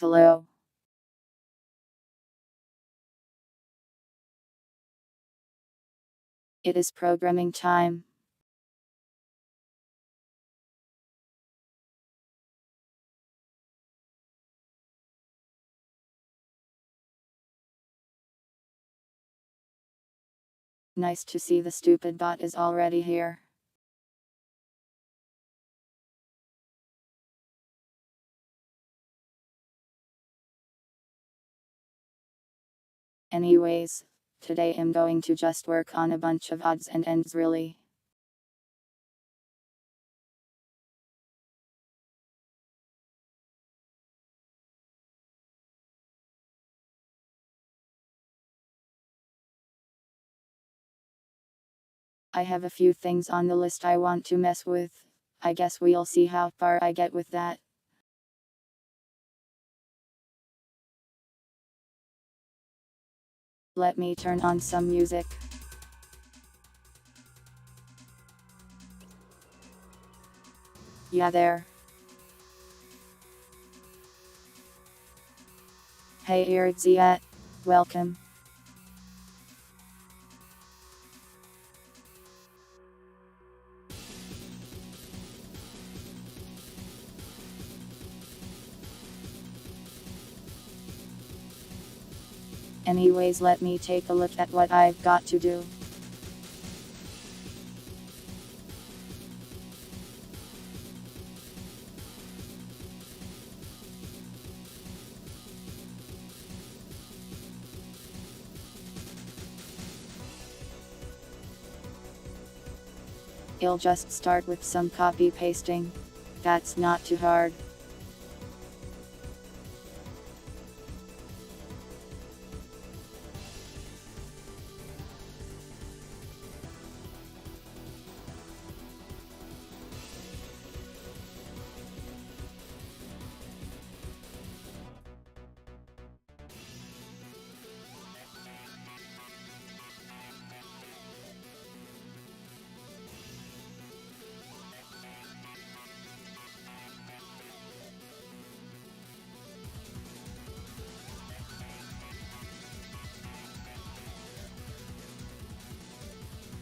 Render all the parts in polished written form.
Hello. It is programming time. Nice to see the stupid bot is already here. Anyways, today I'm going to just work on a bunch of odds and ends really. I have a few things on the list I want to mess with. I guess we'll see how far I get with that. Let me turn on some music. Yeah, there. Hey, here Ziat. Welcome. Anyways, let me take a look at what I've got to do. I'll just start with some copy pasting. That's not too hard.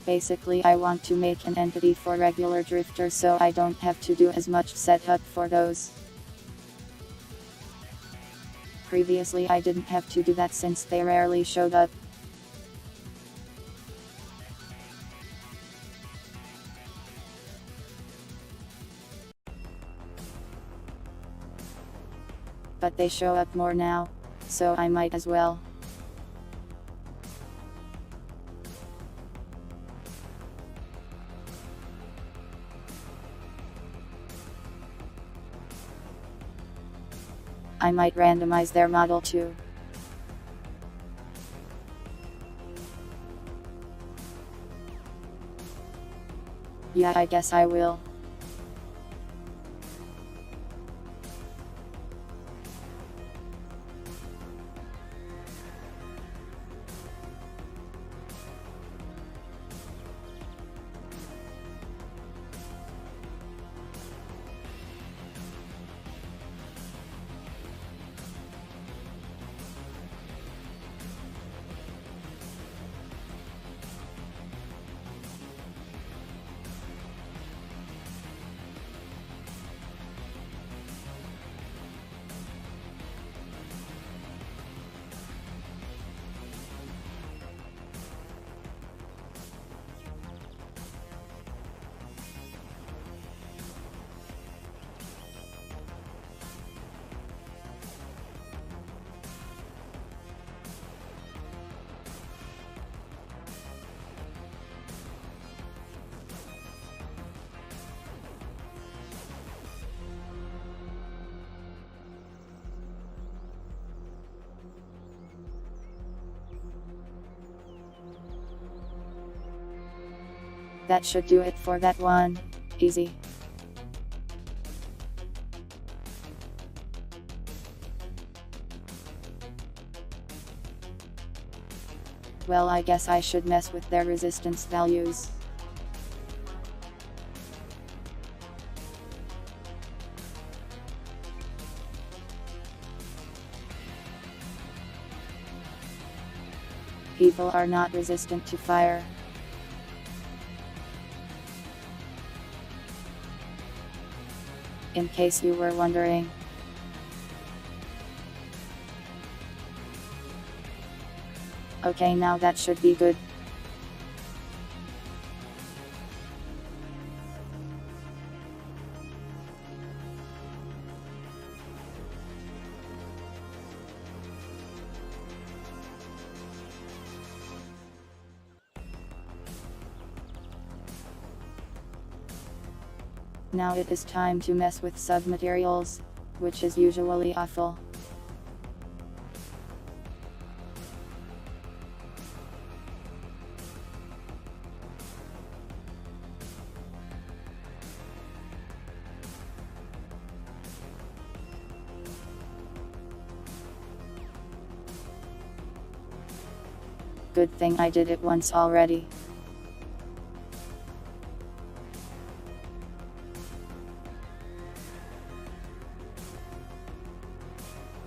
Basically, I want to make an entity for regular drifters so I don't have to do as much setup for those. Previously, I didn't have to do that since they rarely showed up. But they show up more now, so I might as well. I might randomize their model too. Yeah, I guess I will. That should do it for that one. Easy. Well, I guess I should mess with their resistance values. people are not resistant to fire. In case you were wondering. Okay, now that should be good. Now it is time to mess with submaterials, which is usually awful. Good thing I did it once already.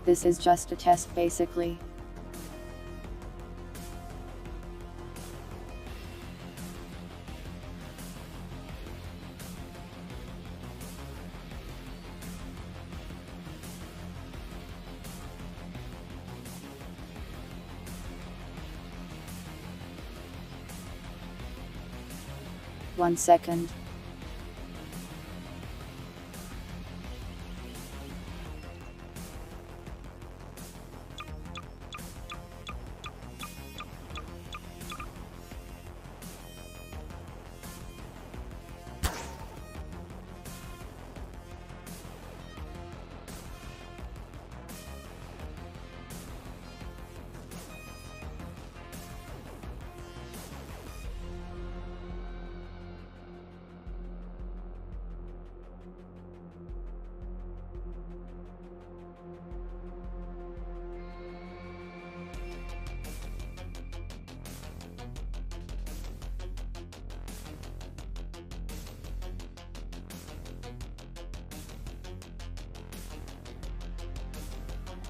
This is just a test basically. One second.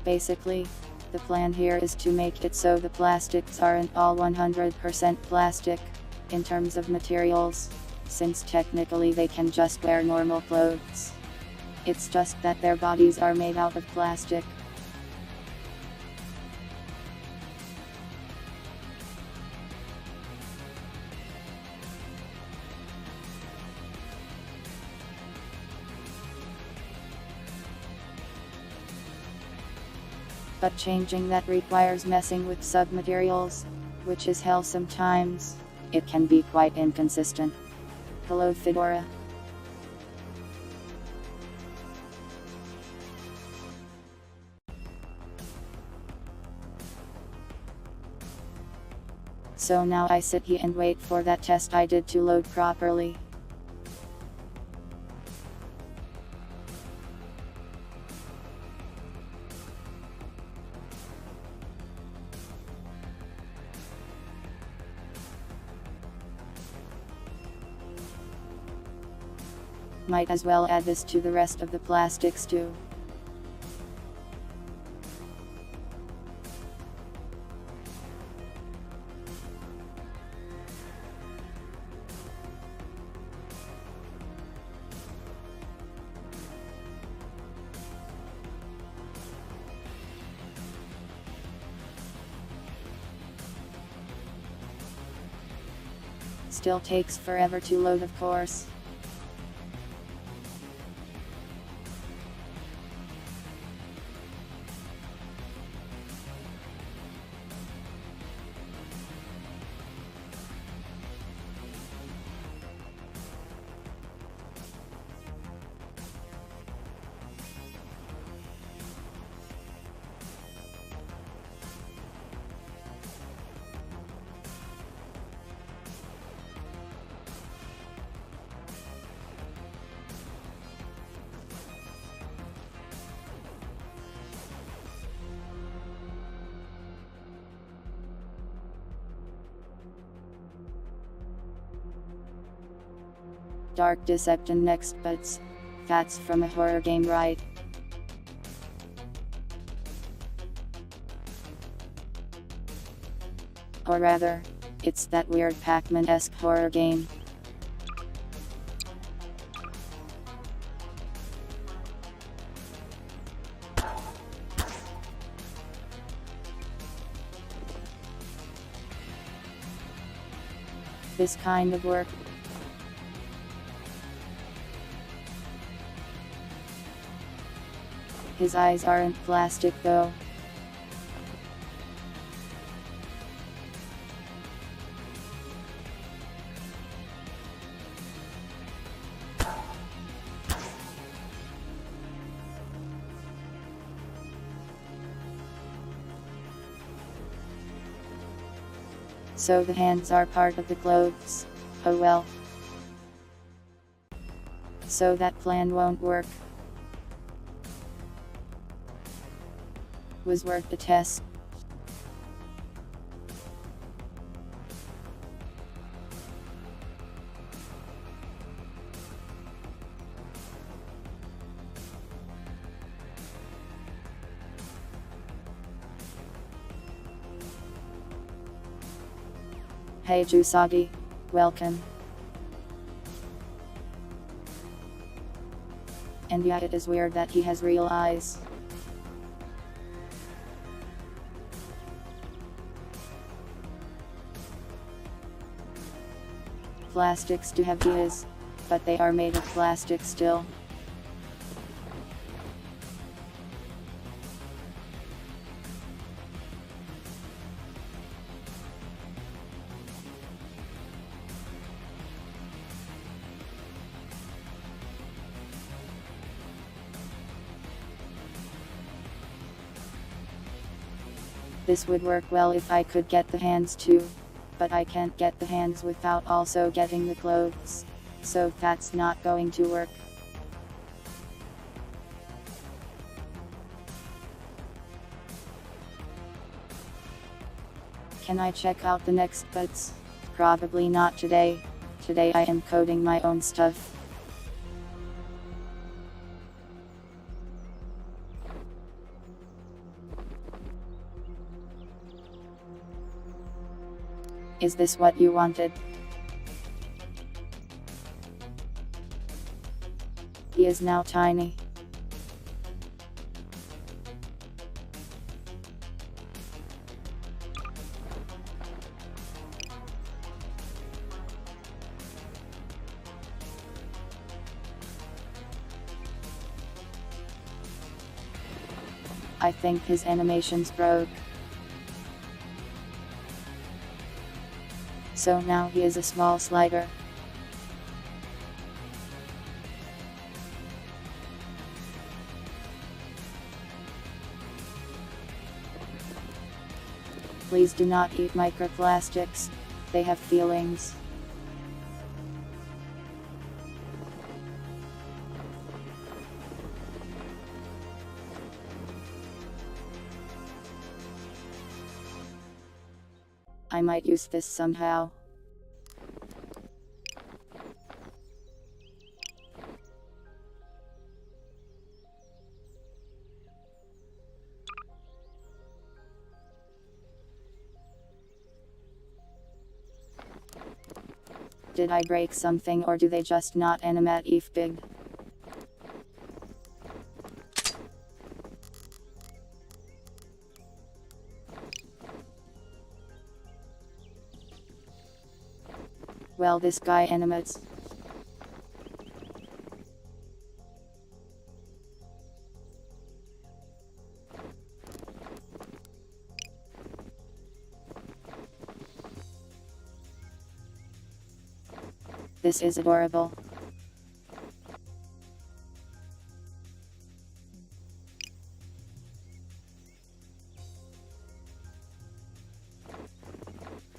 Basically, the plan here is to make it so the plastics aren't all 100% plastic, in terms of materials, since technically they can just wear normal clothes. It's just that their bodies are made out of plastic. But changing that requires messing with submaterials, which is hell sometimes. It can be quite inconsistent. Hello Fedora. So now I sit here and wait for that test I did to load properly. Might as well add this to the rest of the plastics too. Still takes forever to load, of course. Dark deception next, but that's from a horror game, right? Or rather, it's that weird Pac-Man-esque horror game. This kind of work. His eyes aren't plastic though. So the hands are part of the clothes. Oh well. So that plan won't work. Was worth a test. Hey Jusagi, welcome. And yeah, it is weird that he has real eyes. Plastics do have ears, but they are made of plastic still. This would work well if I could get the hands too. But I can't get the hands without also getting the clothes. So that's not going to work. Can I check out the next bits? Probably not today. Today I am coding my own stuff. Is this what you wanted? He is now tiny. I think his animations broke. So now he is a small slider. Please do not eat microplastics. They have feelings. I might use this somehow. Did I break something or do they just not animate if big? Well, this guy animates. This is adorable.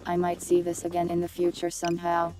I might see this again in the future somehow.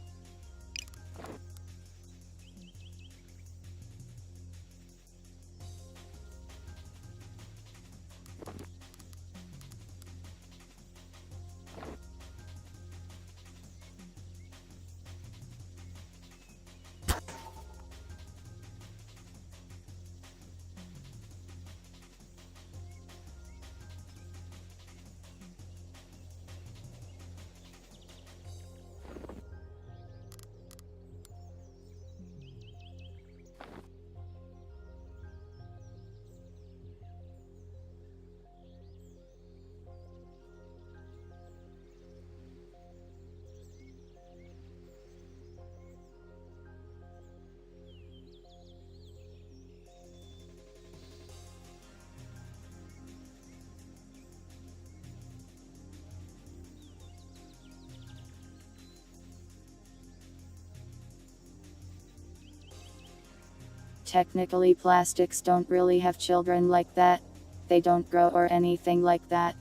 Technically, plastics don't really have children like that. They don't grow or anything like that.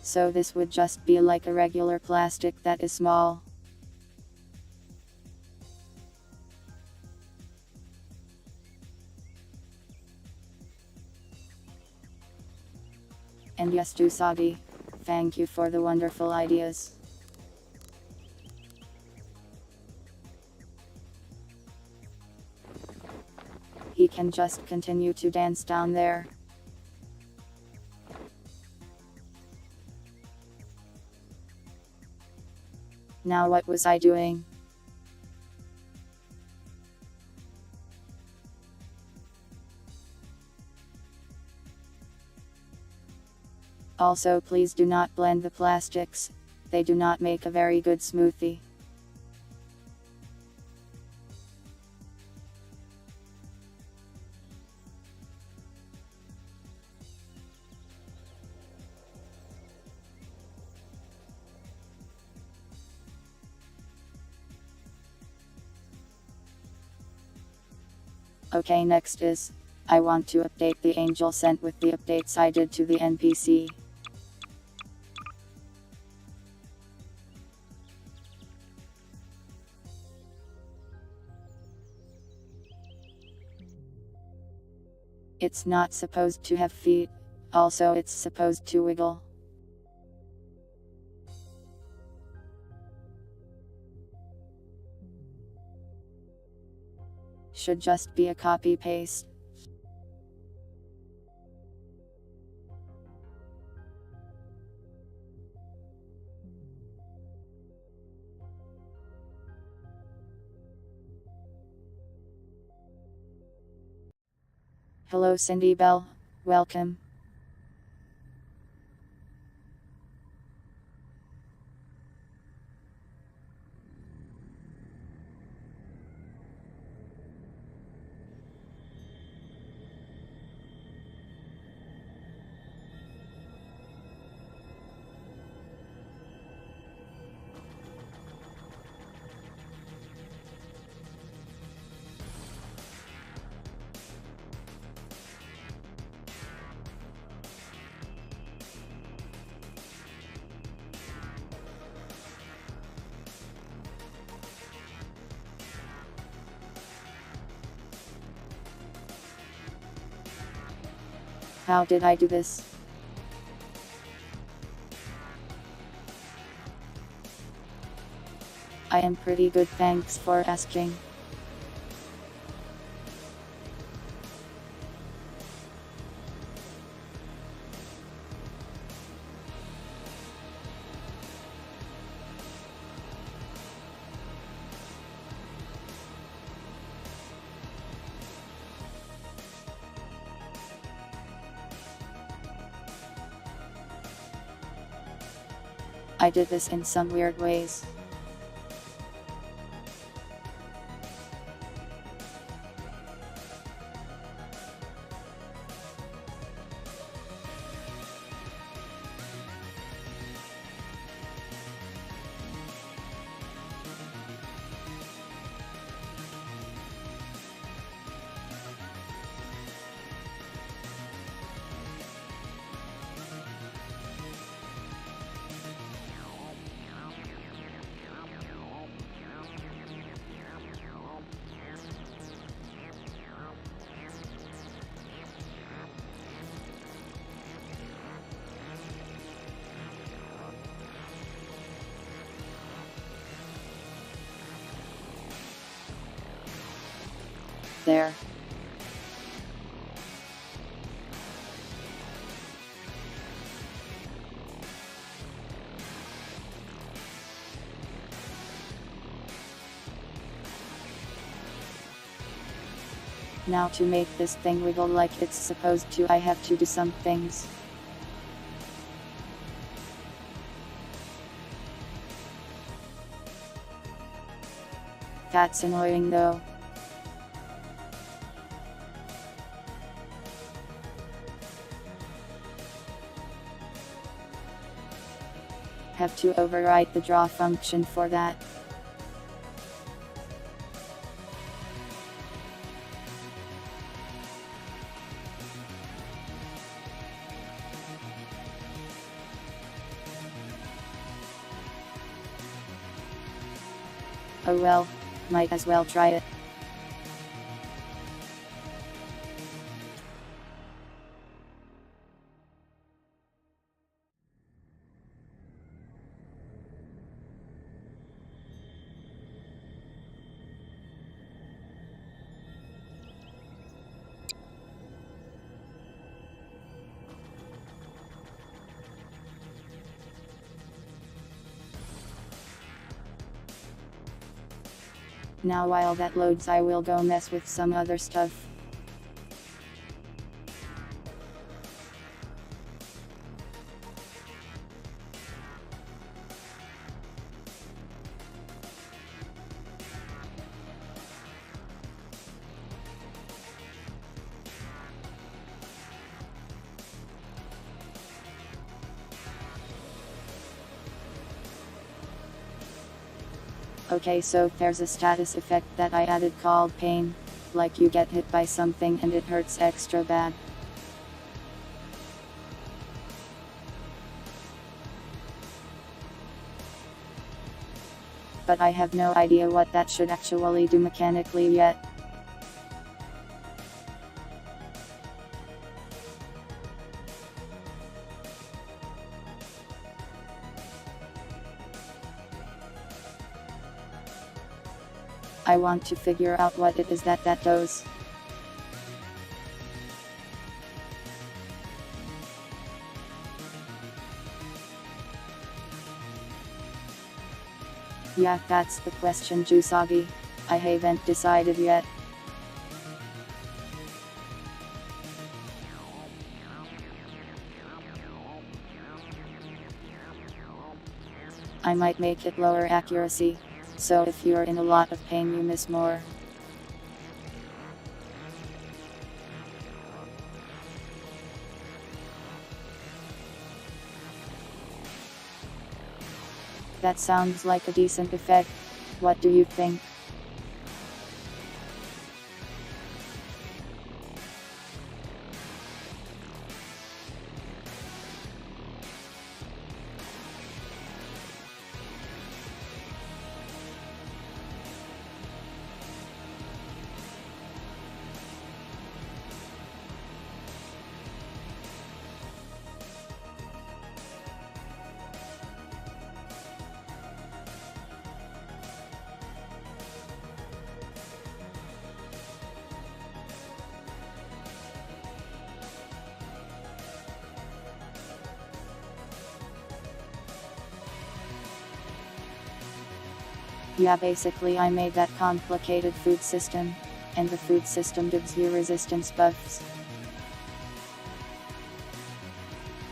So this would just be like a regular plastic that is small. And yes, to Sagi, thank you for the wonderful ideas. He can just continue to dance down there. Now what was I doing? Also, please do not blend the plastics. They do not make a very good smoothie. Okay, next is, I want to update the angel sent with the updates I did to the NPC. It's not supposed to have feet, also it's supposed to wiggle. Should just be a copy-paste. Hello Cindy Bell, welcome. How did I do this? I am pretty good, thanks for asking. I did this in some weird ways. There. Now to make this thing wiggle like it's supposed to, I have to do some things. That's annoying though. Have to override the draw function for that. Oh well, might as well try it. Now while that loads I will go mess with some other stuff. Okay, so there's a status effect that I added called pain, like you get hit by something and it hurts extra bad. But I have no idea what that should actually do mechanically yet. I want to figure out what it is that does. Yeah, that's the question, Jusagi. I haven't decided yet. I might make it lower accuracy, so if you're in a lot of pain you miss more. That sounds like a decent effect. What do you think? Yeah, basically I made that complicated food system, and the food system gives you resistance buffs.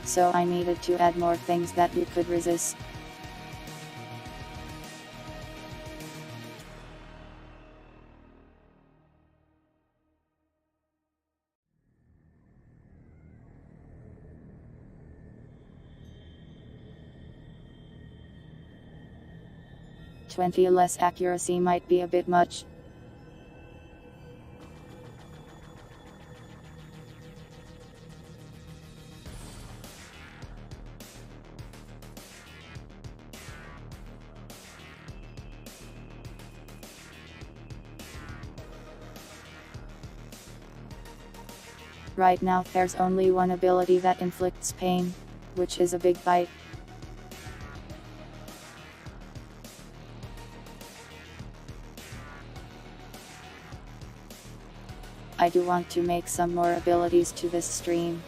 So I needed to add more things that you could resist. Less accuracy might be a bit much. Right now there's only one ability that inflicts pain, which is a big bite. I do want to make some more abilities to this stream.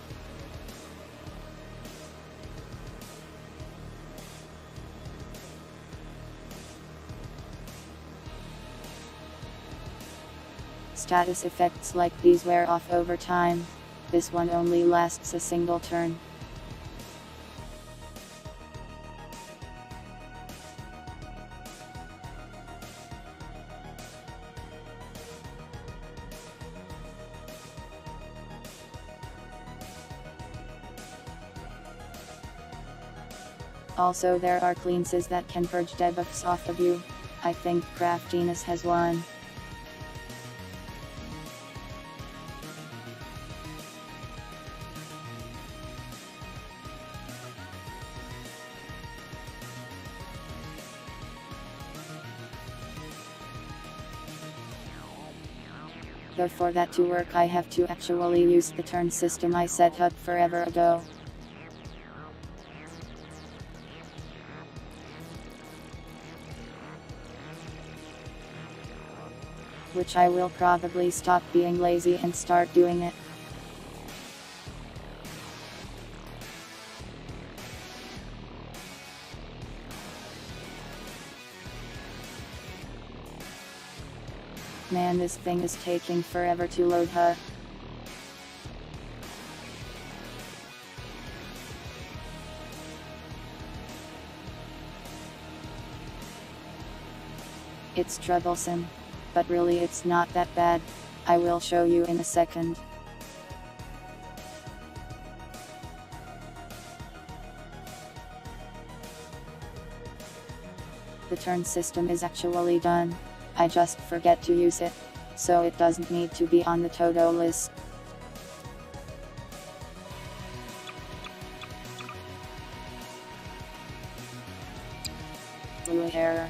Status effects like these wear off over time. This one only lasts a single turn. Also there are cleanses that can purge debuffs off of you. I think craftiness has one. Though for that to work I have to actually use the turn system I set up forever ago. Which I will probably stop being lazy and start doing it. Man, this thing is taking forever to load, huh? It's troublesome. But really it's not that bad. I will show you in a second. The turn system is actually done. I just forget to use it, so it doesn't need to be on the to-do list. Blue error.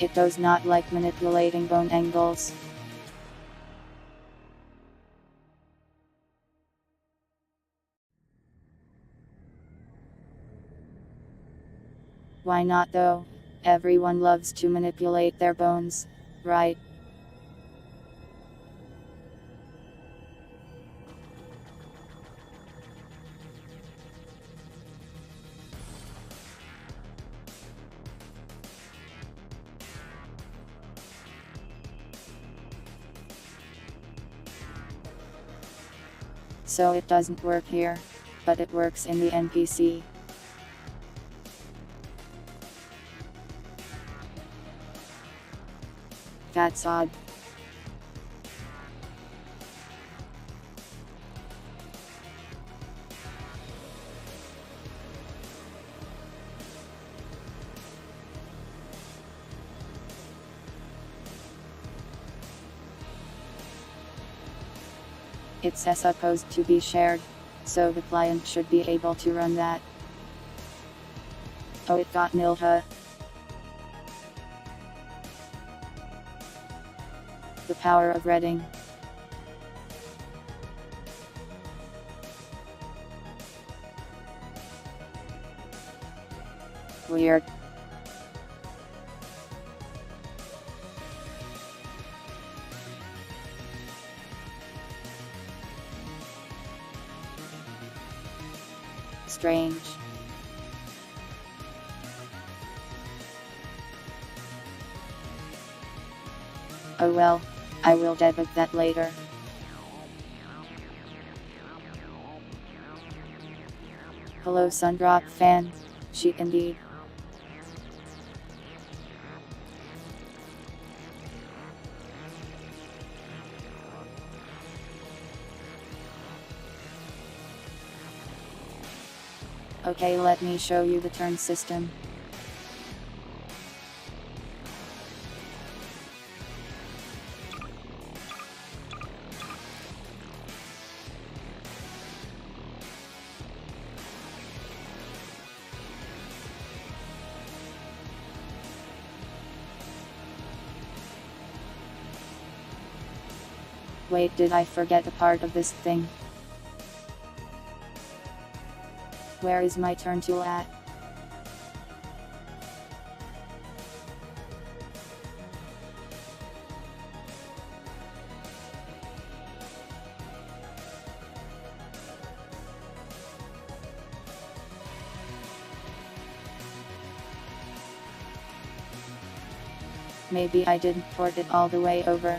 It does not like manipulating bone angles. Why not though? Everyone loves to manipulate their bones, right? So it doesn't work here, but it works in the NPC. That's odd. It's supposed to be shared, so the client should be able to run that. Oh, it got nil, huh? The power of reading. Weird. Strange. Oh well, I will debug that later. Hello Sundrop fan. She indeed. Okay, let me show you the turn system. Wait, did I forget a part of this thing? Where is my turn tool at? Maybe I didn't port it all the way over.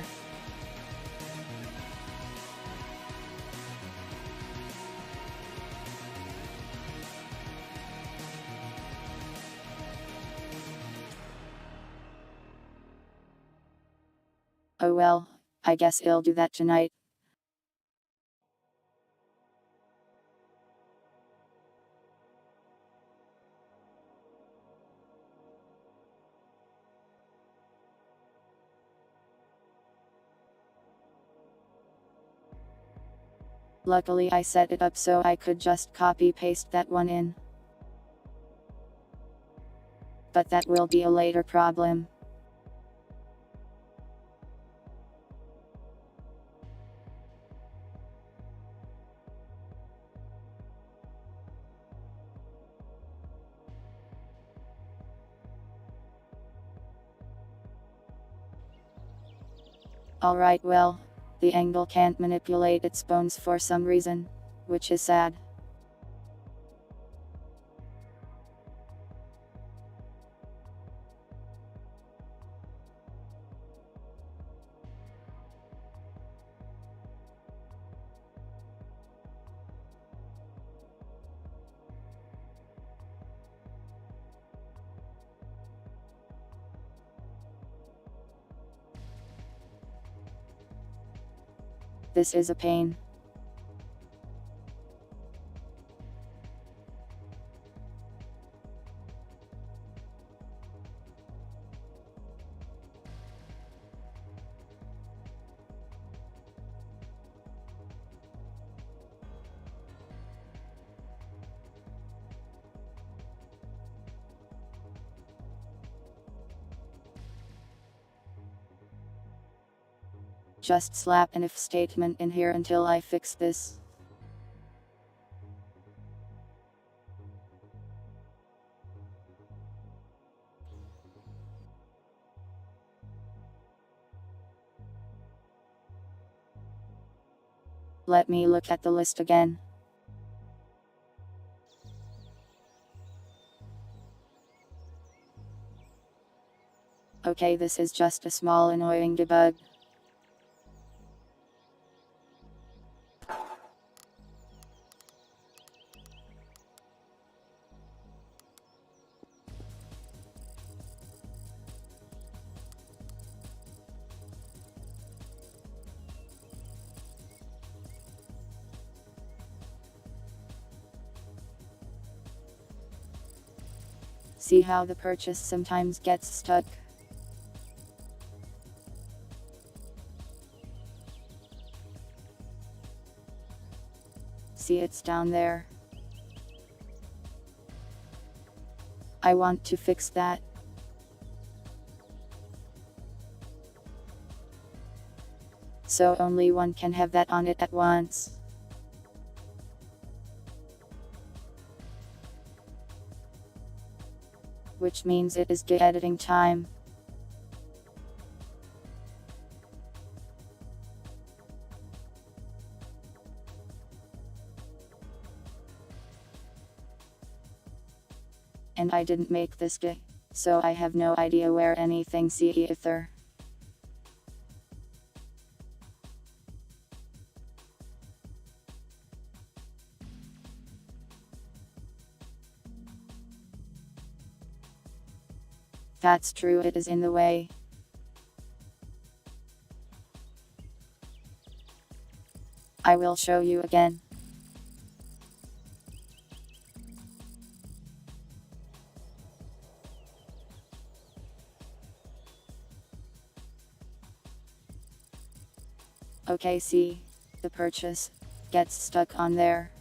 Oh well, I guess I'll do that tonight. Luckily I set it up so I could just copy paste that one in. But that will be a later problem. Alright, well, the angle can't manipulate its bones for some reason, which is sad. This is a pain. Just slap an if statement in here until I fix this. Let me look at the list again. Okay, this is just a small annoying debug. See how the purchase sometimes gets stuck? See, it's down there. I want to fix that. So only one can have that on it at once. Which means it is editing time. And I didn't make this GIF, so I have no idea where anything's either. That's true, it is in the way. I will show you again. Okay, see, the purchase gets stuck on there.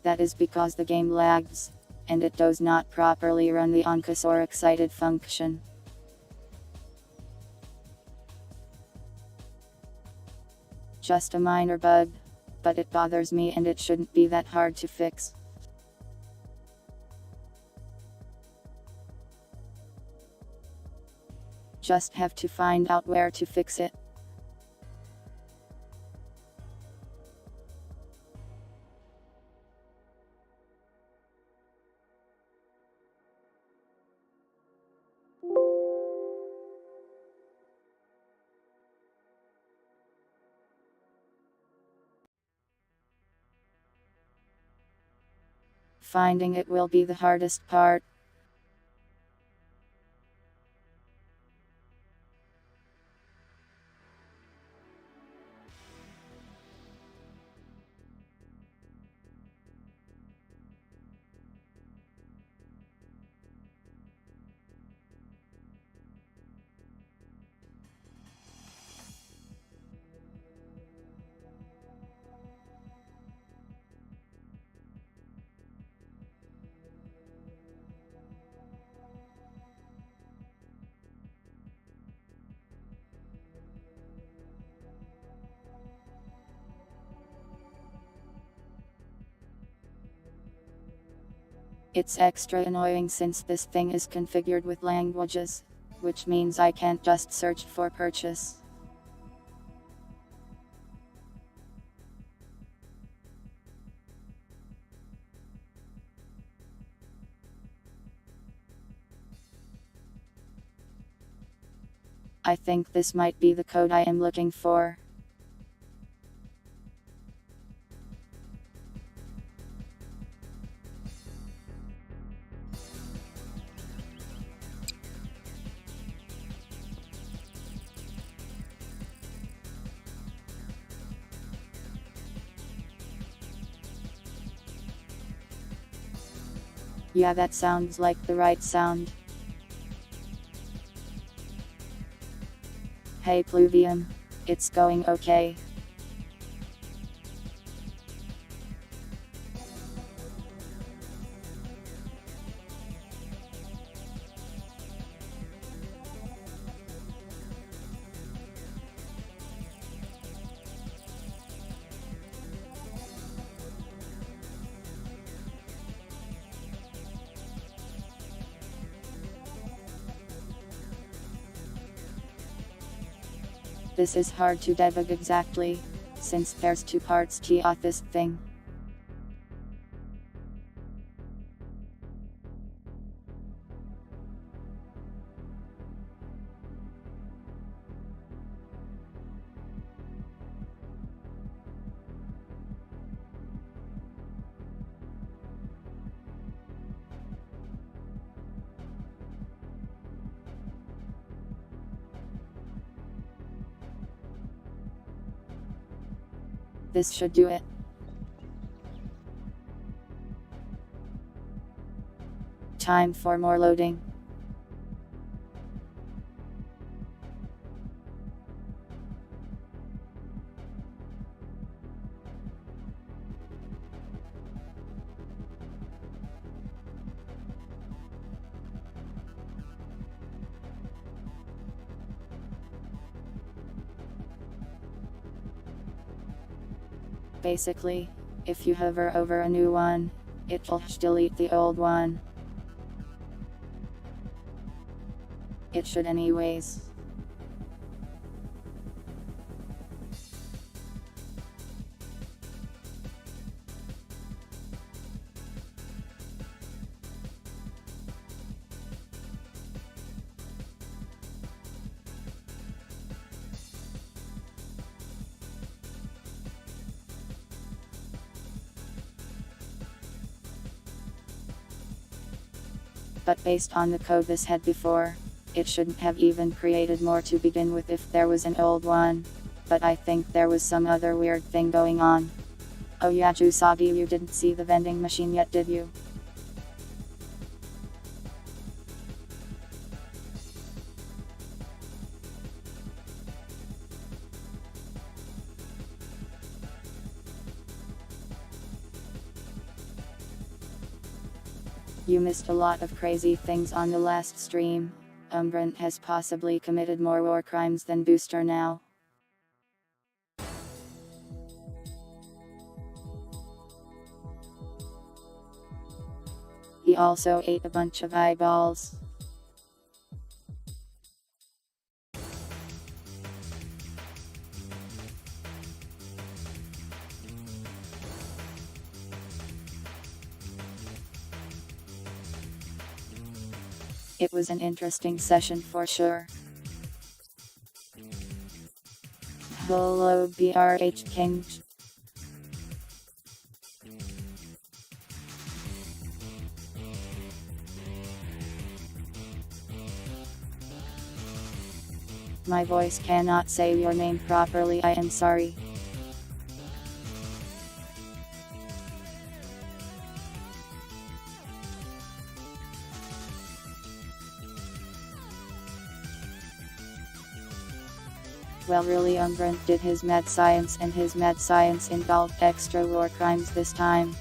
That is because the game lags, and it does not properly run the oncus or excited function. Just a minor bug, but it bothers me and it shouldn't be that hard to fix. Just have to find out where to fix it. Finding it will be the hardest part. It's extra annoying since this thing is configured with languages, which means I can't just search for purchase. I think this might be the code I am looking for. Yeah, that sounds like the right sound. Hey Pluvium, it's going okay. This is hard to debug exactly, since there's two parts to this thing. This should do it. Time for more loading. Basically, if you hover over a new one, it will delete the old one. It should anyways. But based on the code this had before, it shouldn't have even created more to begin with if there was an old one. But I think there was some other weird thing going on. Oh yeah, Jusagi, you didn't see the vending machine yet, did you? You missed a lot of crazy things on the last stream. Umbrant has possibly committed more war crimes than Booster now. He also ate a bunch of eyeballs. It was an interesting session for sure. Hello BRH King. My voice cannot say your name properly, I am sorry. Well, really, Umbrant did his mad science, and his mad science involved extra war crimes this time.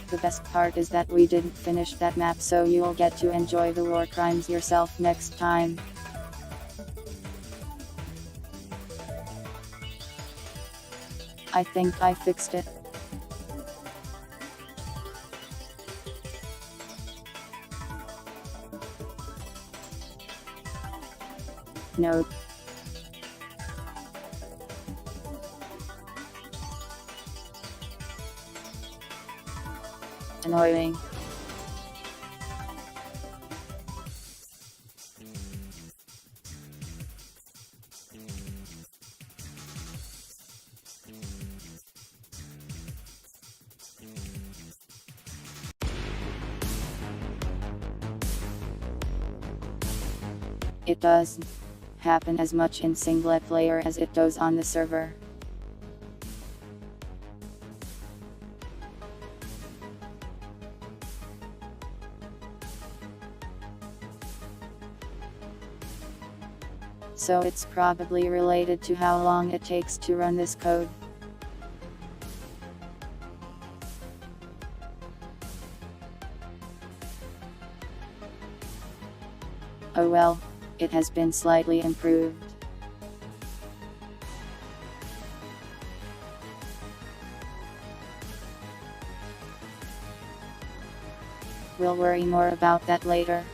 The best part is that we didn't finish that map, so you'll get to enjoy the war crimes yourself next time. I think I fixed it. Nope. Annoying. It doesn't happen as much in single player as it does on the server. So it's probably related to how long it takes to run this code. Oh well, it has been slightly improved. We'll worry more about that later.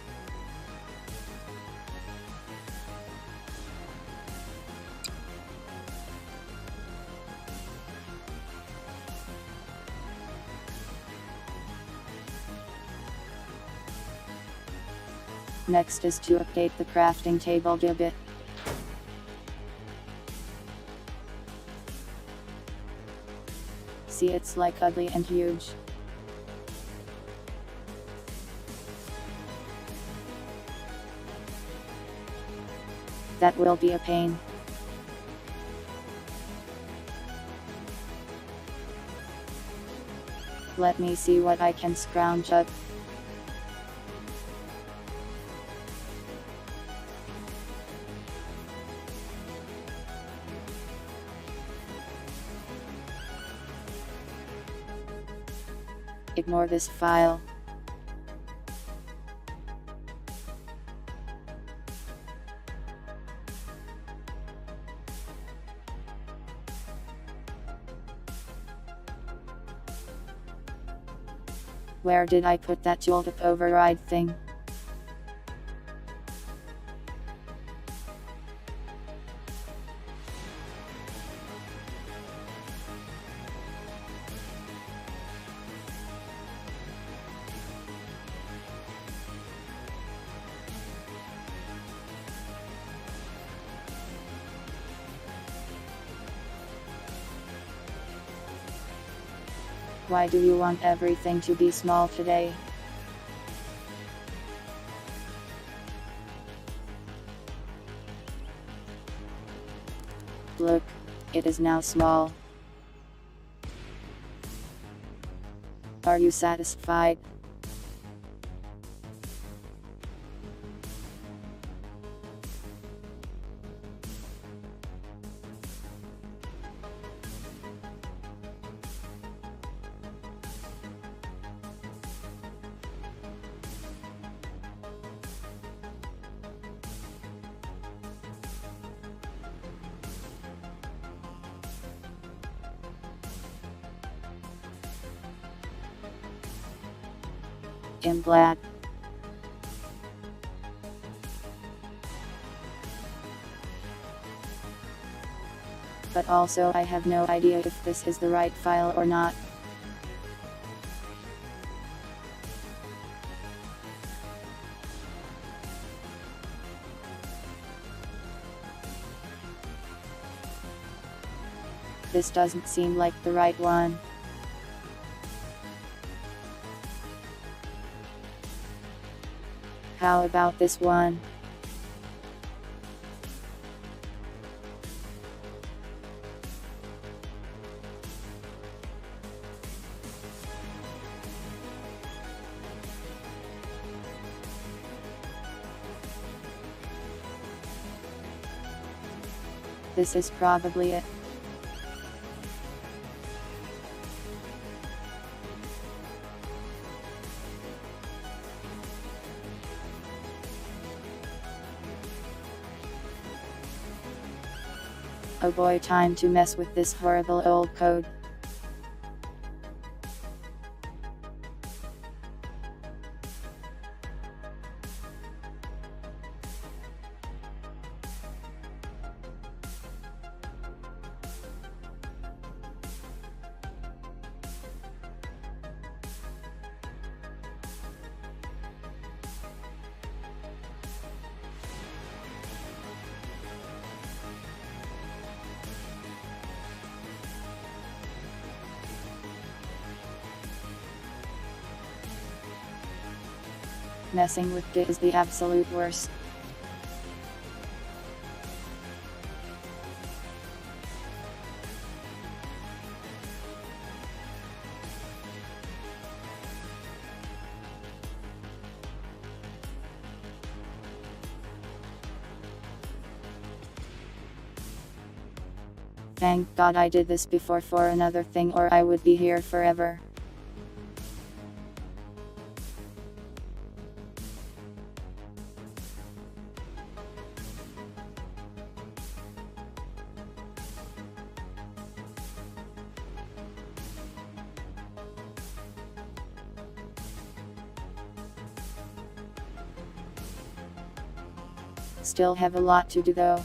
Next is to update the crafting table a bit. See, it's like ugly and huge. That will be a pain. Let me see what I can scrounge up. Ignore this file. Where did I put that hatoff override thing? Why do you want everything to be small today? Look, it is now small. Are you satisfied? I'm glad. But also I have no idea if this is the right file or not. This doesn't seem like the right one. How about this one? This is probably it. Oh boy, time to mess with this horrible old code. Messing with Git is the absolute worst. Thank God I did this before for another thing, or I would be here forever. Still have a lot to do though.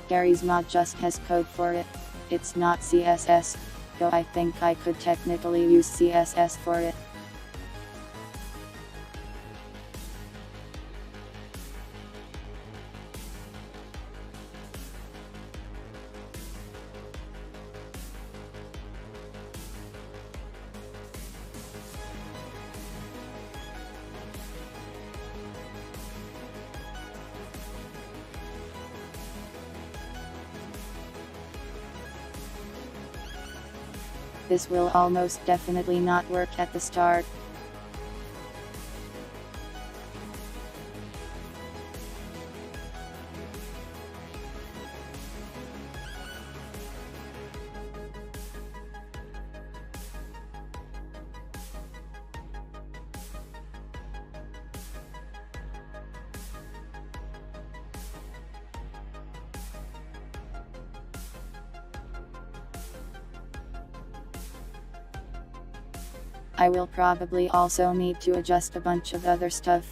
Gary's mod just has code for it. It's not CSS, though I think I could technically use CSS for it. This will almost definitely not work at the start. I will probably also need to adjust a bunch of other stuff.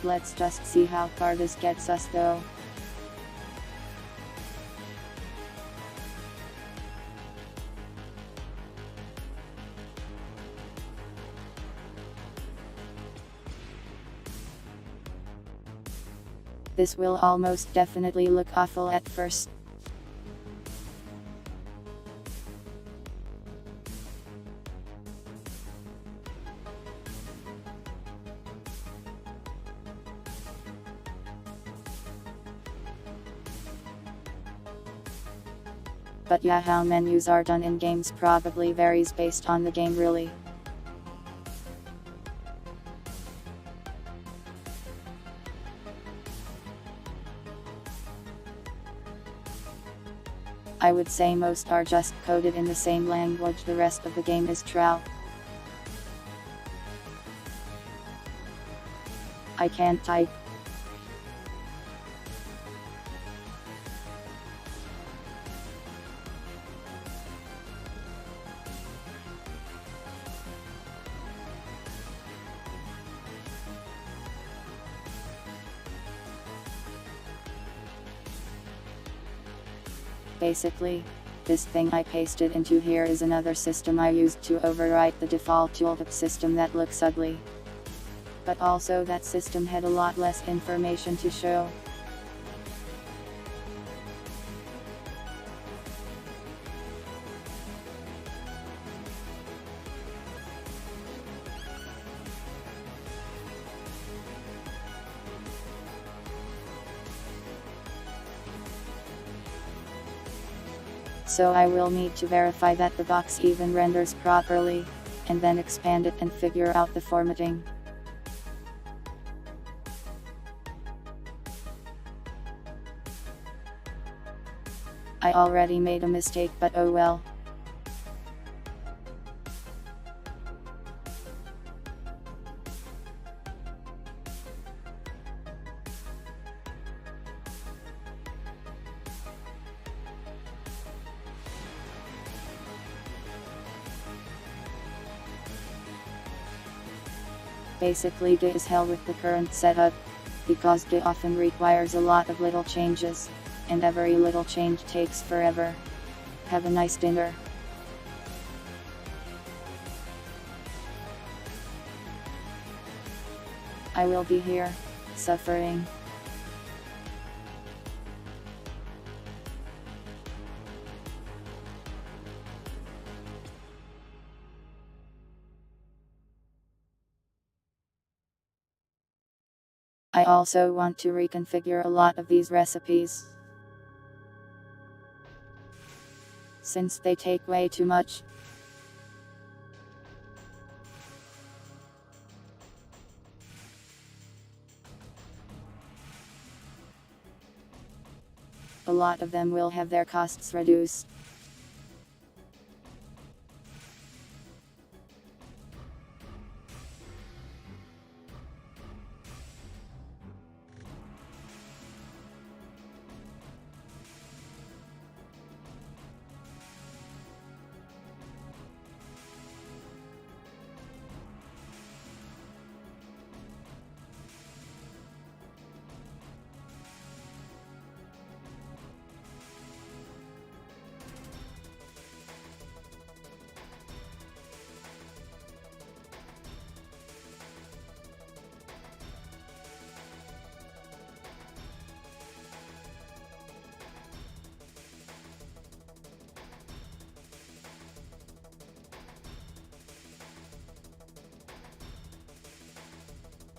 Let's just see how far this gets us though. This will almost definitely look awful at first. But yeah, how menus are done in games probably varies based on the game really. I would say most are just coded in the same language, the rest of the game is trowel. I can't type. Basically, this thing I pasted into here is another system I used to overwrite the default tooltip system that looks ugly. But also that system had a lot less information to show. So I will need to verify that the box even renders properly, and then expand it and figure out the formatting. I already made a mistake, but oh well. Basically Git is hell with the current setup, because Git often requires a lot of little changes, and every little change takes forever. Have a nice dinner. I will be here, suffering. I also want to reconfigure a lot of these recipes, since they take way too much. A lot of them will have their costs reduced.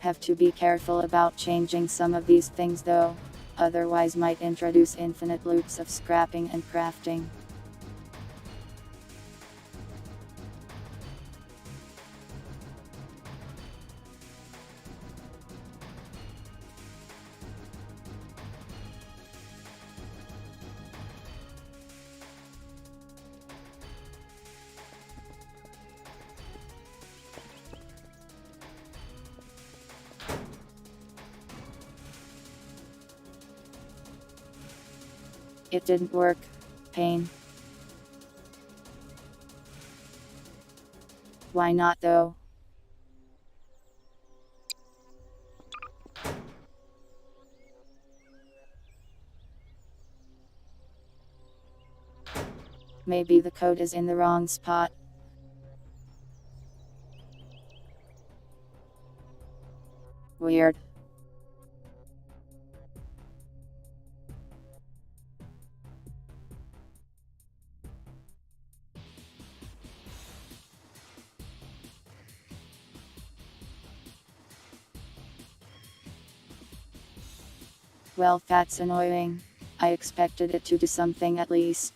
Have to be careful about changing some of these things though, otherwise might introduce infinite loops of scrapping and crafting. It didn't work. Pain. Why not though? Maybe the code is in the wrong spot. Weird. Well, that's annoying. I expected it to do something at least.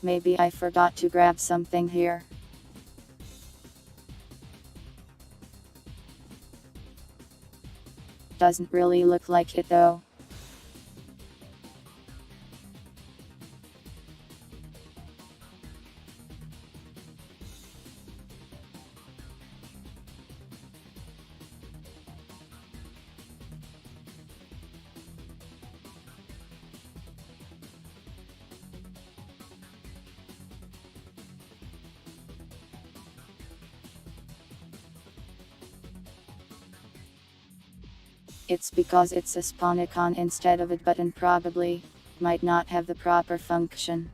Maybe I forgot to grab something here. Doesn't really look like it though. It's because it's a spawn icon instead of a button probably. Might not have the proper function.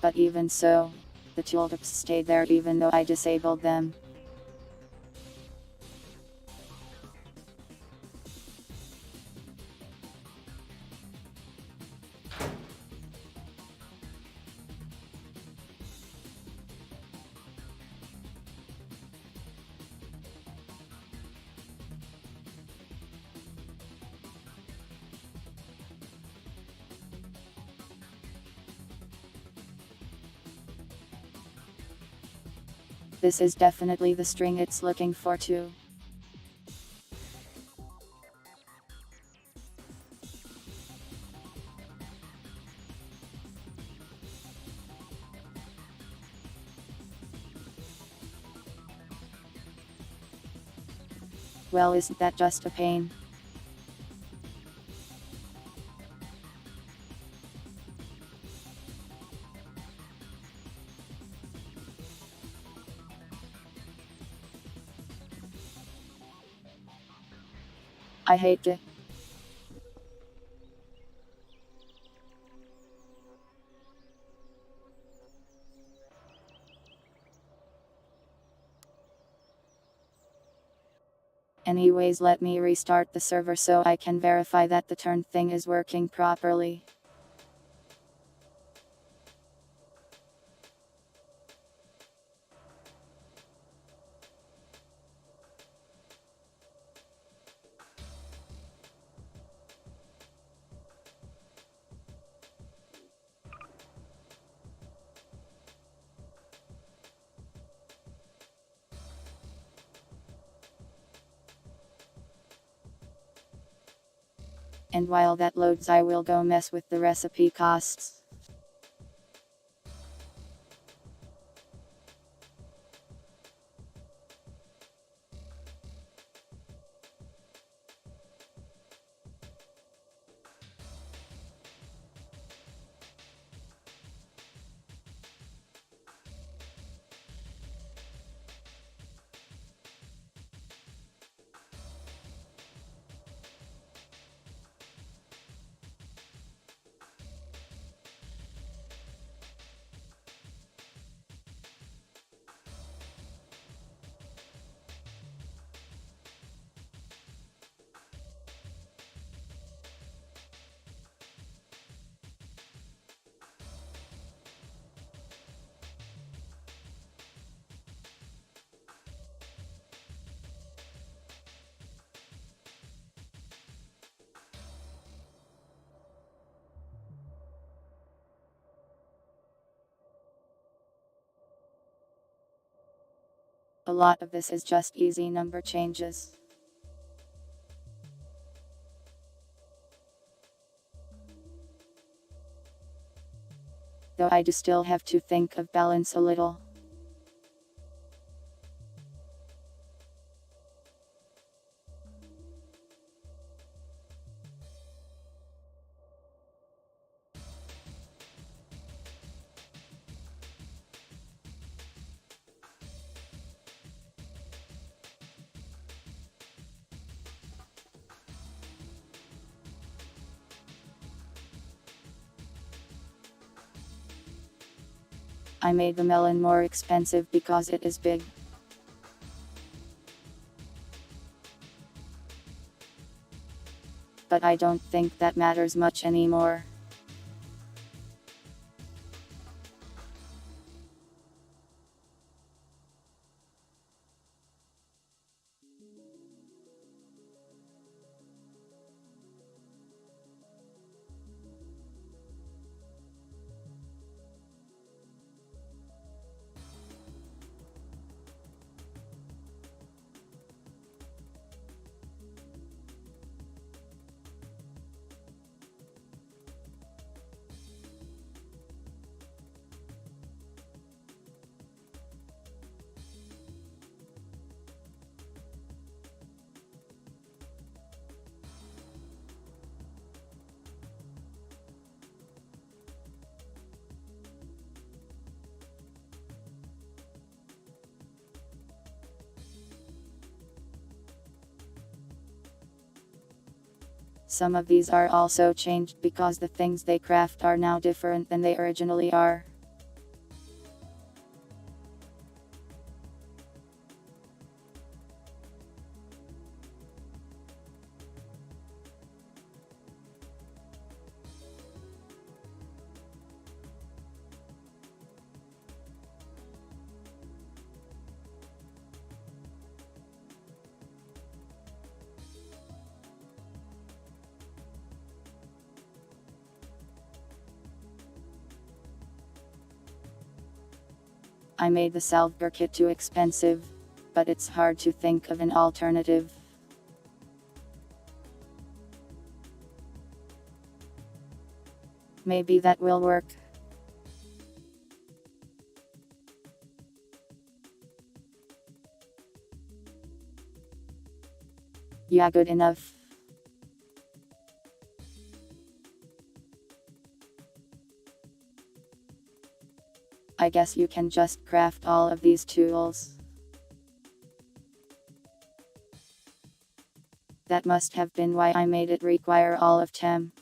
But even so, the tooltips stay there even though I disabled them. This is definitely the string it's looking for too. Well, isn't that just a pain? I hate it. Anyways, let me restart the server so I can verify that the turn thing is working properly. And while that loads, I will go mess with the recipe costs. A lot of this is just easy number changes. Though I do still have to think of balance a little. I made the melon more expensive because it is big. But I don't think that matters much anymore. Some of these are also changed because the things they craft are now different than they originally are. I made the Salvger kit too expensive, but it's hard to think of an alternative. Maybe that will work. Yeah, good enough. I guess you can just craft all of these tools. That must have been why I made it require all of them.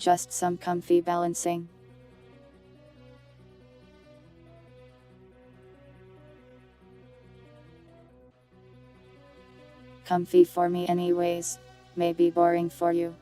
Just some comfy balancing. Comfy for me anyways. Maybe boring for you.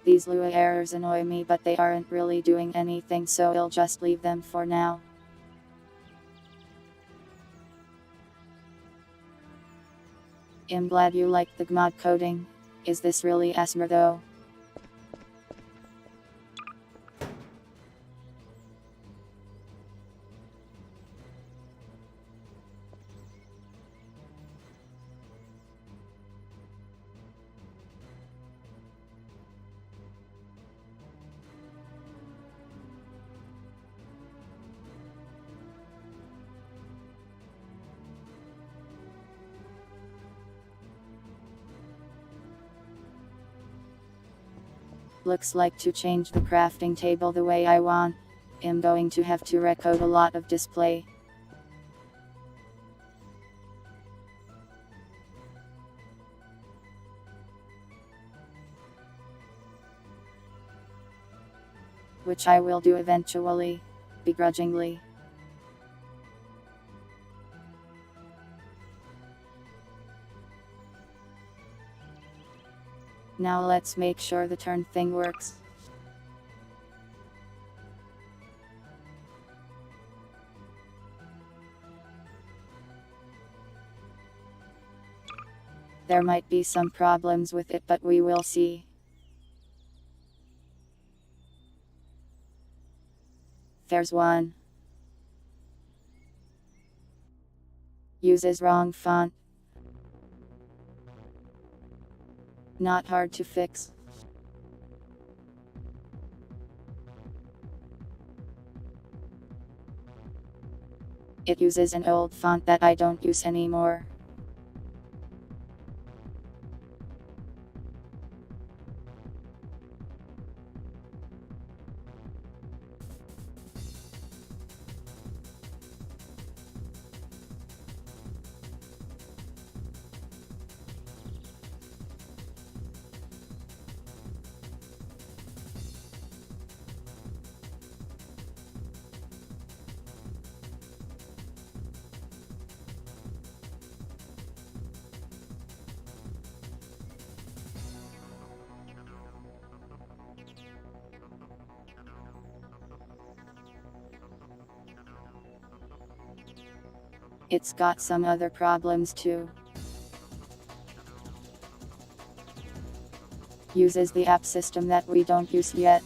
These Lua errors annoy me, but they aren't really doing anything, so I'll just leave them for now. I'm glad you like the GMod coding. Is this really ASMR though? Looks like to change the crafting table the way I want, I'm going to have to recode a lot of display. Which I will do eventually, begrudgingly. Now let's make sure the turn thing works. There might be some problems with it, but we will see. There's one. Uses wrong font. Not hard to fix. It uses an old font that I don't use anymore. It's got some other problems too. Uses the app system that we don't use yet.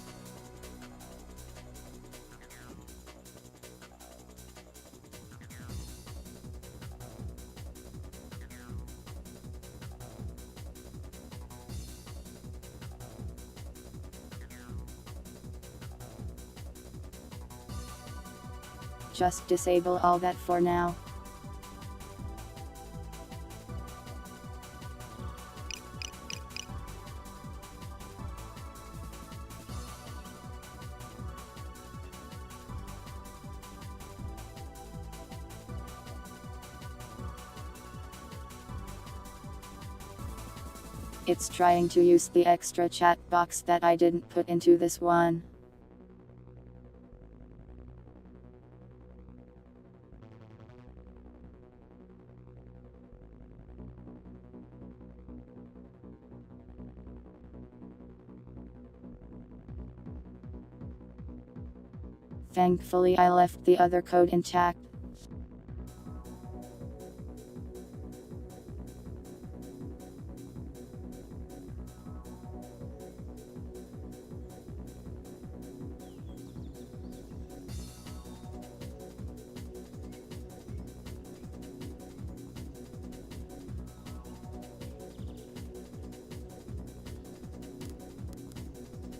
Just disable all that for now. It's trying to use the extra chat box that I didn't put into this one. Thankfully I left the other code intact.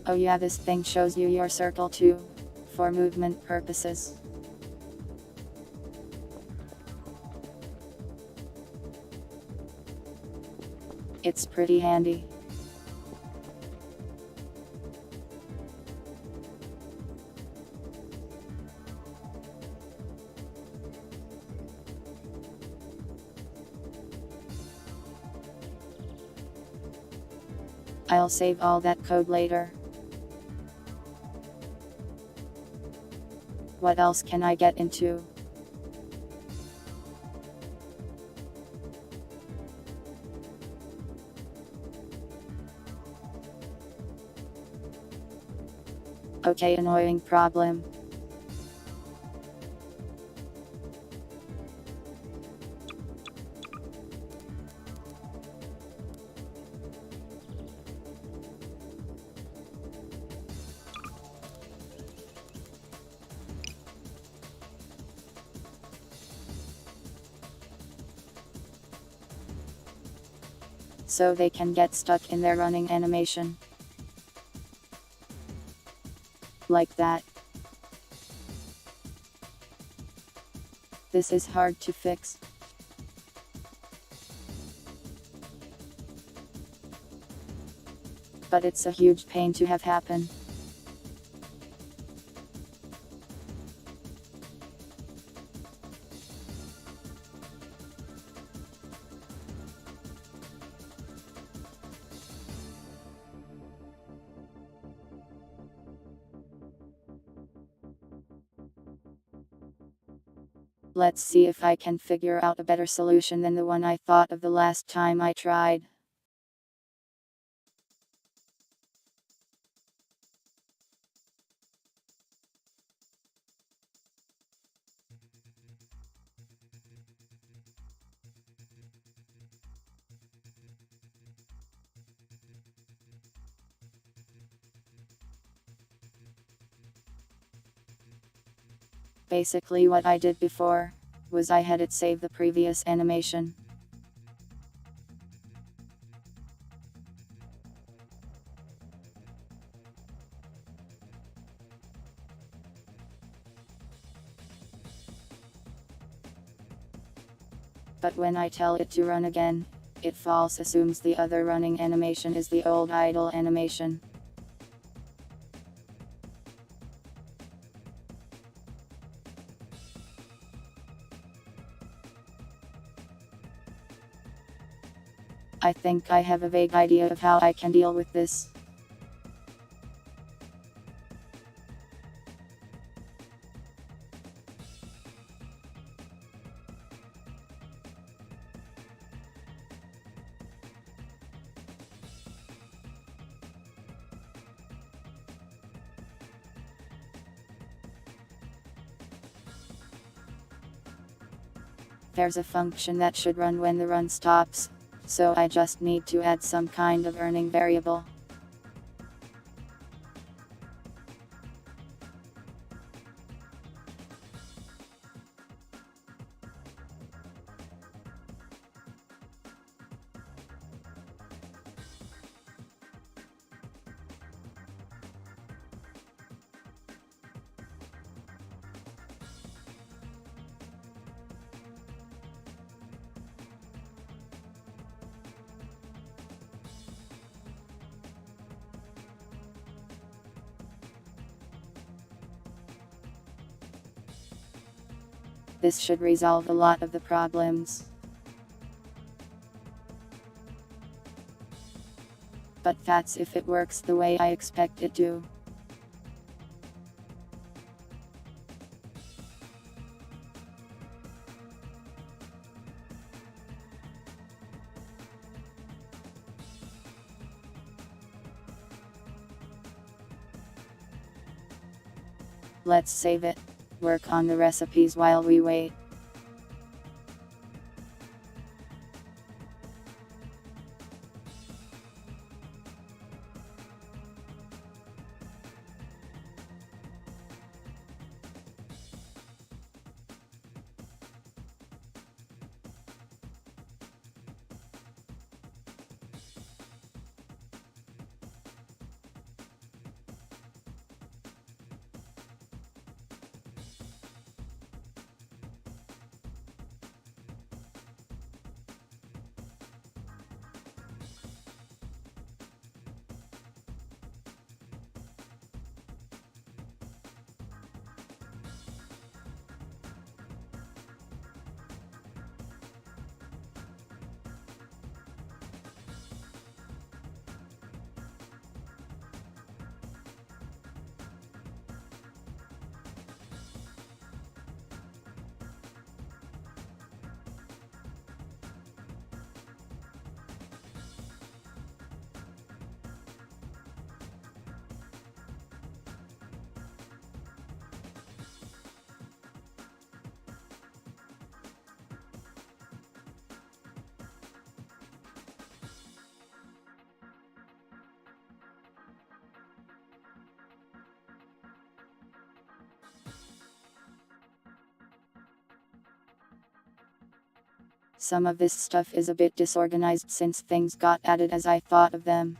Oh yeah, this thing shows you your circle too, for movement purposes. It's pretty handy. I'll save all that code later. What else can I get into? Okay, annoying problem. So they can get stuck in their running animation. Like that. This is hard to fix. But it's a huge pain to have happen. Let's see if I can figure out a better solution than the one I thought of the last time I tried. Basically what I did before was I had it save the previous animation. But when I tell it to run again, it false assumes the other running animation is the old idle animation. I think I have a vague idea of how I can deal with this. There's a function that should run when the run stops, so I just need to add some kind of earning variable. This should resolve a lot of the problems. But that's if it works the way I expect it to. Let's save it. Work on the recipes while we wait. Some of this stuff is a bit disorganized since things got added as I thought of them.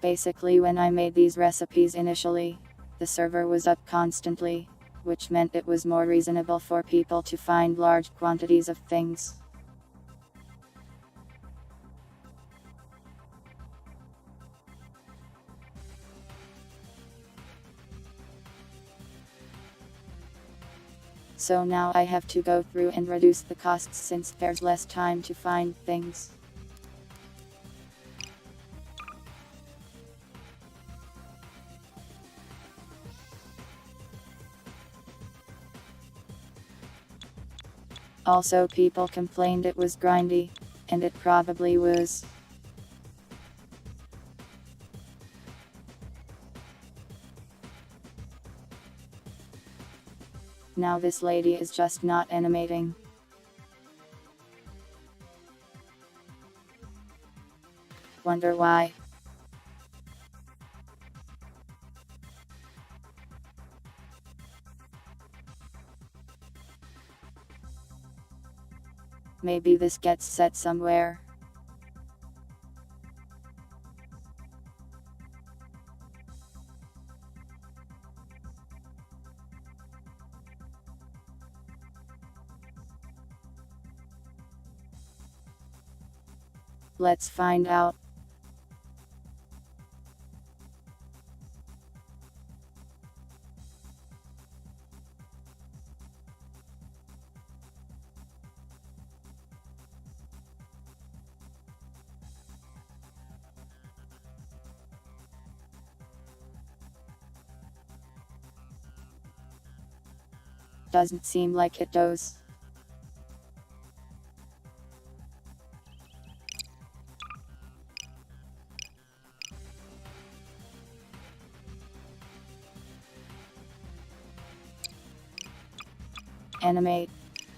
Basically, when I made these recipes initially, the server was up constantly, which meant it was more reasonable for people to find large quantities of things. So now I have to go through and reduce the costs since there's less time to find things. Also, people complained it was grindy, and it probably was. Now this lady is just not animating. Wonder why? Maybe this gets set somewhere. Let's find out. Doesn't seem like it does. Animate,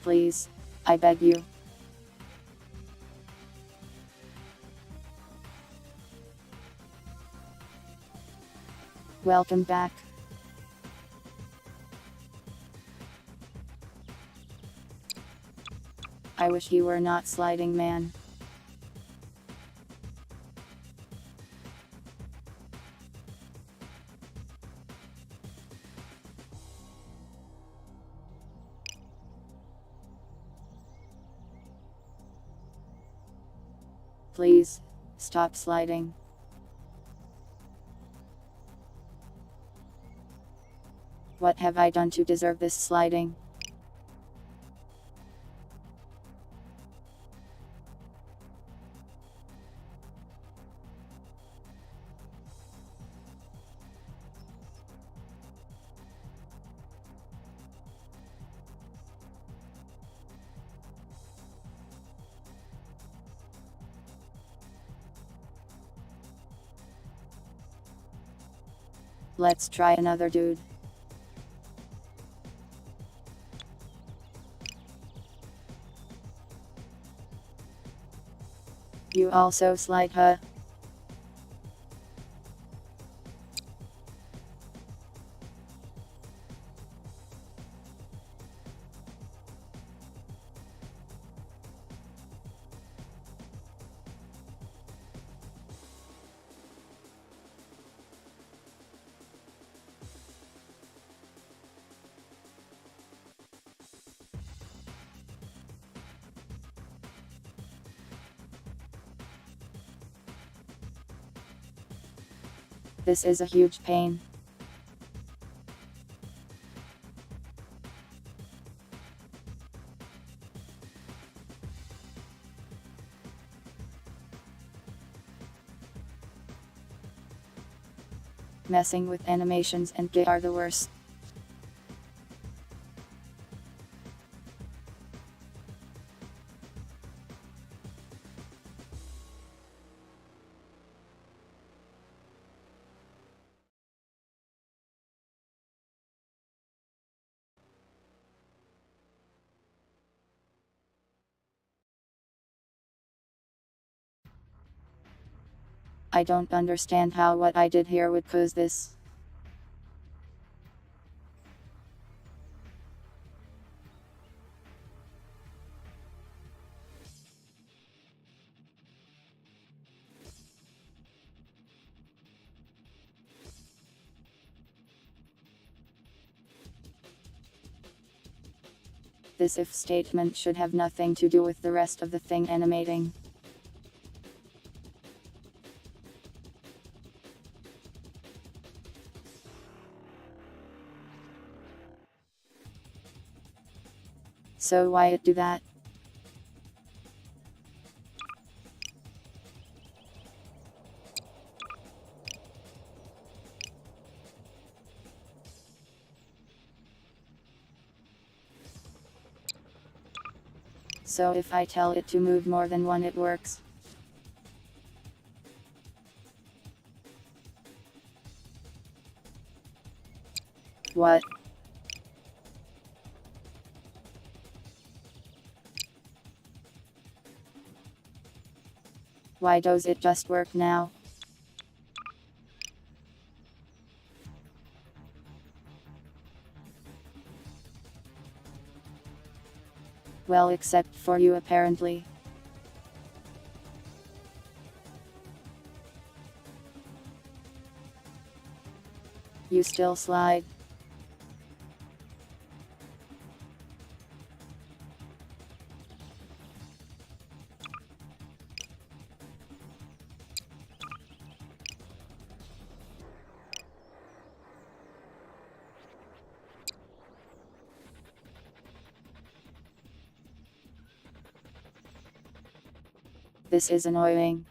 please, I beg you. Welcome back. I wish you were not sliding, man. Please, stop sliding. What have I done to deserve this sliding? Let's try another dude. You also slide, huh? This is a huge pain. Messing with animations and GIF are the worst. I don't understand how what I did here would cause this. This if statement should have nothing to do with the rest of the thing animating. So why it do that? So if I tell it to move more than one, it works. What? Why does it just work now? Well, except for you apparently. You still slide. This is annoying.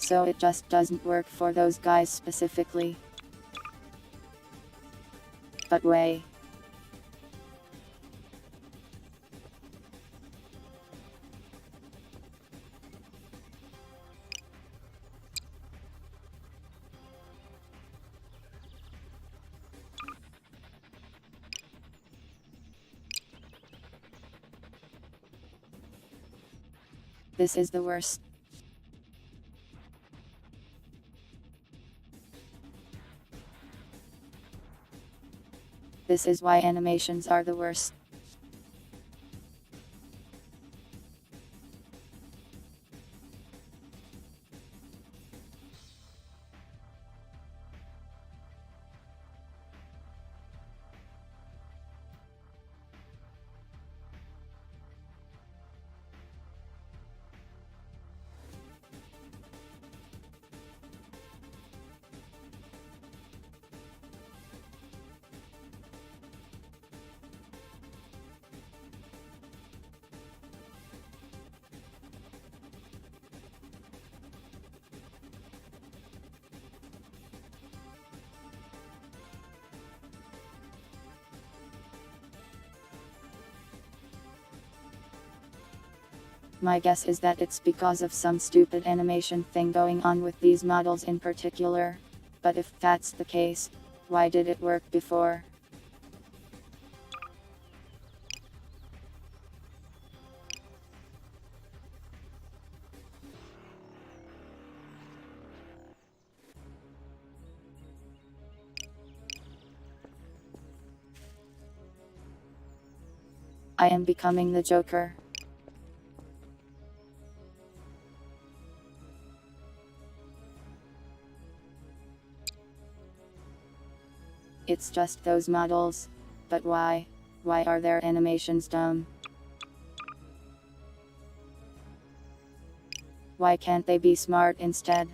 So it just doesn't work for those guys specifically. But wait. This is the worst. This is why animations are the worst. My guess is that it's because of some stupid animation thing going on with these models in particular. But if that's the case, why did it work before? I am becoming the Joker. It's just those models. But why? Why are their animations dumb? Why can't they be smart instead?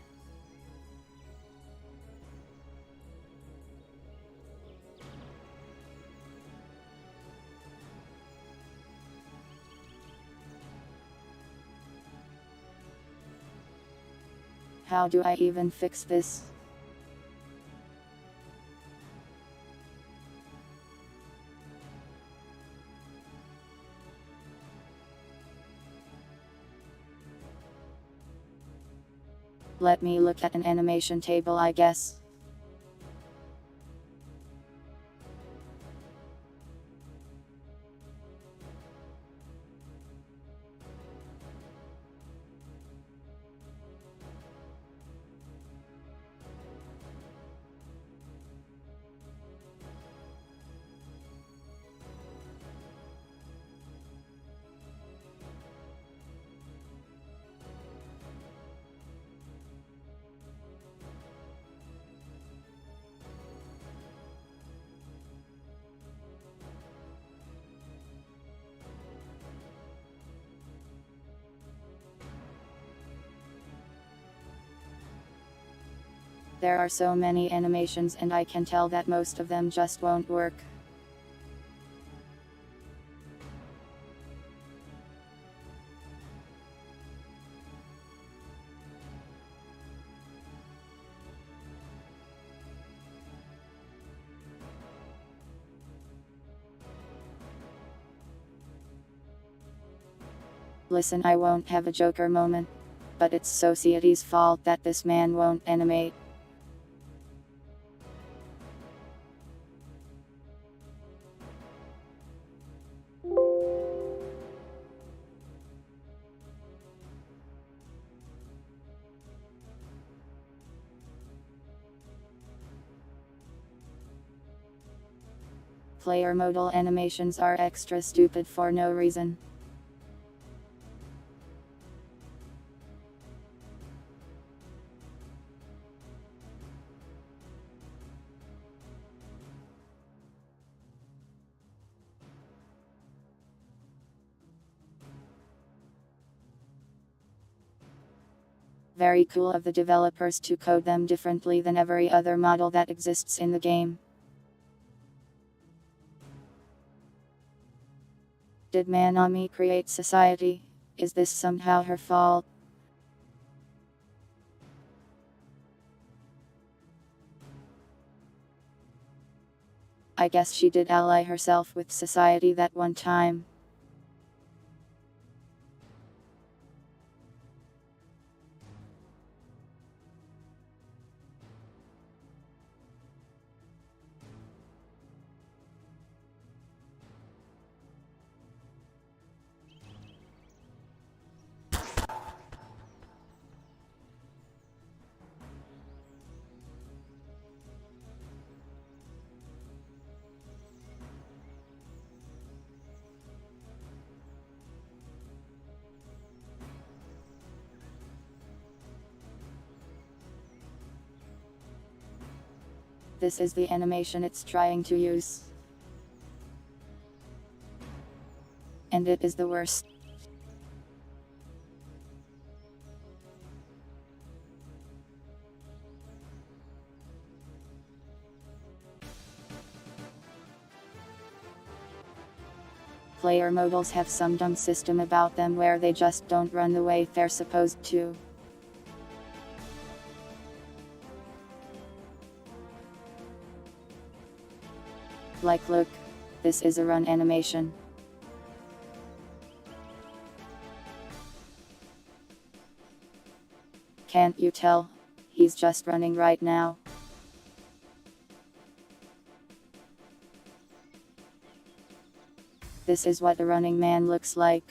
How do I even fix this? Let me look at an animation table, I guess. There are so many animations and I can tell that most of them just won't work. Listen, I won't have a Joker moment. But it's society's fault that this man won't animate. Player modal animations are extra stupid for no reason. Very cool of the developers to code them differently than every other model that exists in the game. Did Manami create society? Is this somehow her fault? I guess she did ally herself with society that one time. This is the animation it's trying to use. And it is the worst. Player modals have some dumb system about them where they just don't run the way they're supposed to. Like look, this is a run animation. Can't you tell? He's just running right now. This is what a running man looks like.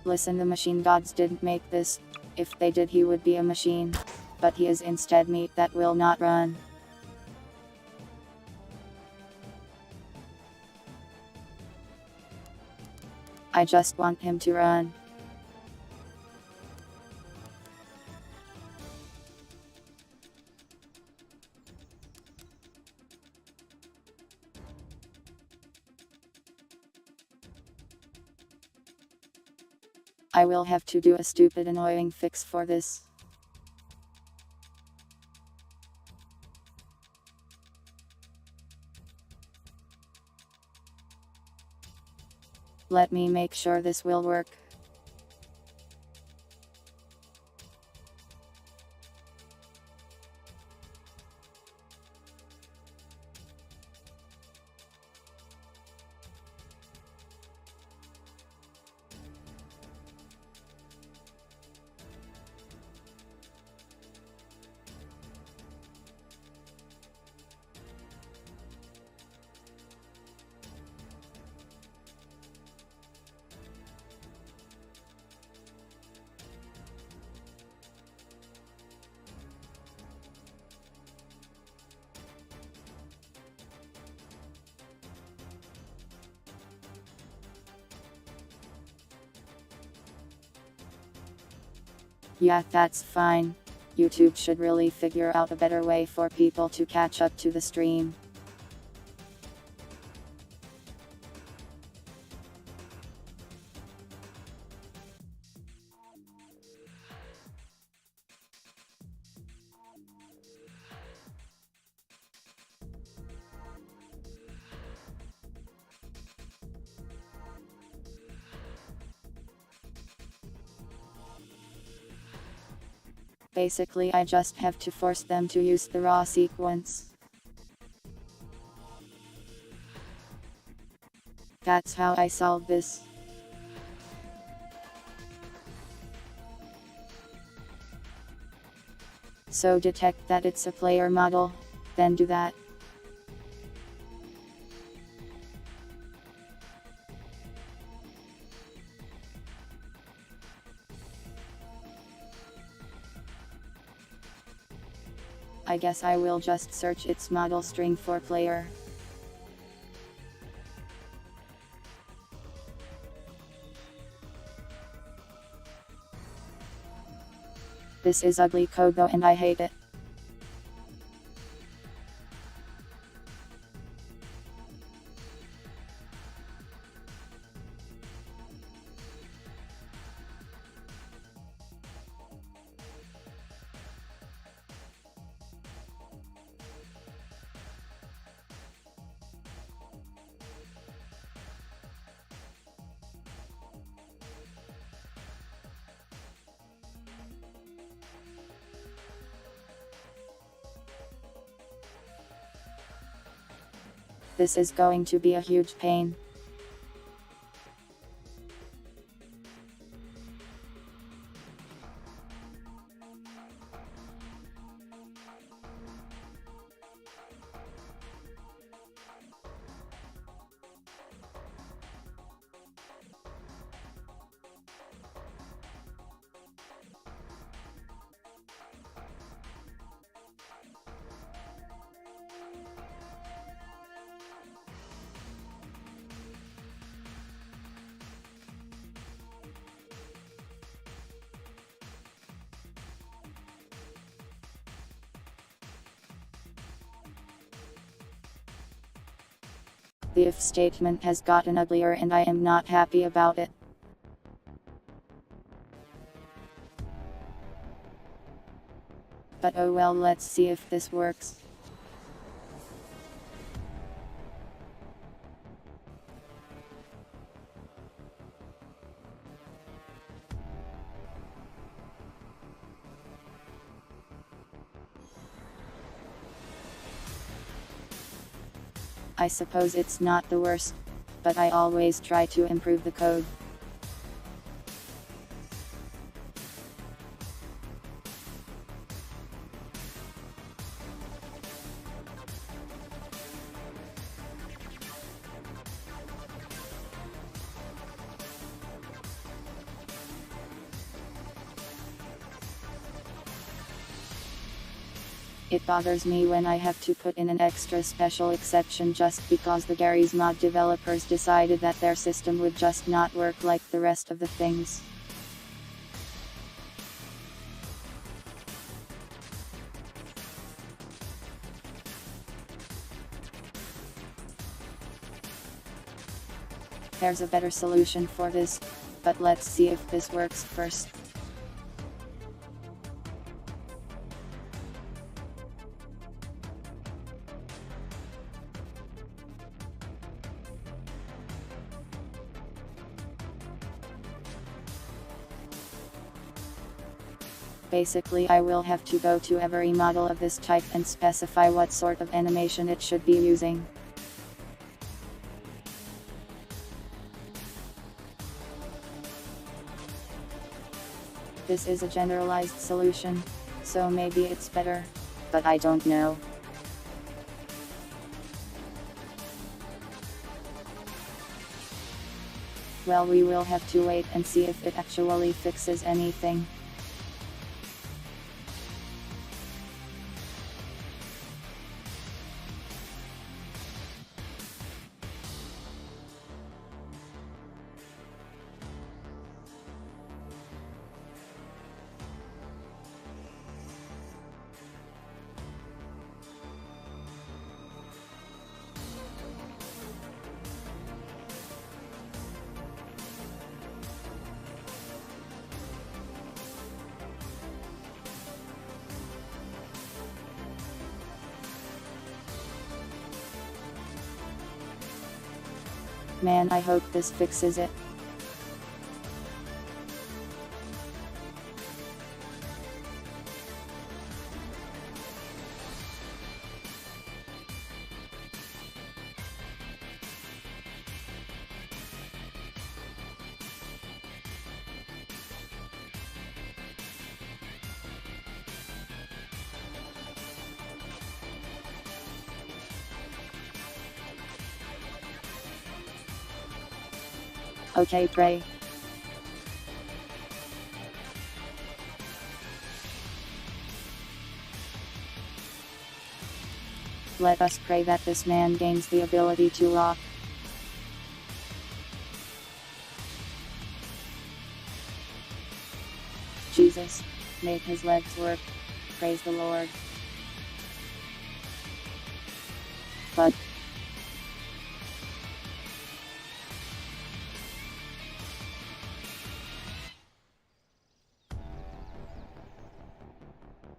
Listen, the machine gods didn't make this. If they did, he would be a machine. But he is instead meat that will not run. I just want him to run. I will have to do a stupid annoying fix for this. Let me make sure this will work. Yeah, that's fine. YouTube should really figure out a better way for people to catch up to the stream. Basically, I just have to force them to use the raw sequence. That's how I solve this. So detect that it's a player model, then do that. I guess I will just search its model string for player. This is ugly code though, and I hate it. This is going to be a huge pain. The if statement has gotten uglier and I am not happy about it. But oh well, let's see if this works. I suppose it's not the worst, but I always try to improve the code. It bothers me when I have to put in an extra special exception just because the GMod developers decided that their system would just not work like the rest of the things. There's a better solution for this. But let's see if this works first. Basically, I will have to go to every model of this type and specify what sort of animation it should be using. This is a generalized solution, so maybe it's better, but I don't know. Well, we will have to wait and see if it actually fixes anything. Man, I hope this fixes it. Okay, pray. Let us pray that this man gains the ability to walk. Jesus, make his legs work. Praise the Lord. But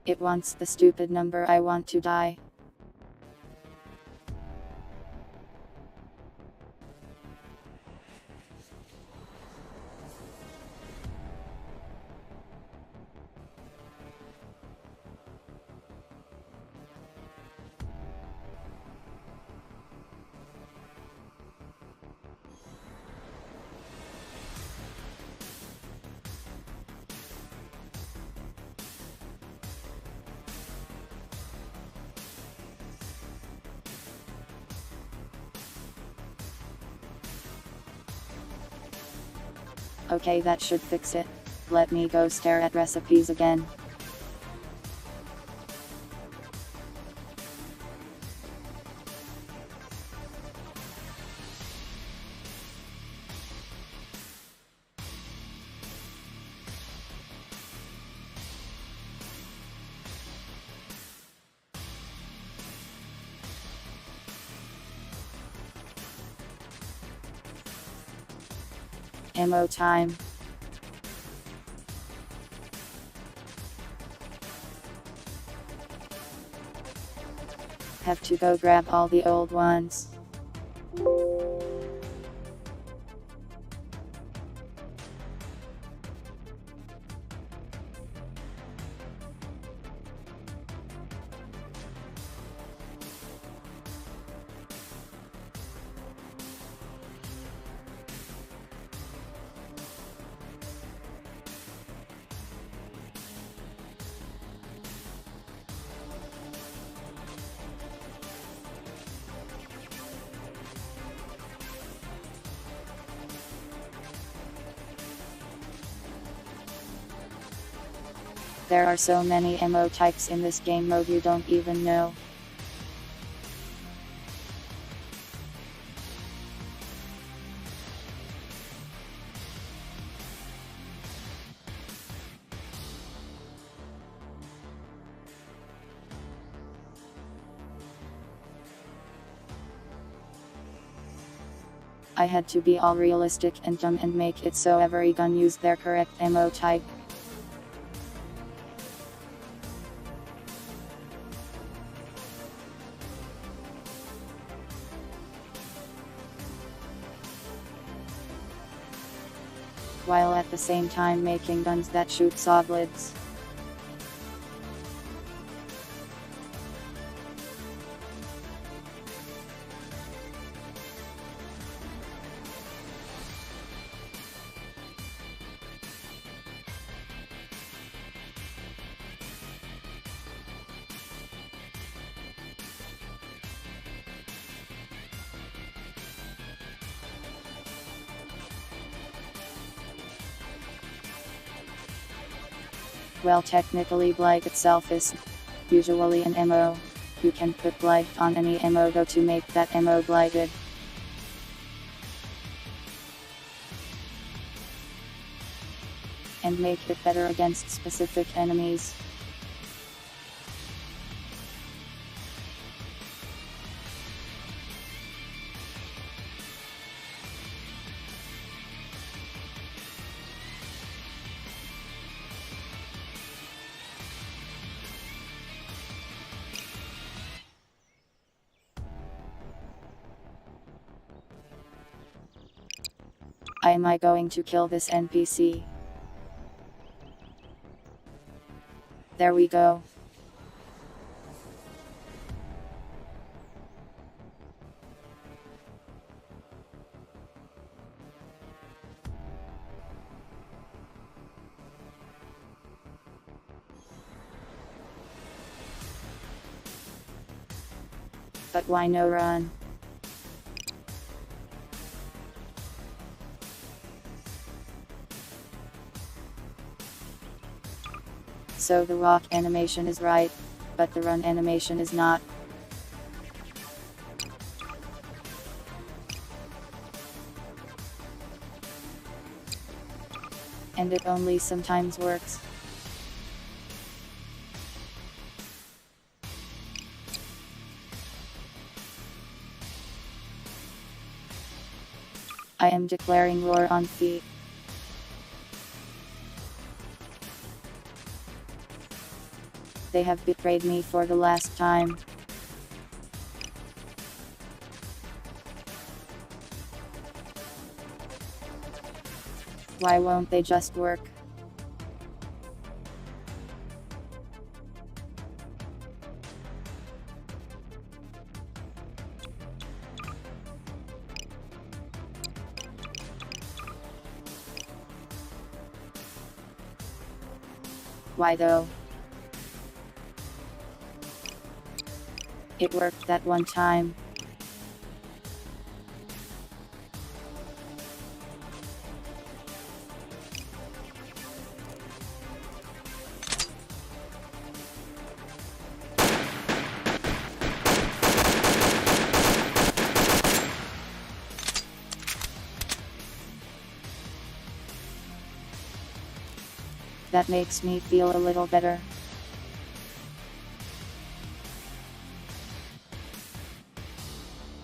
it wants the stupid number. I want to die. Okay, that should fix it. Let me go stare at recipes again. Ammo time. Have to go grab all the old ones. There are so many ammo types in this game mode you don't even know. I had to be all realistic and dumb and make it so every gun used their correct ammo type. While at the same time making guns that shoot solids. Well, technically blight itself is usually an ammo. You can put blight on any ammo though to make that ammo blighted. And make it better against specific enemies. Am I going to kill this NPC? There we go. But why no run? So the walk animation is right, but the run animation is not. And it only sometimes works. I am declaring war on feet. They have betrayed me for the last time. Why won't they just work? Why though? It worked that one time. That makes me feel a little better.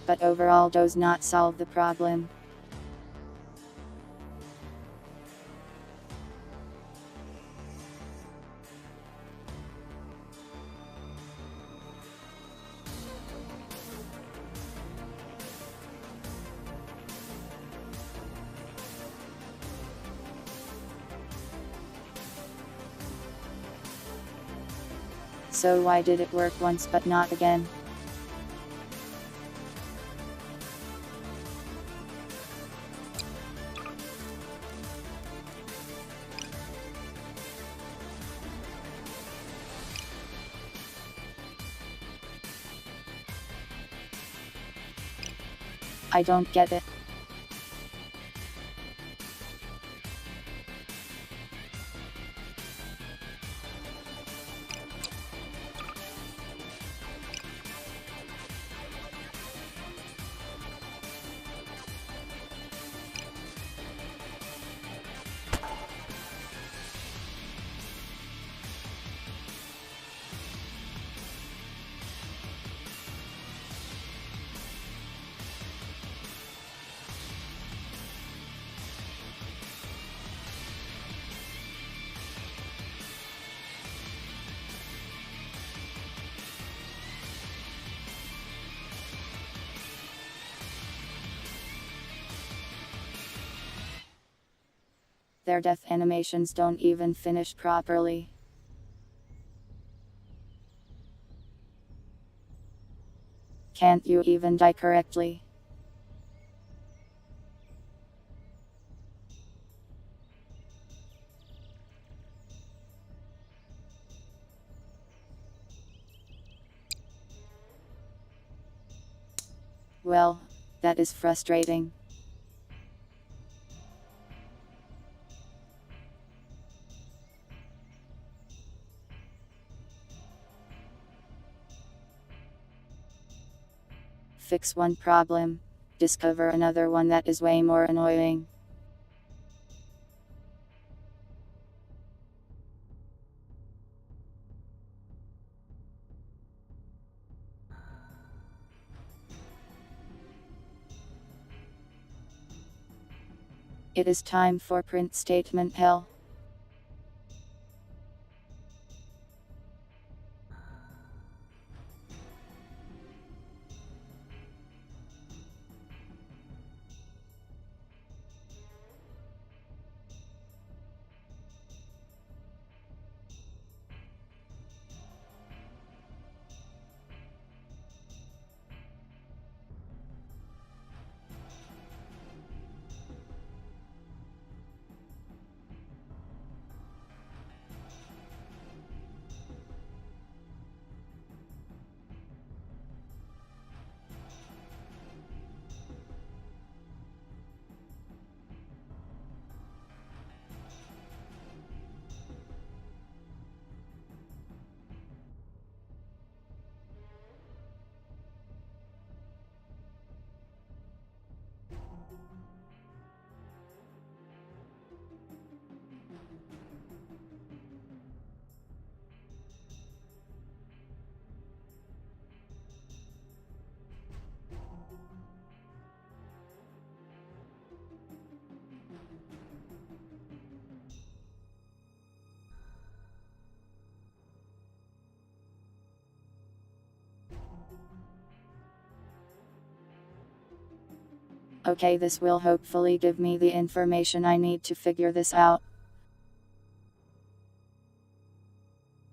But overall does not solve the problem. So why did it work once but not again? I don't get it. Their death animations don't even finish properly. Can't you even die correctly? Well, that is frustrating. Fix one problem, discover another one that is way more annoying. It is time for print statement hell. Okay, this will hopefully give me the information I need to figure this out.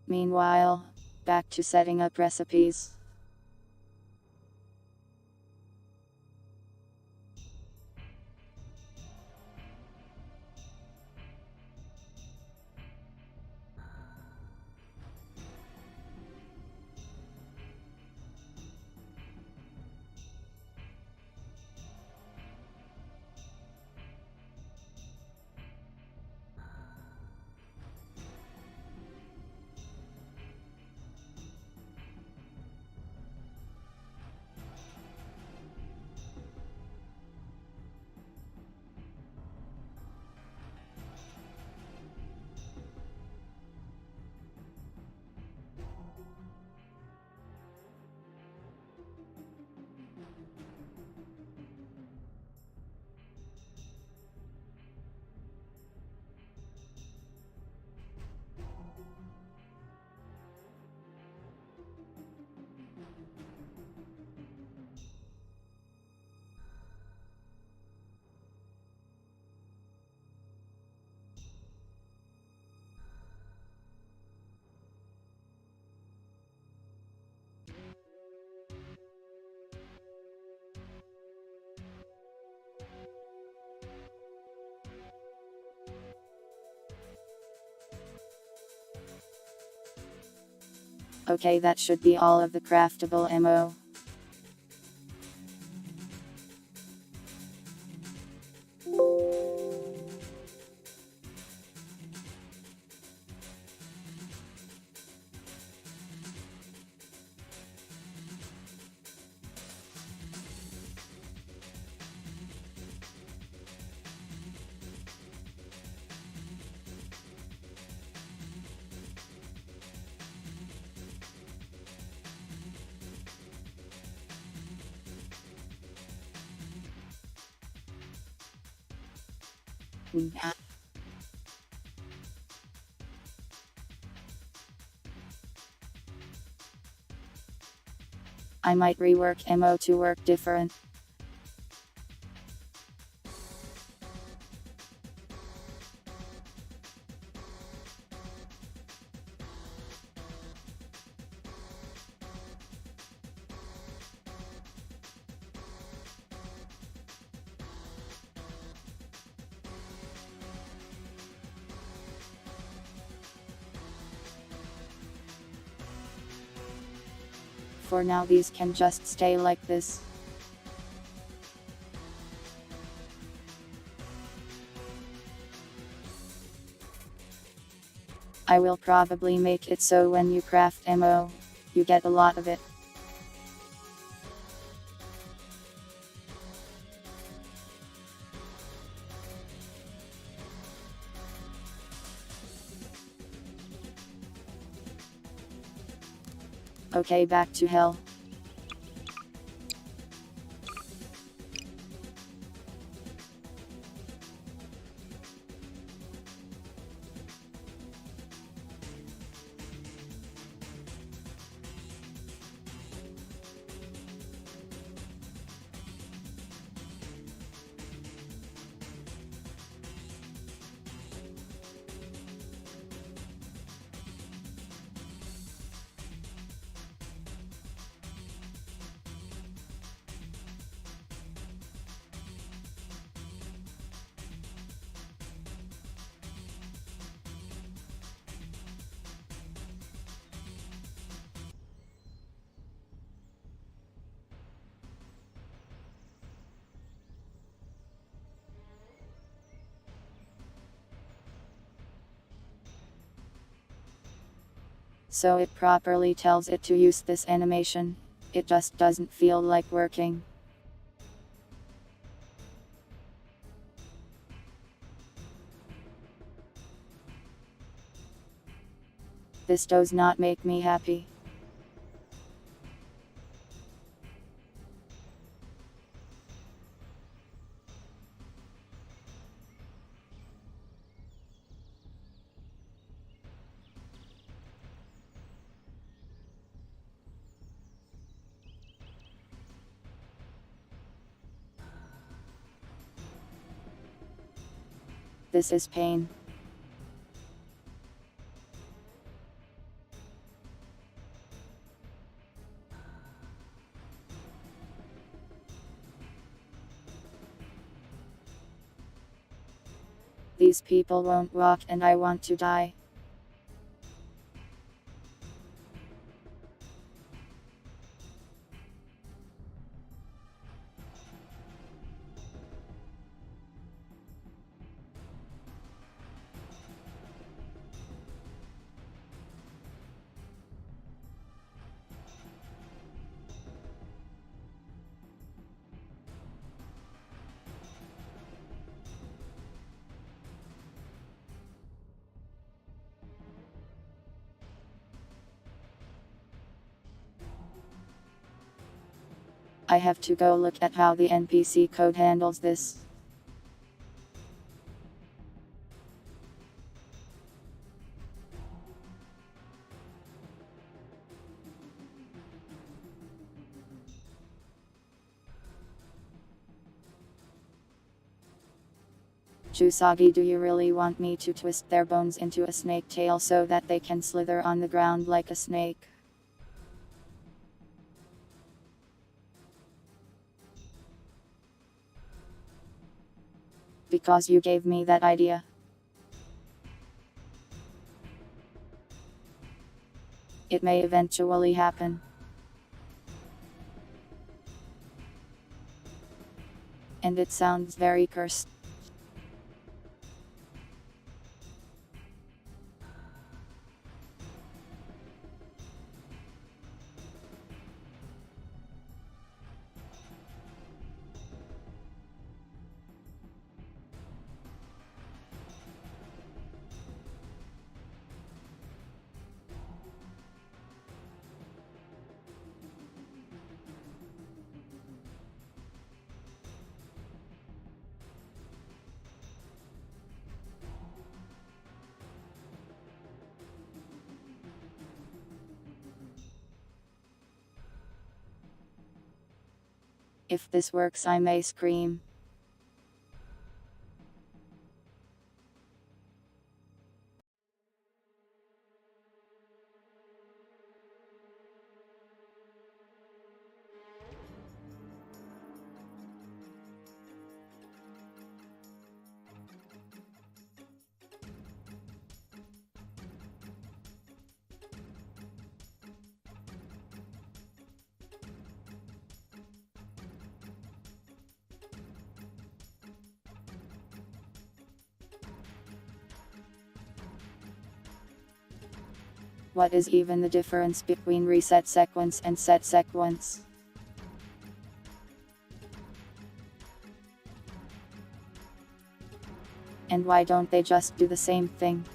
Meanwhile, back to setting up recipes. Okay, that should be all of the craftable ammo. I might rework ammo to work different. For now these can just stay like this. I will probably make it so when you craft ammo, you get a lot of it. Okay, back to hell. So it properly tells it to use this animation. It just doesn't feel like working. This does not make me happy. This is pain. These people won't walk and I want to die. I have to go look at how the NPC code handles this. Chusagi, do you really want me to twist their bones into a snake tail so that they can slither on the ground like a snake? Because you gave me that idea. It may eventually happen. And it sounds very cursed. If this works, I may scream. What is even the difference between reset sequence and set sequence? And why don't they just do the same thing?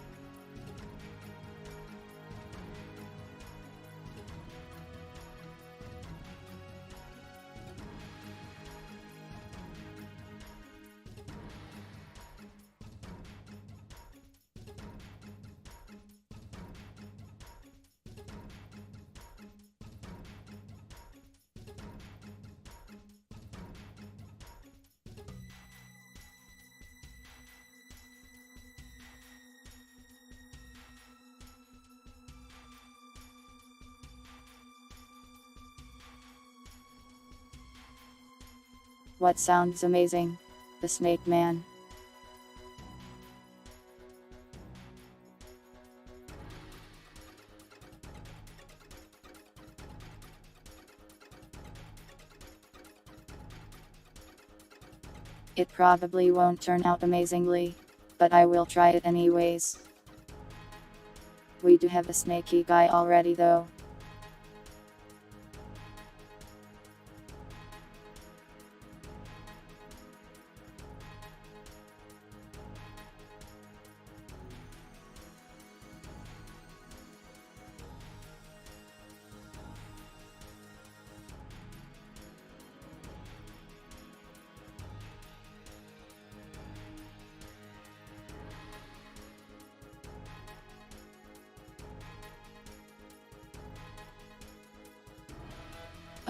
What sounds amazing? The Snake Man. It probably won't turn out amazingly, but I will try it anyways. We do have a snaky guy already though.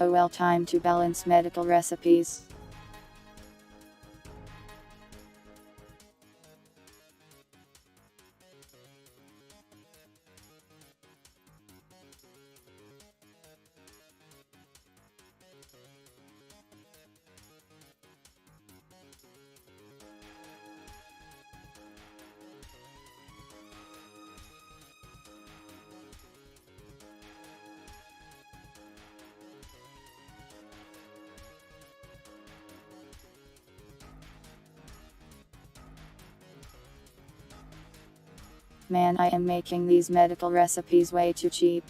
Oh well, time to balance medical recipes. Man, I am making these medical recipes way too cheap.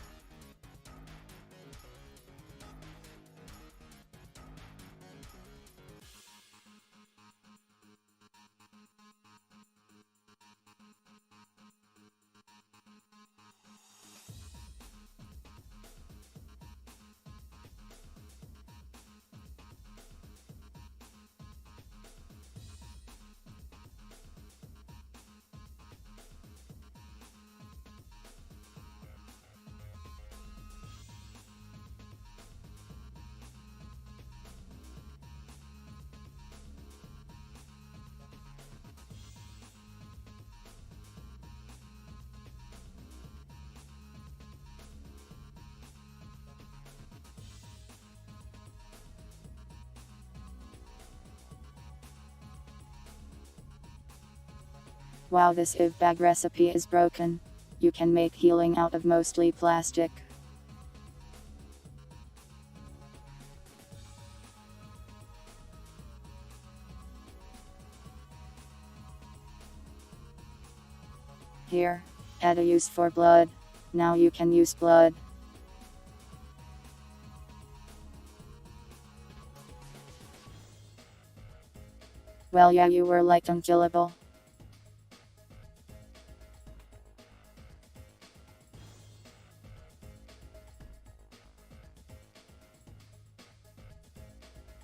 Wow, this IV bag recipe is broken. You can make healing out of mostly plastic. Here, add a use for blood. Now you can use blood. Well, yeah, you were like unkillable.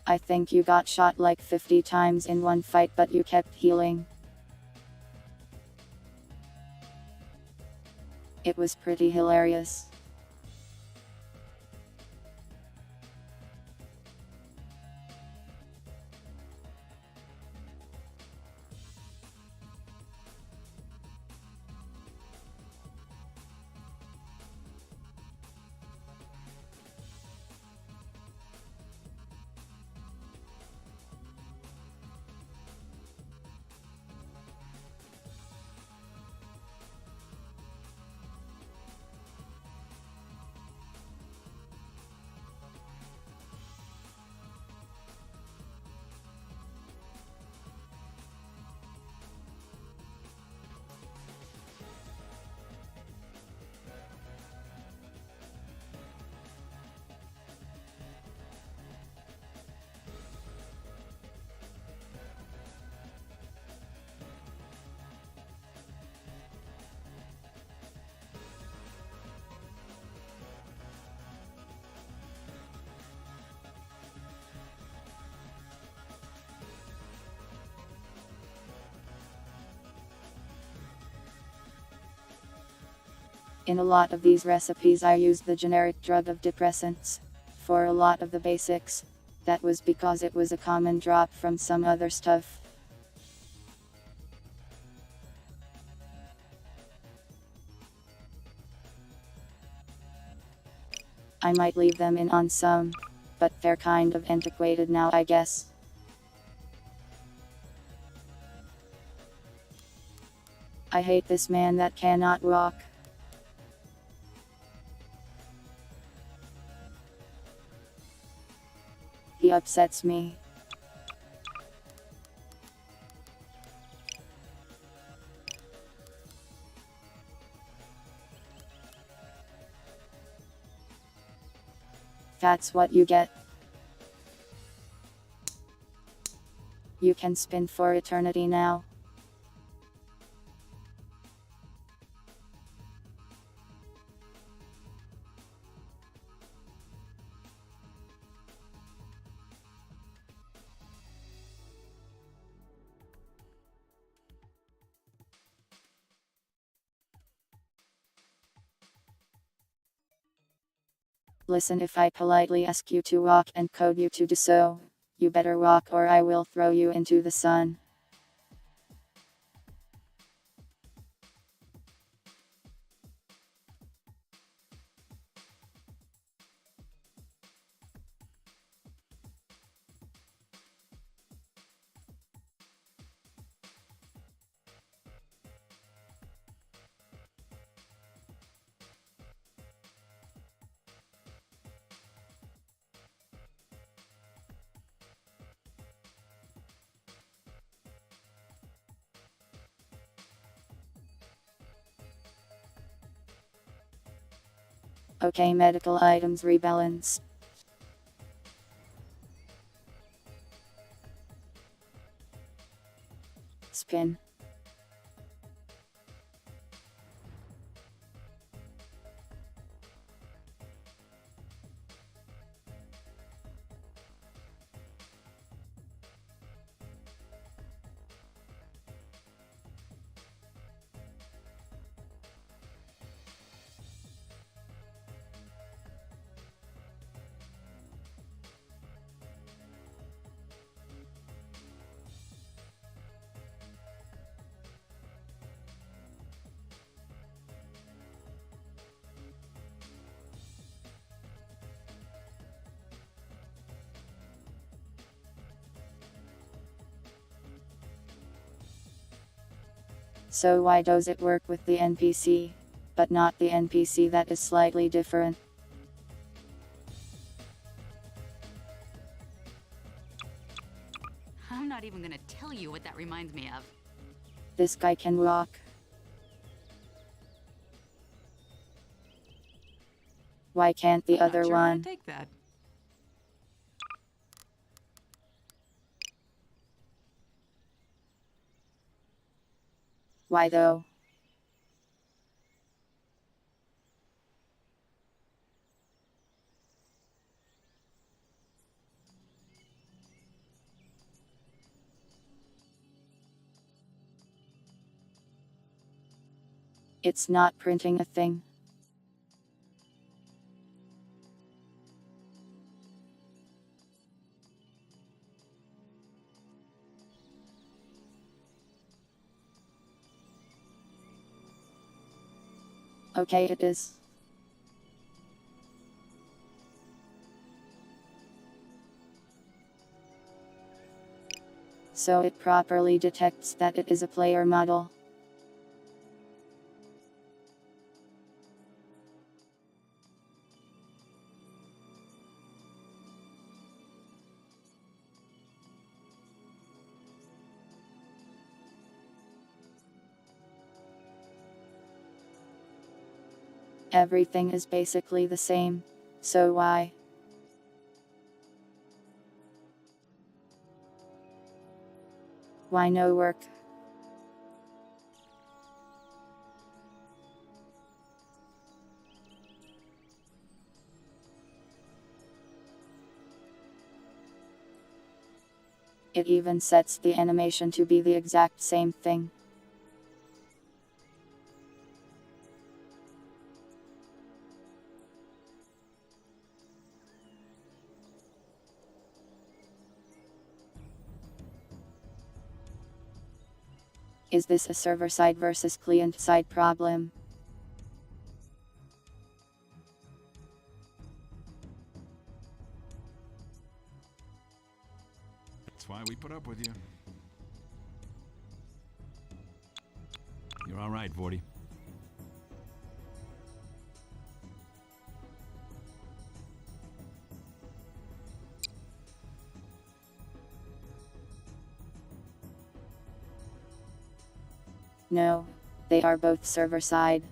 I think you got shot like 50 times in one fight, but you kept healing. It was pretty hilarious. In a lot of these recipes I used the generic drug of depressants. For a lot of the basics, that was because it was a common drop from some other stuff. I might leave them in on some, but they're kind of antiquated now, I guess. I hate this man that cannot walk. He upsets me. That's what you get. You can spin for eternity now. Listen, if I politely ask you to walk and code you to do so, you better walk or I will throw you into the sun. Okay, medical items rebalance. Spin. So why does it work with the NPC, but not the NPC that is slightly different? I'm not even gonna tell you what that reminds me of. This guy can walk. Why can't the other Not sure how to one? take that. Why though? It's not printing a thing. Okay, it is. So it properly detects that it is a player model. Everything is basically the same, so why? Why no work? It even sets the animation to be the exact same thing. Is this a server-side versus client-side problem? That's why we put up with you. You're all right, 40. No, they are both server-side.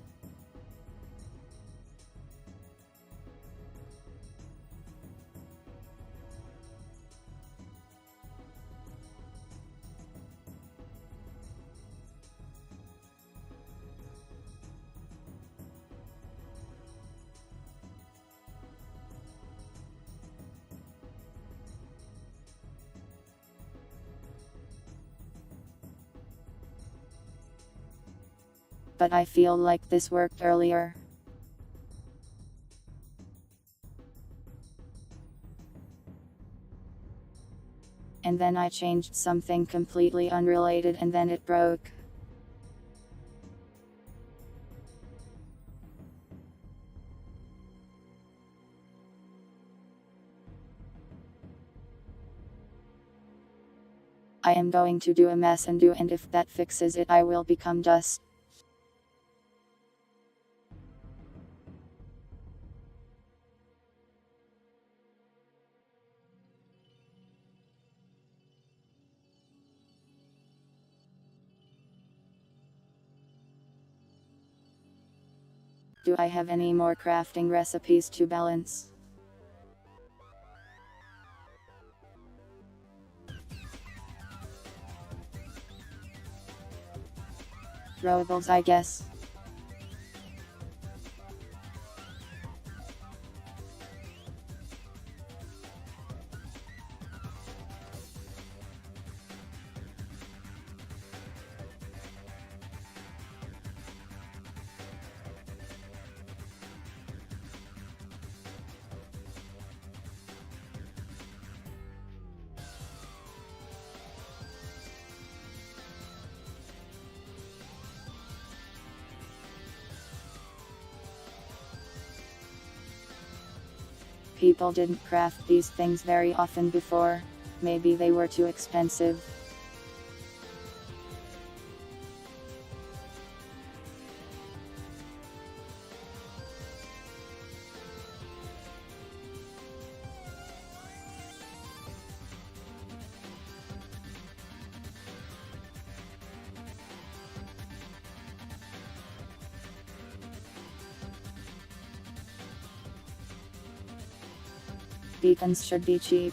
But I feel like this worked earlier. And then I changed something completely unrelated and then it broke. I am going to do a mess and if that fixes it I will become dust. Do I have any more crafting recipes to balance? Throwables, I guess. People didn't craft these things very often before. Maybe they were too expensive. Beacons should be cheap.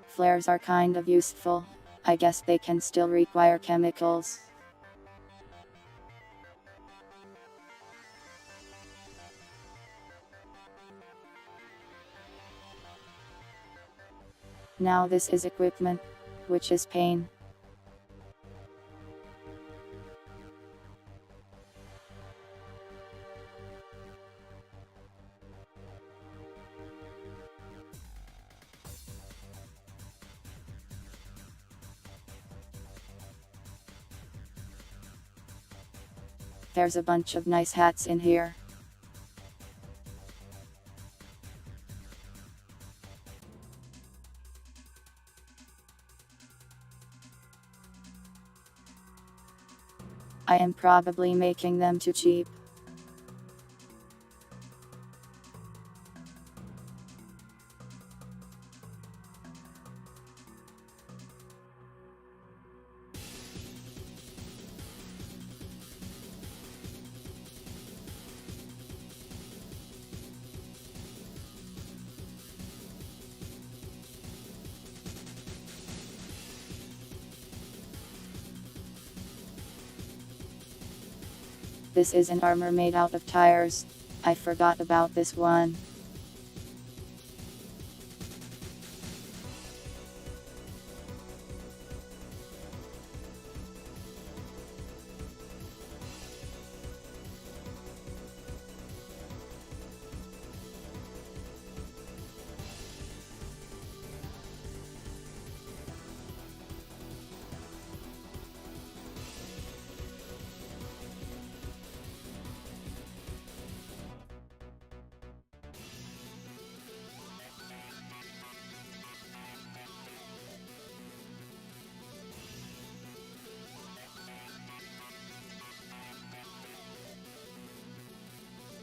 Flares are kind of useful. I guess they can still require chemicals. Now this is equipment, which is pain. There's a bunch of nice hats in here. I am probably making them too cheap. This is an armor made out of tires. I forgot about this one.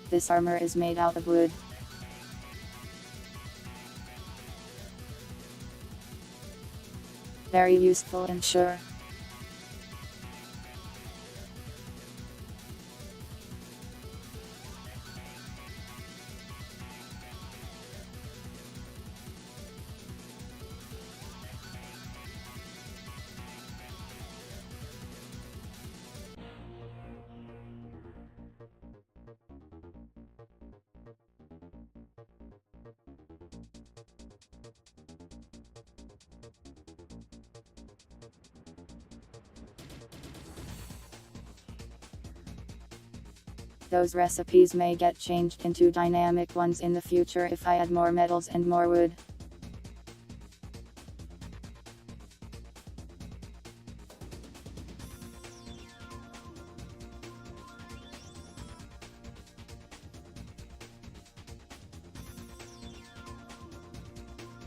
This armor is made out of wood. Very useful and sure. Those recipes may get changed into dynamic ones in the future if I add more metals and more wood.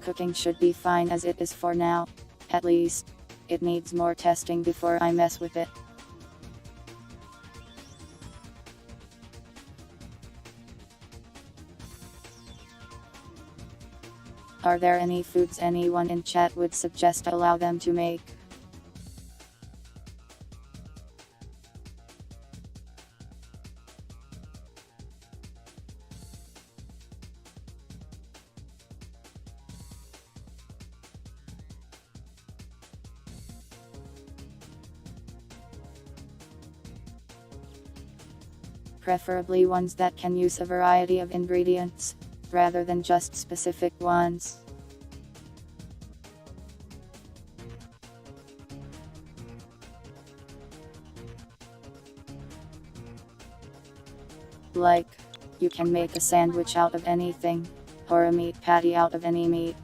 Cooking should be fine as it is for now. At least, it needs more testing before I mess with it. Are there any foods anyone in chat would suggest I allow them to make? Preferably ones that can use a variety of ingredients, rather than just specific ones. Like, you can make a sandwich out of anything, or a meat patty out of any meat.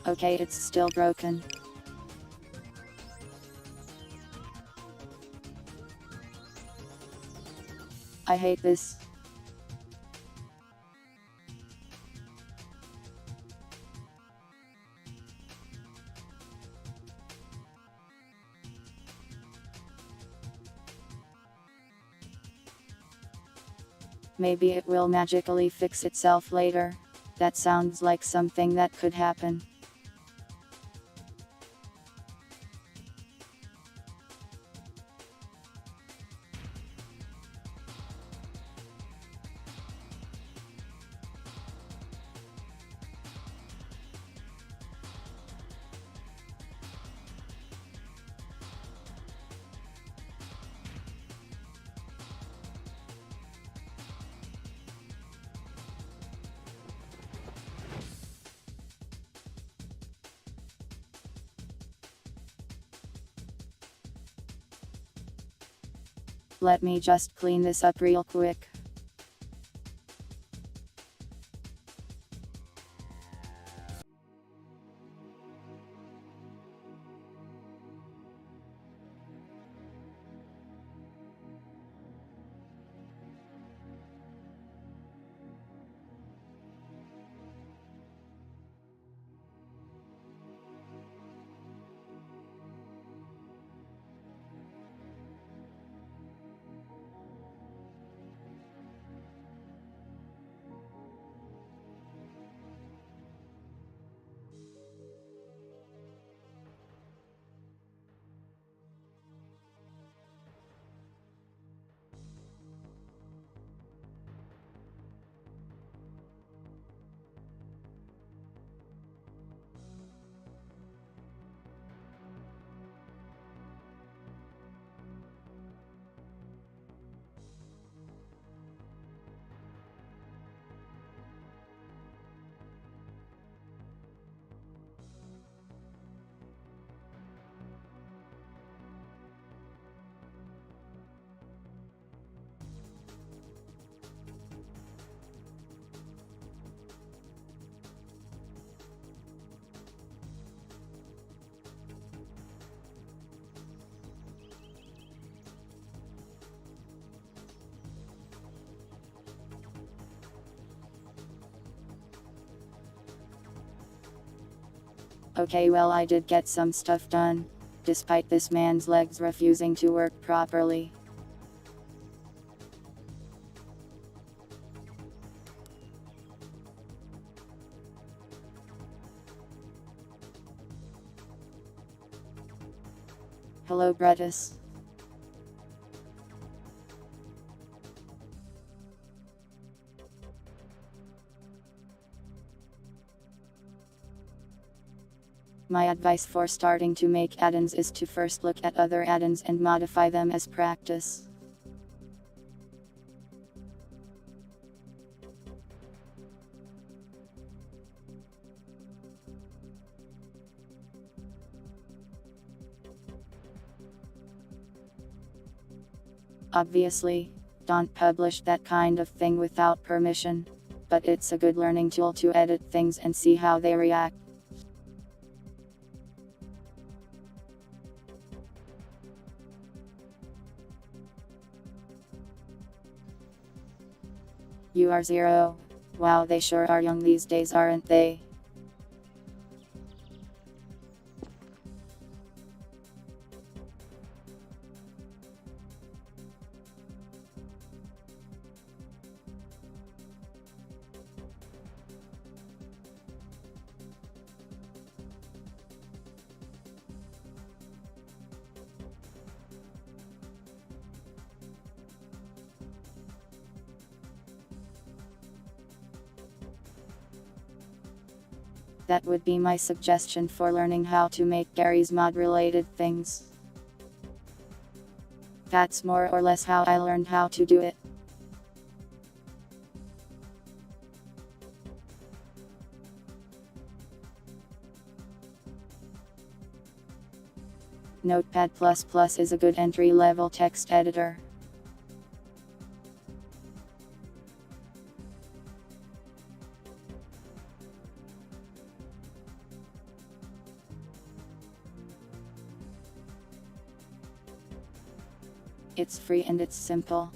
Okay, it's still broken. I hate this. Maybe it will magically fix itself later. That sounds like something that could happen. Let me just clean this up real quick. Okay, well, I did get some stuff done, despite this man's legs refusing to work properly. Hello, Bretis. My advice for starting to make add-ins is to first look at other add-ins and modify them as practice. Obviously, don't publish that kind of thing without permission, but it's a good learning tool to edit things and see how they react. You are 0. Wow, they sure are young these days, aren't they? That would be my suggestion for learning how to make Garry's Mod related things. That's more or less how I learned how to do it. Notepad++ is a good entry-level text editor. It's free and it's simple.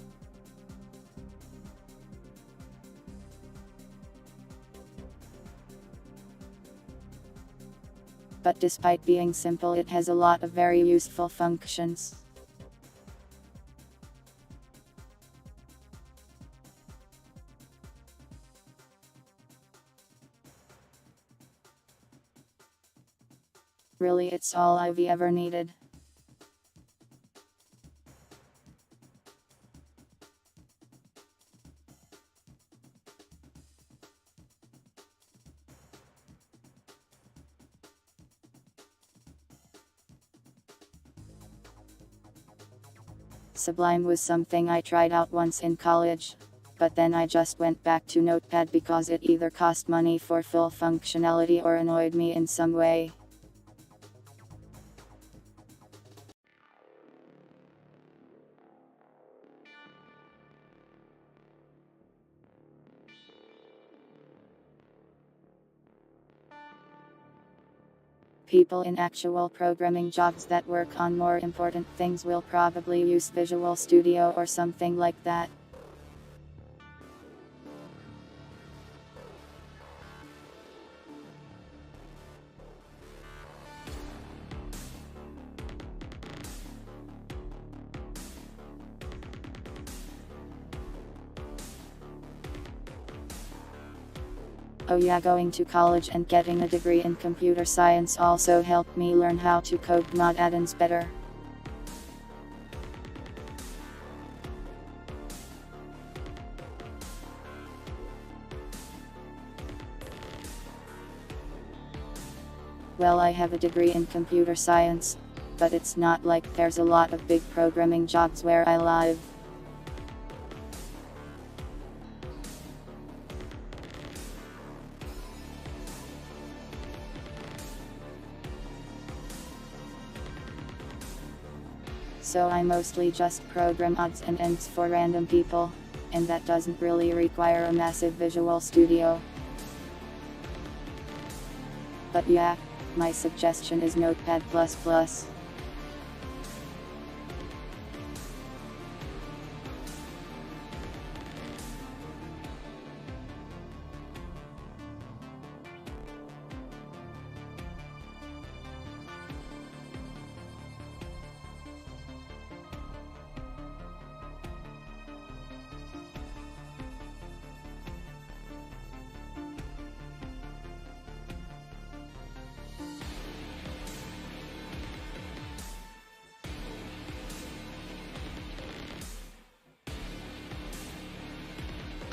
But despite being simple, it has a lot of very useful functions. Really, it's all I've ever needed. Sublime was something I tried out once in college, but then I just went back to Notepad because it either cost money for full functionality or annoyed me in some way. People in actual programming jobs that work on more important things will probably use Visual Studio or something like that. Oh yeah, going to college and getting a degree in computer science also helped me learn how to code mod add-ins better. Well, I have a degree in computer science, but it's not like there's a lot of big programming jobs where I live. So I mostly just program odds and ends for random people, and that doesn't really require a massive Visual Studio. But yeah, my suggestion is Notepad++.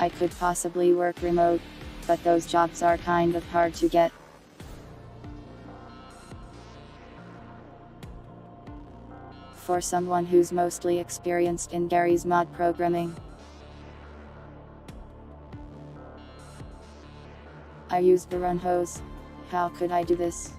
I could possibly work remote, but those jobs are kind of hard to get. For someone who's mostly experienced in Gary's mod programming, I used the run hose. How could I do this?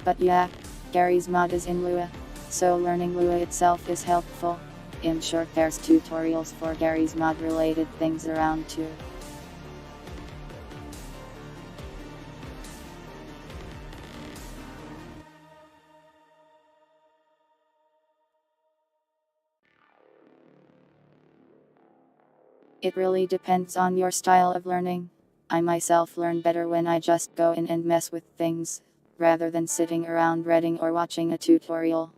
But yeah, Gary's mod is in Lua, so learning Lua itself is helpful. I'm sure there's tutorials for Gary's mod related things around too. It really depends on your style of learning. I myself learn better when I just go in and mess with things, rather than sitting around reading or watching a tutorial.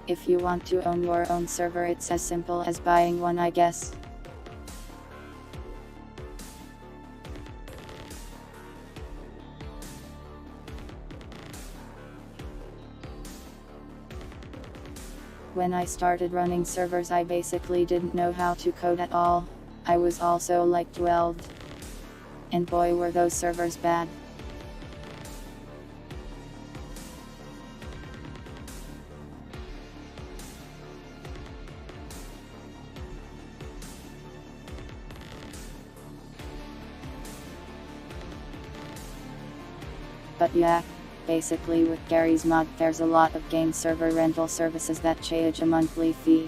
If you want to own your own server, it's as simple as buying one, I guess. When I started running servers, I basically didn't know how to code at all. I was also like 12. And boy, were those servers bad. But yeah, basically with Gary's mod there's a lot of game server rental services that charge a monthly fee.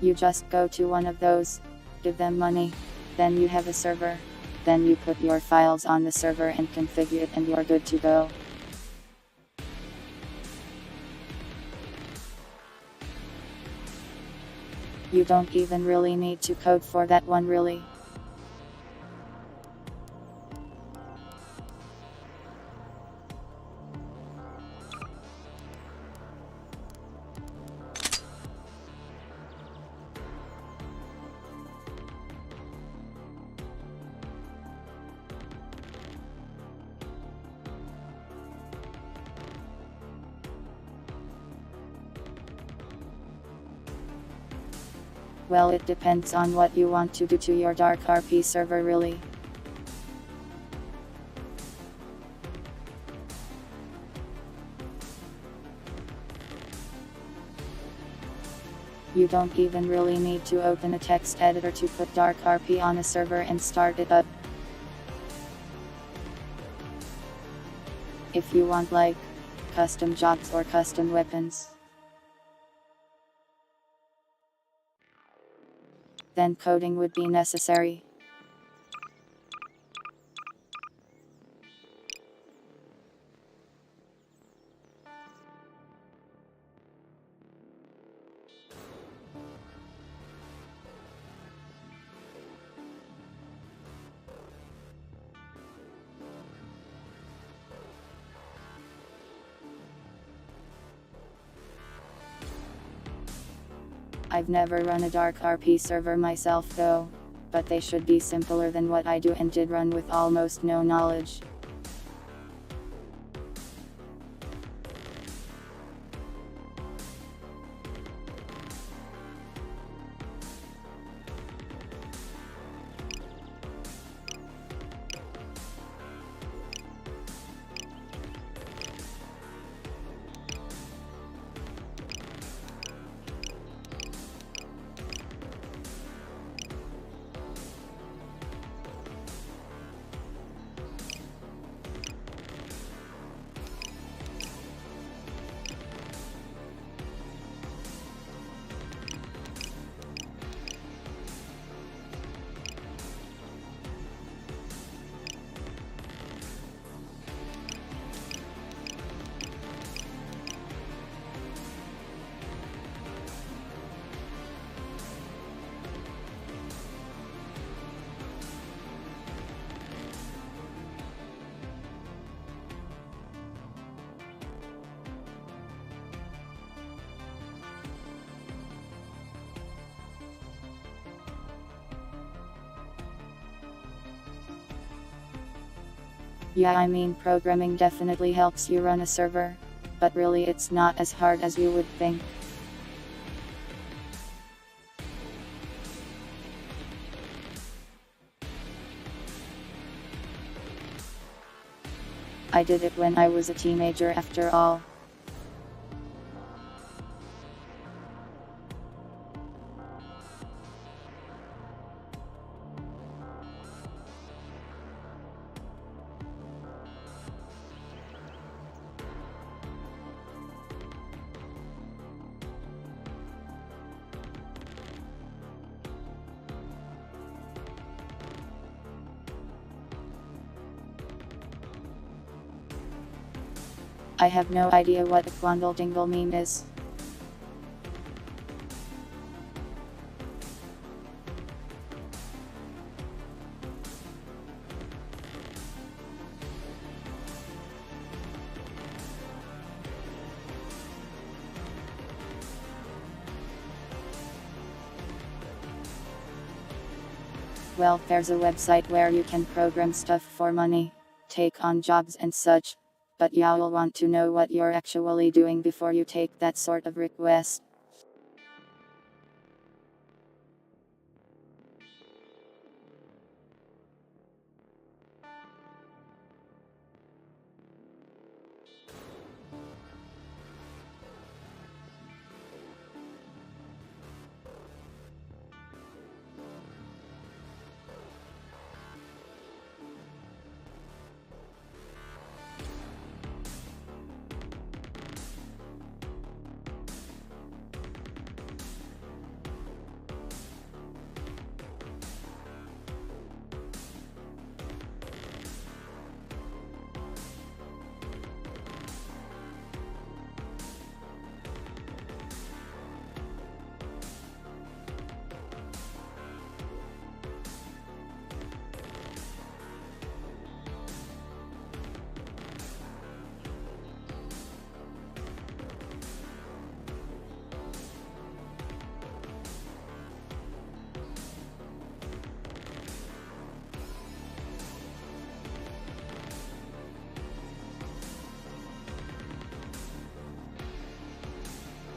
You just go to one of those, give them money, then you have a server, then you put your files on the server and configure it and you're good to go. You don't even really need to code for that one, really. Well, it depends on what you want to do to your dark RP server, really. You don't even really need to open a text editor to put dark RP on a server and start it up. If you want like custom jobs or custom weapons, then coding would be necessary. I've never run a dark RP server myself though, but they should be simpler than what I do and did run with almost no knowledge. Yeah, I mean, programming definitely helps you run a server, but really it's not as hard as you would think. I did it when I was a teenager after all. I have no idea what the Quandle Dingle meme is. Well, there's a website where you can program stuff for money, take on jobs and such, but you'll want to know what you're actually doing before you take that sort of request.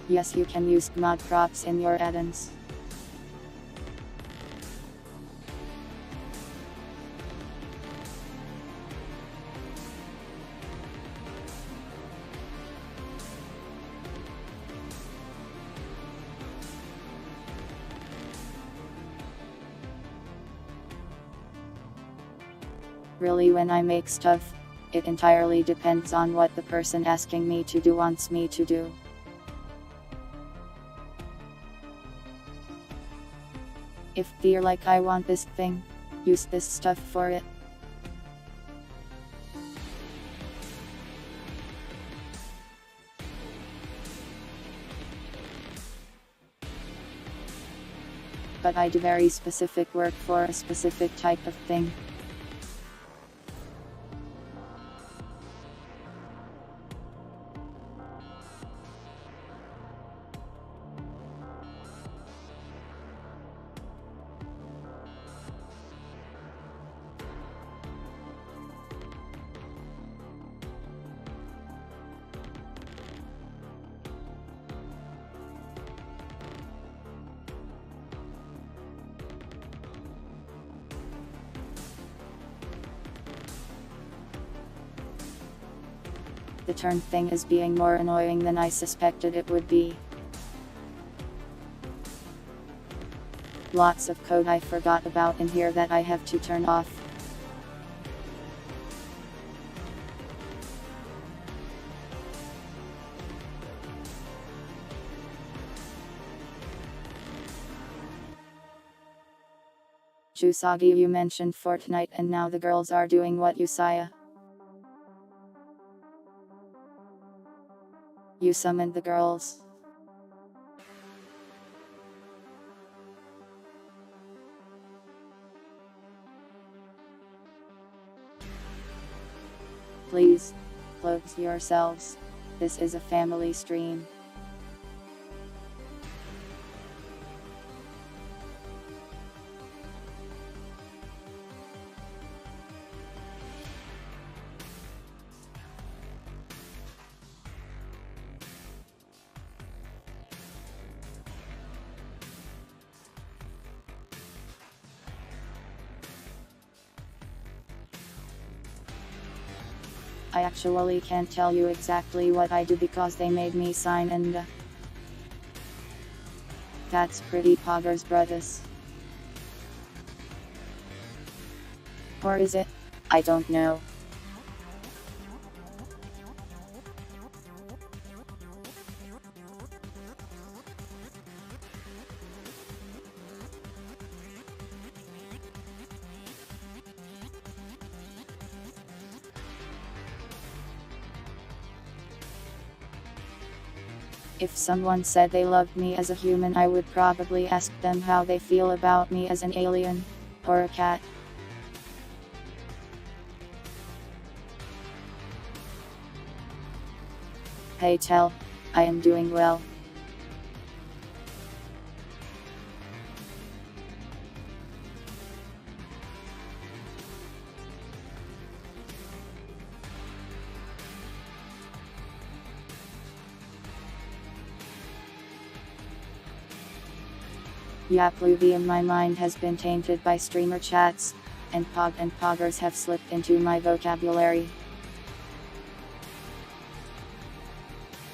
Yes, you can use GMod props in your add-ons. Really, when I make stuff, it entirely depends on what the person asking me to do wants me to do. If they're like, I want this thing, use this stuff for it. But I do very specific work for a specific type of thing. The turn thing is being more annoying than I suspected it would be. Lots of code I forgot about in here that I have to turn off. Jusagi, you mentioned Fortnite and now the girls are doing what, Usaya? You summoned the girls. Please, close yourselves. This is a family stream. I actually can't tell you exactly what I do because they made me sign and that's pretty poggers, brothers. Or is it? I don't know. If someone said they loved me as a human, I would probably ask them how they feel about me as an alien, or a cat. Hey Tell, I am doing well. Yeah, Pluvium, my mind has been tainted by streamer chats, and pog and poggers have slipped into my vocabulary.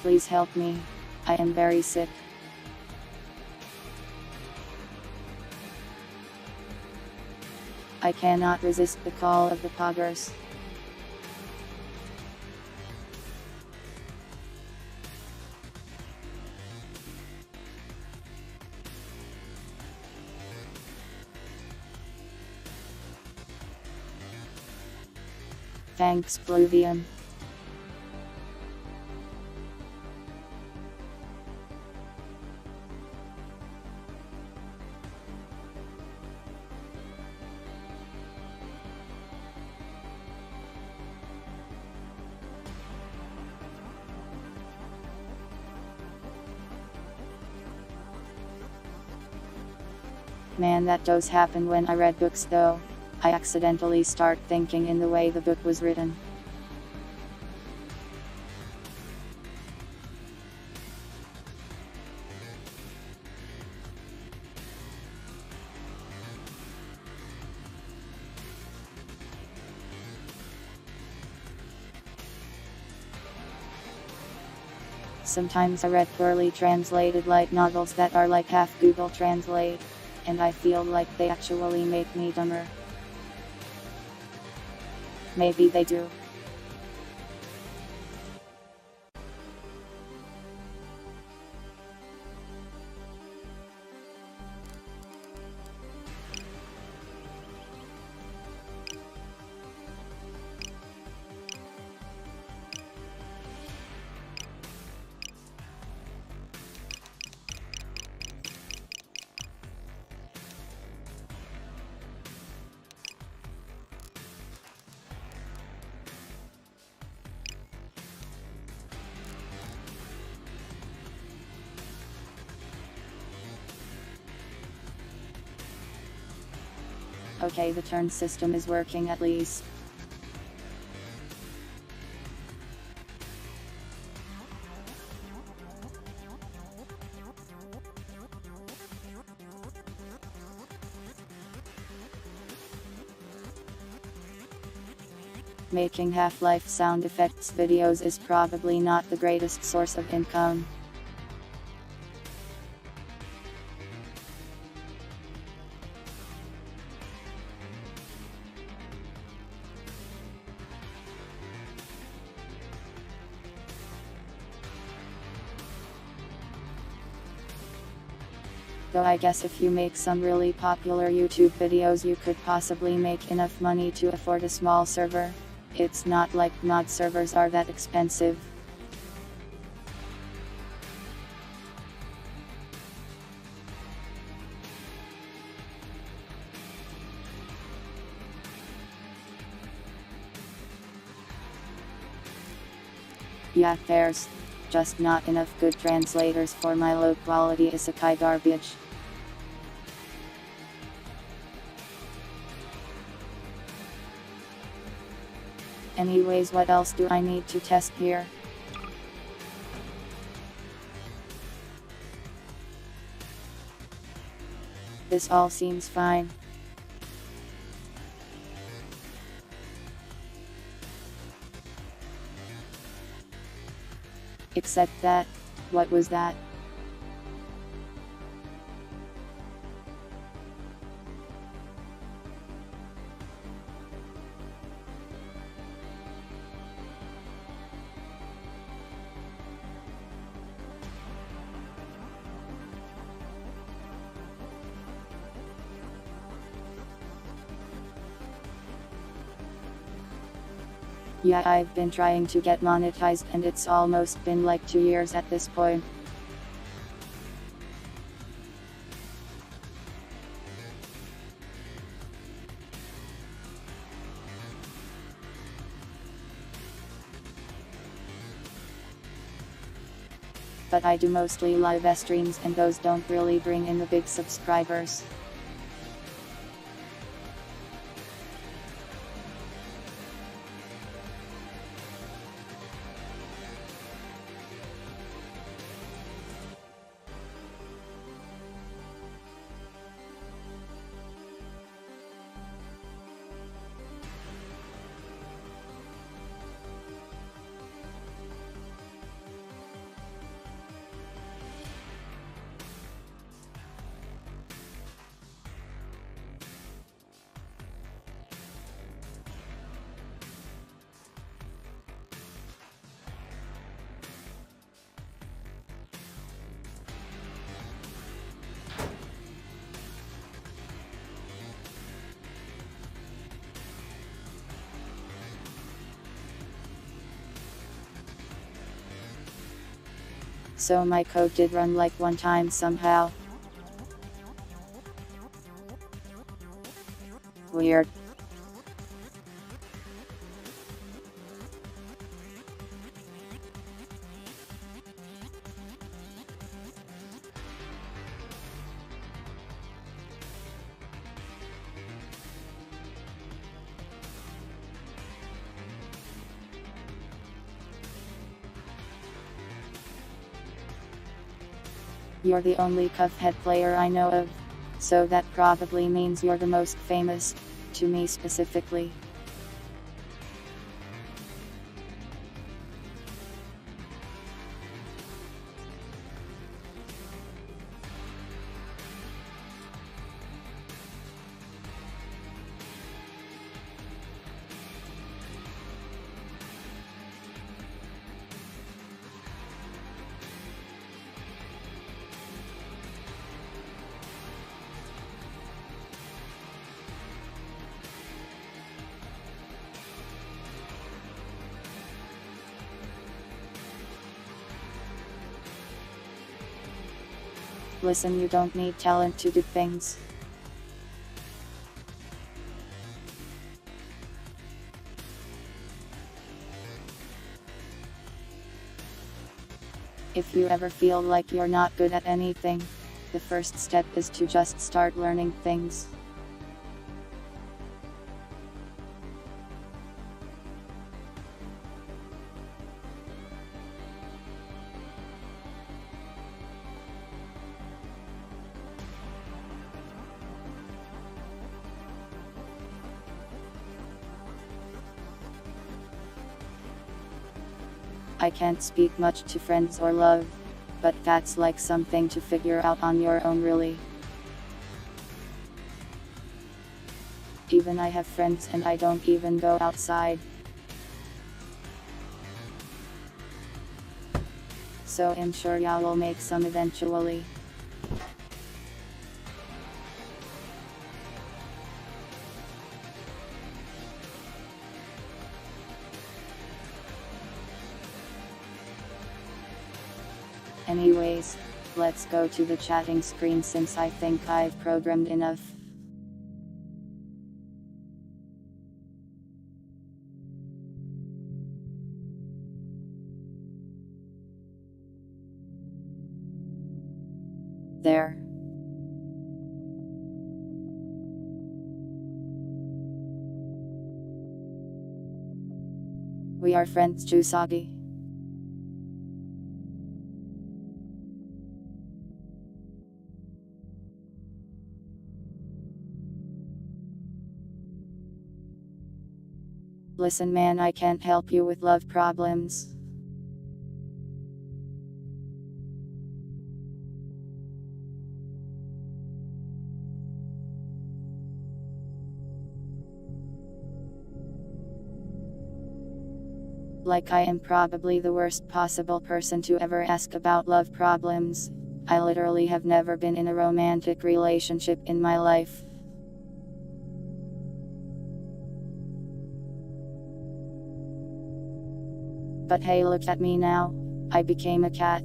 Please help me. I am very sick. I cannot resist the call of the poggers. Thanks, Pluvium. Man, that does happen when I read books though. I accidentally start thinking in the way the book was written. Sometimes I read poorly translated light novels that are like half Google Translate, and I feel like they actually make me dumber. Maybe they do. Okay, the turn system is working at least. Making Half-Life sound effects videos is probably not the greatest source of income. Though I guess if you make some really popular YouTube videos you could possibly make enough money to afford a small server. It's not like mod servers are that expensive. Yeah, there's just not enough good translators for my low quality isekai garbage. Anyways, what else do I need to test here? This all seems fine. Except that, what was that? Yeah, I've been trying to get monetized and it's almost been like 2 years at this point. But I do mostly live streams and those don't really bring in the big subscribers. So my code did run like one time somehow. Weird. You're the only Cuphead player I know of, so that probably means you're the most famous, to me specifically. Listen, you don't need talent to do things. If you ever feel like you're not good at anything, the first step is to just start learning things. I can't speak much to friends or love, but that's like something to figure out on your own really. Even I have friends and I don't even go outside. So I'm sure y'all will make some eventually. Anyways, let's go to the chatting screen since I think I've programmed enough. There. We are friends, Jusagi. " Listen man, I can't help you with love problems. like I am probably the worst possible person to ever ask about love problems. I literally have never been in a romantic relationship in my life. But hey, look at me now. I became a cat.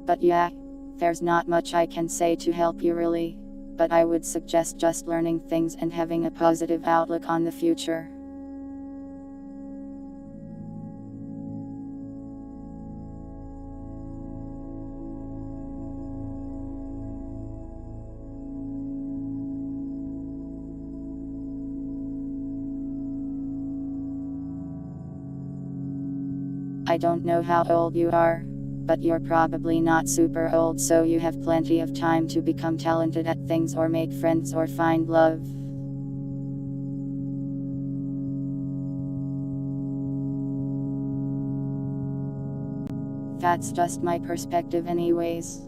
But yeah, there's not much I can say to help you really, but I would suggest just learning things and having a positive outlook on the future. I don't know how old you are, but you're probably not super old, so you have plenty of time to become talented at things or make friends or find love. That's just my perspective anyways.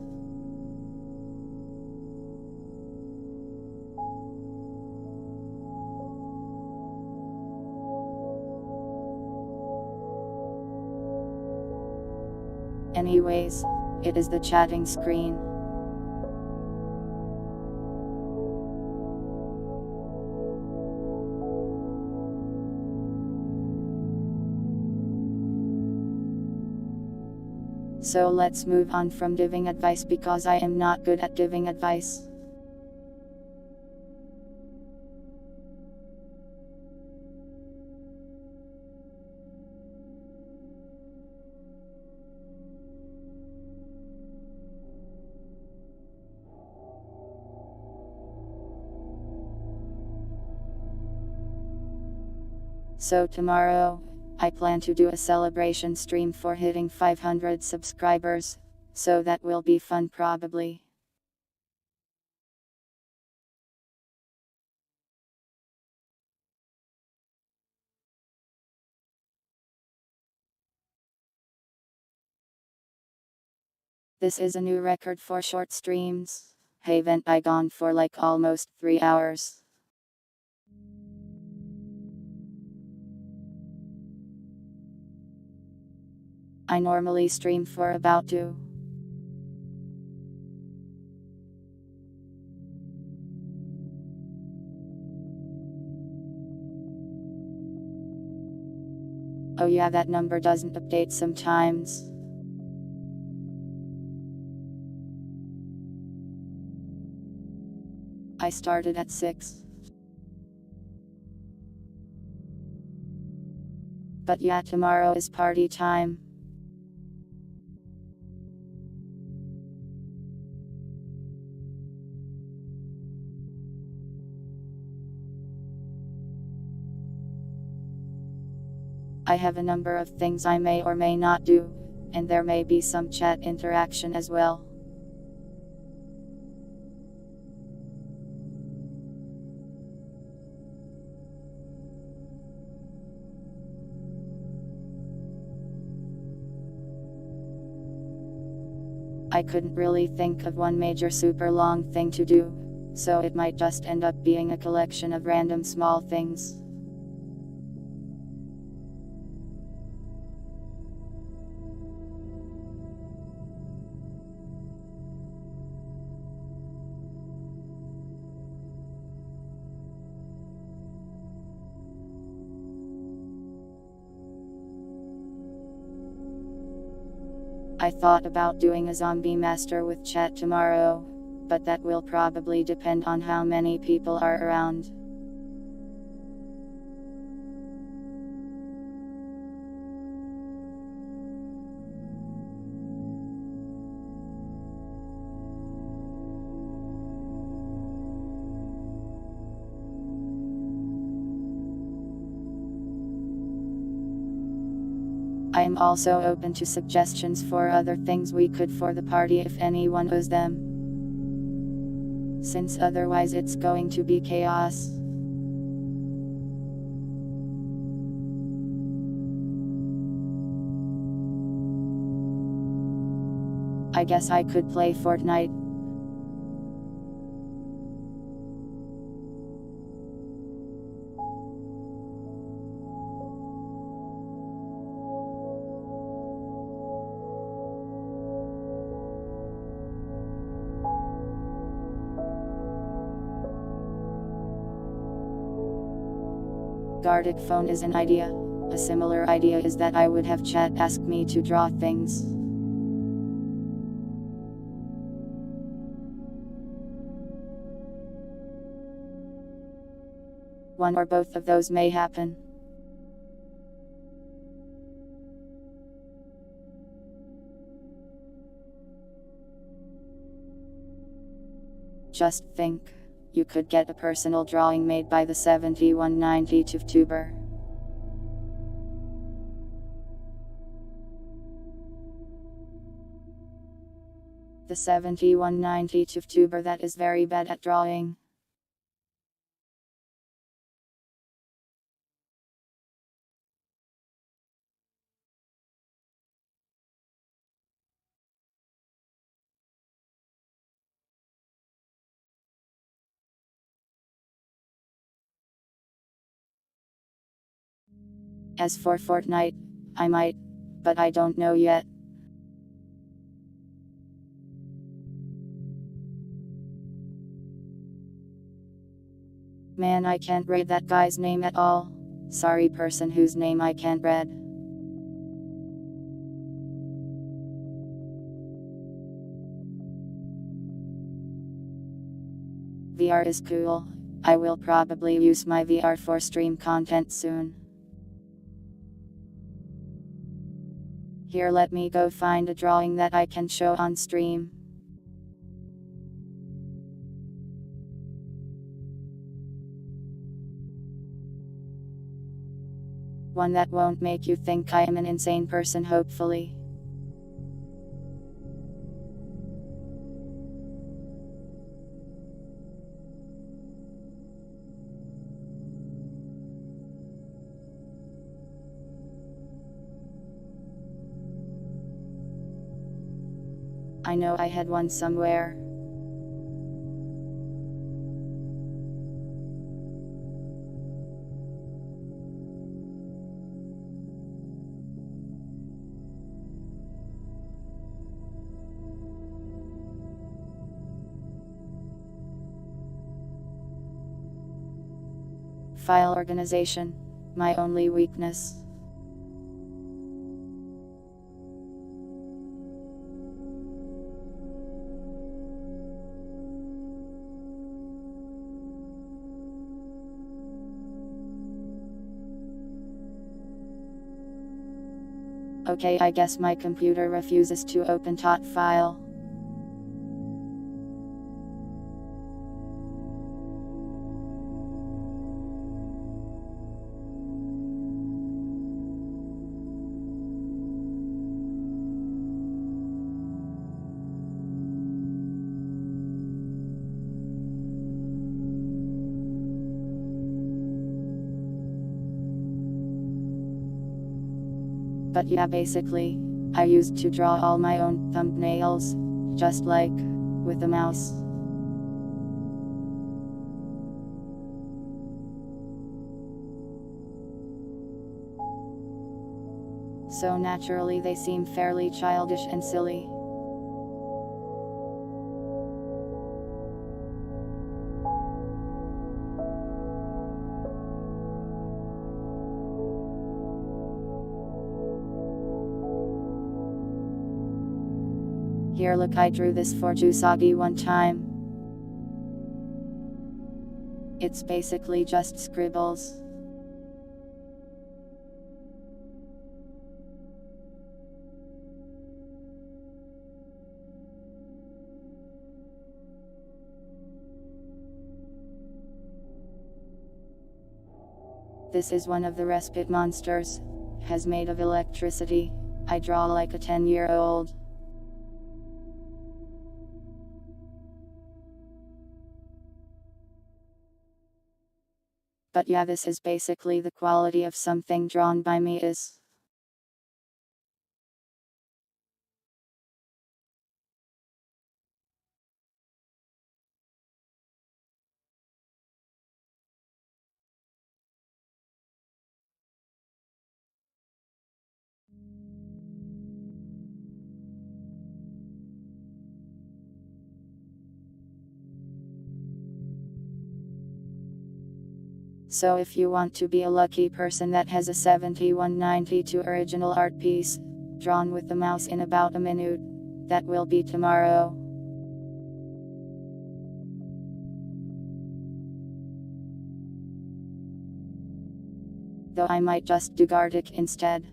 Anyways, it is the chatting screen. So let's move on from giving advice because I am not good at giving advice. So tomorrow, I plan to do a celebration stream for hitting 500 subscribers, so that will be fun probably. This is a new record for short streams. Haven't I gone for like almost 3 hours? I normally stream for about 2. Oh yeah, that number doesn't update sometimes. I started at 6. But yeah, tomorrow is party time. I have a number of things I may or may not do, and there may be some chat interaction as well. I couldn't really think of one major super long thing to do, so it might just end up being a collection of random small things. I thought about doing a zombie master with chat tomorrow, but that will probably depend on how many people are around. I am also open to suggestions for other things we could for the party if anyone owes them. Since otherwise it's going to be chaos. I guess I could play Fortnite. Guarded phone is an idea. A similar idea is that I would have chat ask me to draw things. One or both of those may happen. Just think. You could get a personal drawing made by the 7190 tuber. The 7190 tuber that is very bad at drawing. As for Fortnite, I might, but I don't know yet. Man, I can't read that guy's name at all. Sorry, person whose name I can't read. VR is cool. I will probably use my VR for stream content soon. Here, let me go find a drawing that I can show on stream. One that won't make you think I am an insane person, hopefully. I know I had one somewhere. File organization, my only weakness. Okay, I guess my computer refuses to open tot file. But yeah, basically, I used to draw all my own thumbnails, just like, with a mouse. So naturally they seem fairly childish and silly. Here, look, I drew this for Jusagi one time. It's basically just scribbles. This is one of the respite monsters. has made of electricity. I draw like a 10-year-old. But yeah, this is basically the quality of something drawn by me is. So if you want to be a lucky person that has a 7192 original art piece, drawn with the mouse in about a minute, that will be tomorrow. Though I might just do Gartic instead.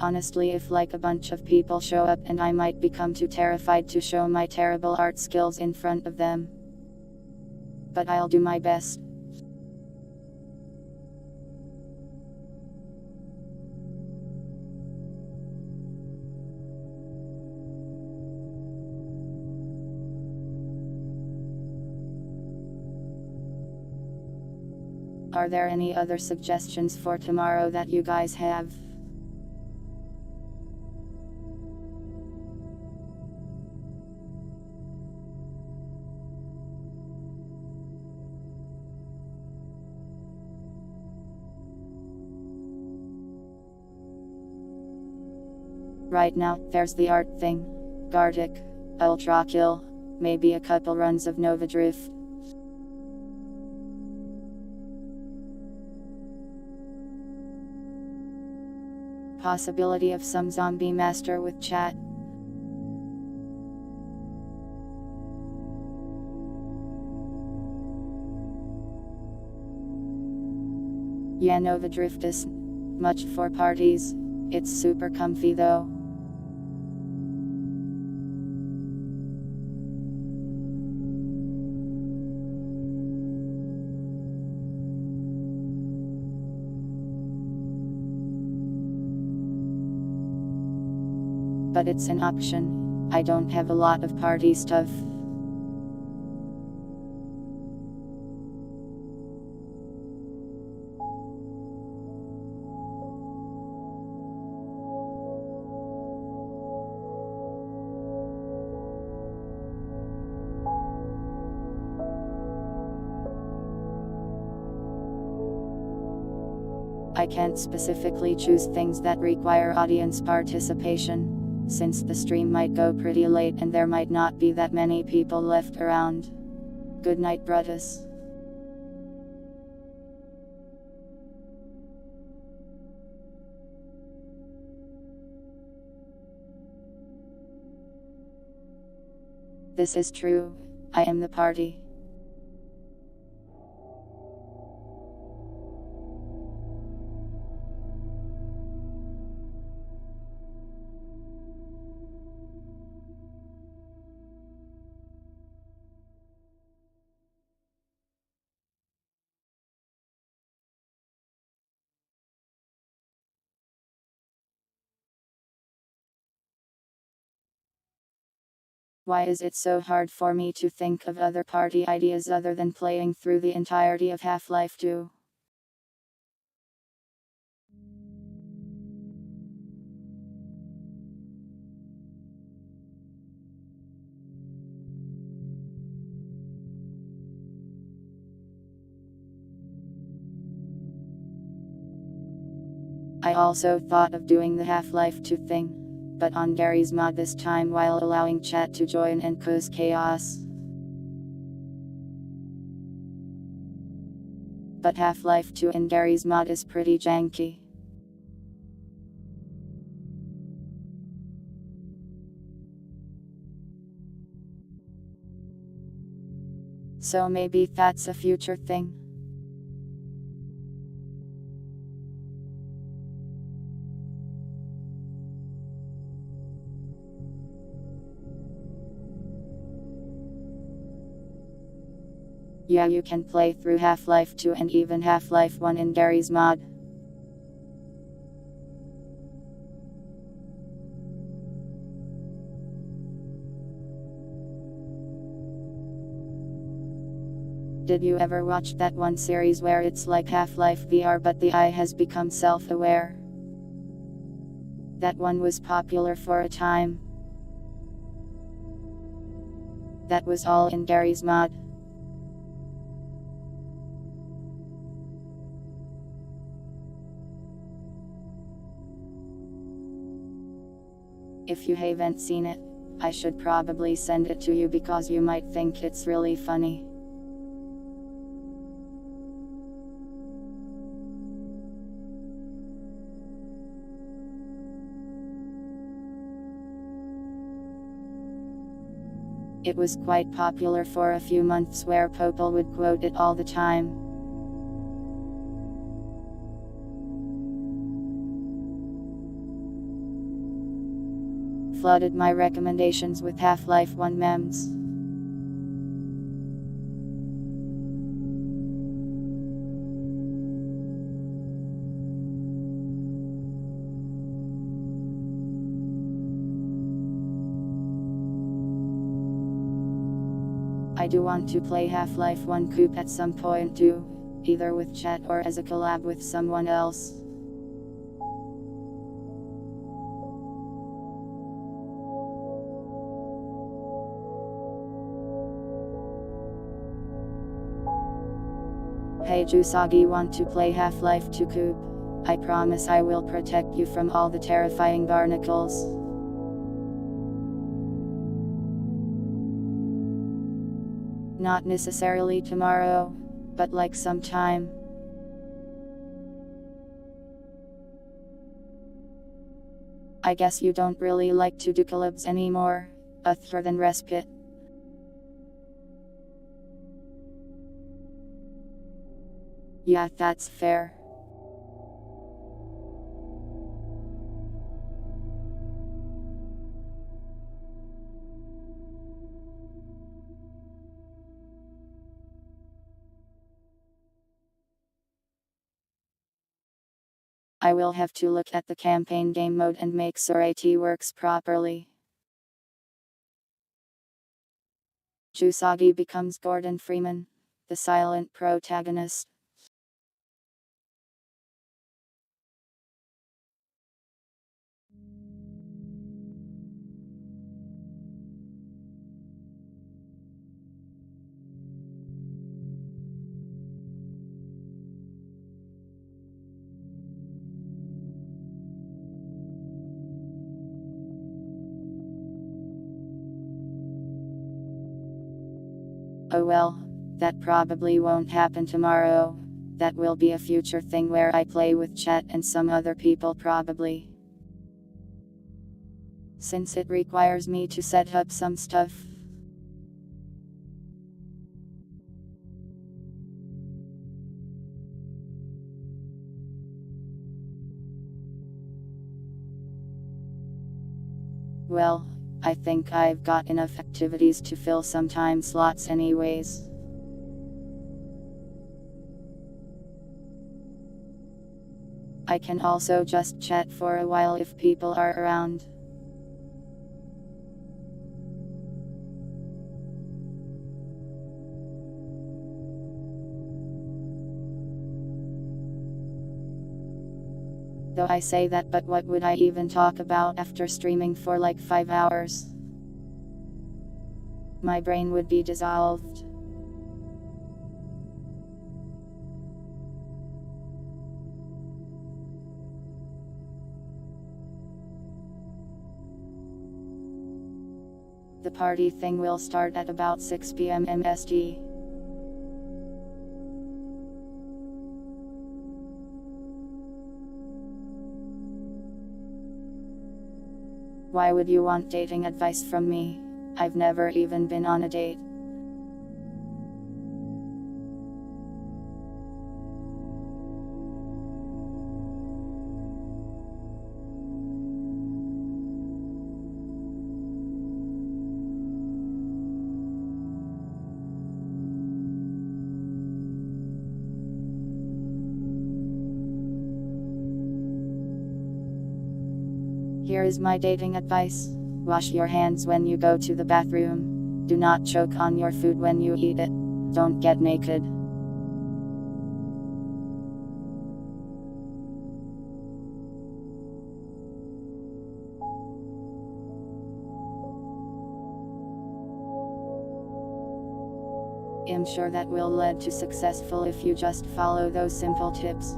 Honestly, if like a bunch of people show up and I might become too terrified to show my terrible art skills in front of them. But I'll do my best. Are there any other suggestions for tomorrow that you guys have? Right now, there's the art thing. Gartic, Ultra Kill, maybe a couple runs of Nova Drift. Possibility of some zombie master with chat. Yeah, Nova Drift is much for parties. It's super comfy though. But it's an option. I don't have a lot of party stuff. I can't specifically choose things that require audience participation, since the stream might go pretty late and there might not be that many people left around. Good night, Brutus. This is true. I am the party. Why is it so hard for me to think of other party ideas other than playing through the entirety of Half-Life 2? I also thought of doing the Half-Life 2 thing, but on Gary's mod this time while allowing chat to join and cause chaos. But Half-Life 2 in Gary's mod is pretty janky. So maybe that's a future thing. Yeah, you can play through Half-Life 2 and even Half-Life 1 in Gary's mod. Did you ever watch that one series where it's like Half-Life VR but the eye has become self-aware? That one was popular for a time. That was all in Gary's mod. If you haven't seen it, I should probably send it to you because you might think it's really funny. It was quite popular for a few months where people would quote it all the time. Flooded my recommendations with Half-Life 1 memes. I do want to play Half-Life 1 Coop at some point too, either with chat or as a collab with someone else. Hey Jusagi, want to play Half-Life 2 Coop? I promise I will protect you from all the terrifying barnacles. Not necessarily tomorrow, but like sometime. I guess you don't really like to do collabs anymore, other than Respite. Yeah, that's fair. I will have to look at the campaign game mode and make sure it works properly. Jusagi becomes Gordon Freeman, the silent protagonist. Oh well, that probably won't happen tomorrow. That will be a future thing where I play with chat and some other people probably. Since it requires me to set up some stuff. Well, I think I've got enough activities to fill some time slots anyways. I can also just chat for a while if people are around. Though I say that, but what would I even talk about after streaming for like 5 hours? My brain would be dissolved. The party thing will start at about 6 p.m. MST. Why would you want dating advice from me? I've never even been on a date. Here is my dating advice. Wash your hands when you go to the bathroom. Do not choke on your food when you eat it. Don't get naked. I'm sure that will lead to successful if you just follow those simple tips.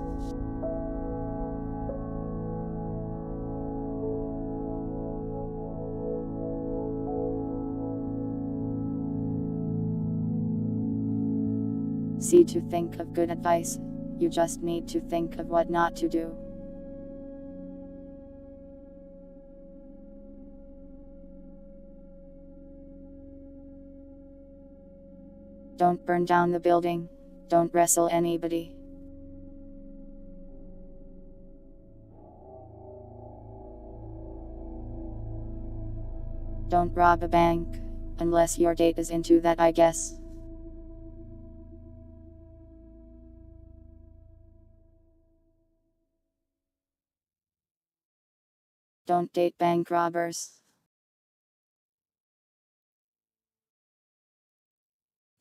See, to think of good advice, you just need to think of what not to do. Don't burn down the building. Don't wrestle anybody. Don't rob a bank, unless your date is into that, I guess. Don't date bank robbers.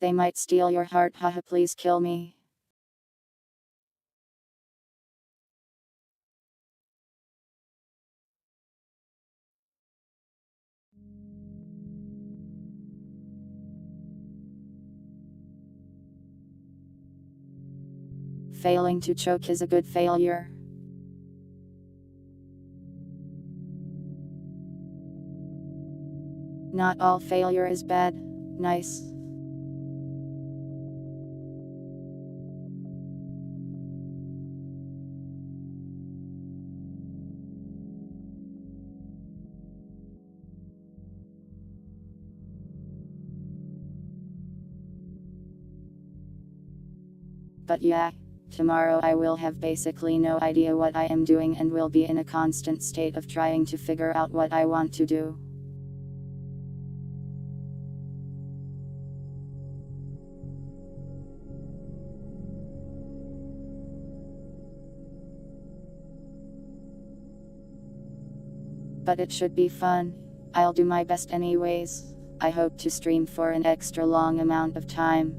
They might steal your heart, haha, please kill me. Failing to choke is a good failure. Not all failure is bad. Nice. But yeah, tomorrow I will have basically no idea what I am doing and will be in a constant state of trying to figure out what I want to do. But it should be fun. I'll do my best anyways. I hope to stream for an extra long amount of time.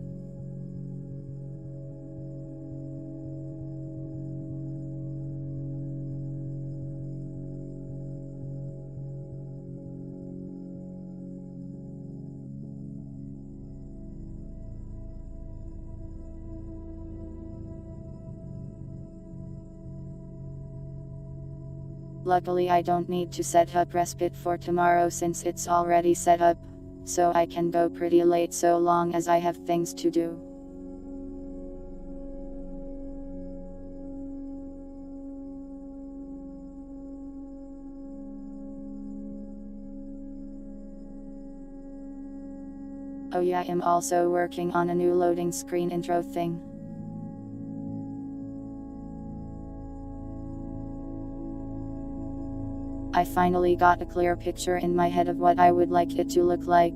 Luckily I don't need to set up respite for tomorrow since it's already set up, so I can go pretty late so long as I have things to do. Oh yeah, I'm also working on a new loading screen intro thing. I finally got a clear picture in my head of what I would like it to look like.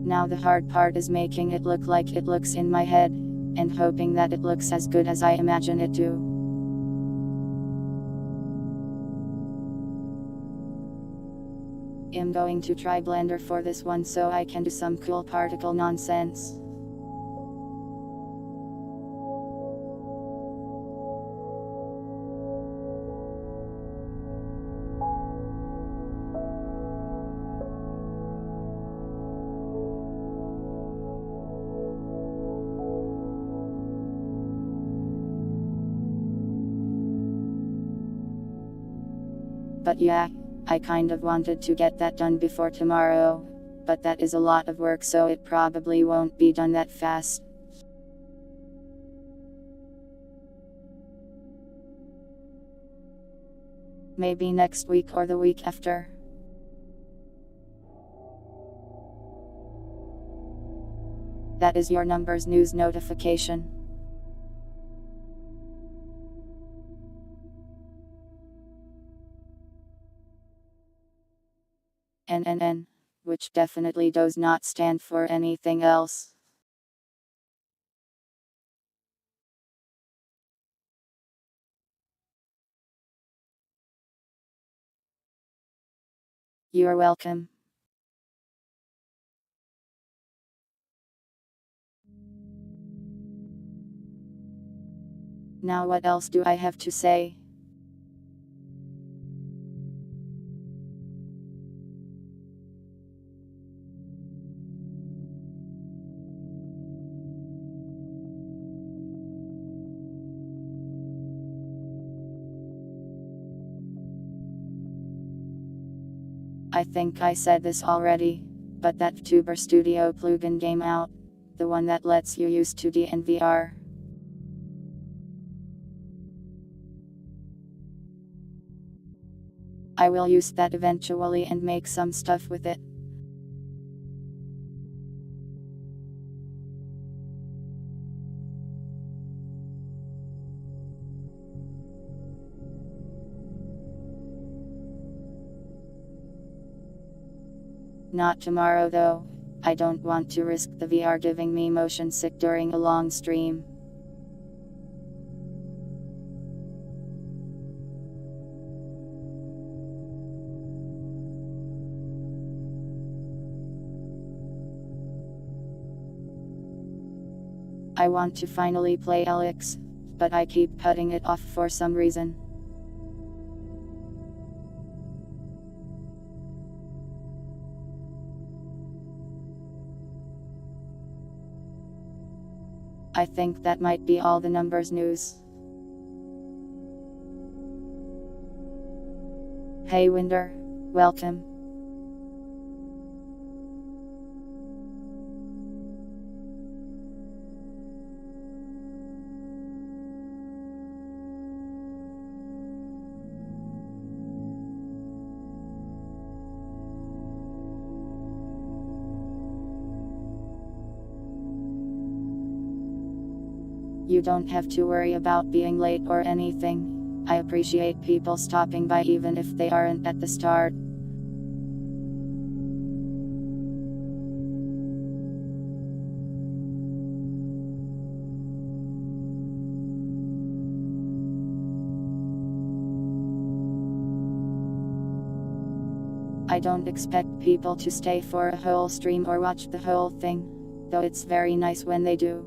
Now the hard part is making it look like it looks in my head, and hoping that it looks as good as I imagine it to. I'm going to try Blender for this one so I can do some cool particle nonsense. But yeah, I kind of wanted to get that done before tomorrow, but that is a lot of work so it probably won't be done that fast. Maybe next week or the week after. That is your numbers news notification. And CNN, which definitely does not stand for anything else. You're welcome. Now what else do I have to say? I think I said this already, but that VTuber Studio plugin game out, the one that lets you use 2D and VR. I will use that eventually and make some stuff with it. Not tomorrow though. I don't want to risk the VR giving me motion sick during a long stream. I want to finally play Alex, but I keep putting it off for some reason. I think that might be all the numbers news. Hey Winder, welcome. You don't have to worry about being late or anything. I appreciate people stopping by even if they aren't at the start. I don't expect people to stay for a whole stream or watch the whole thing, though it's very nice when they do.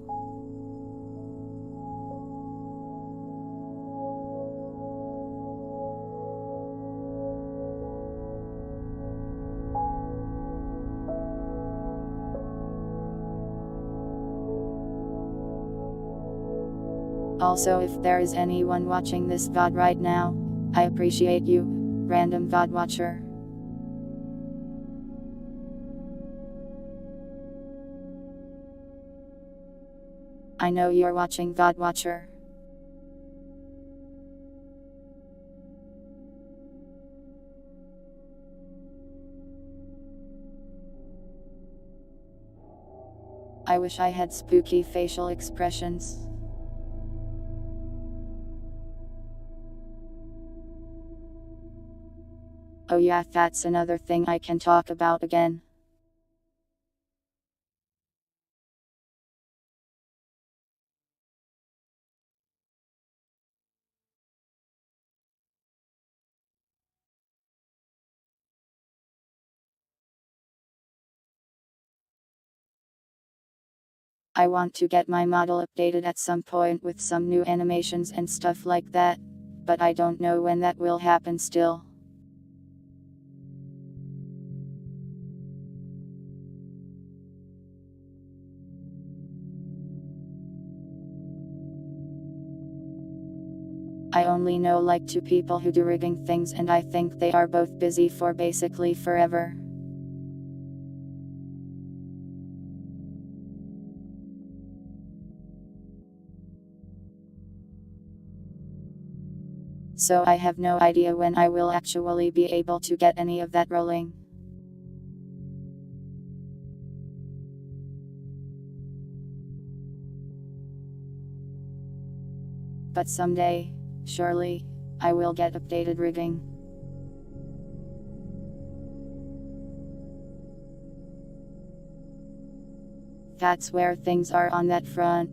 Also, if there is anyone watching this VOD right now, I appreciate you, random VOD watcher. I know you're watching, VOD watcher. I wish I had spooky facial expressions. Oh yeah, that's another thing I can talk about again. I want to get my model updated at some point with some new animations and stuff like that, but I don't know when that will happen still. I only know like 2 people who do rigging things and I think they are both busy for basically forever. So I have no idea when I will actually be able to get any of that rolling. But someday, surely, I will get updated rigging. That's where things are on that front.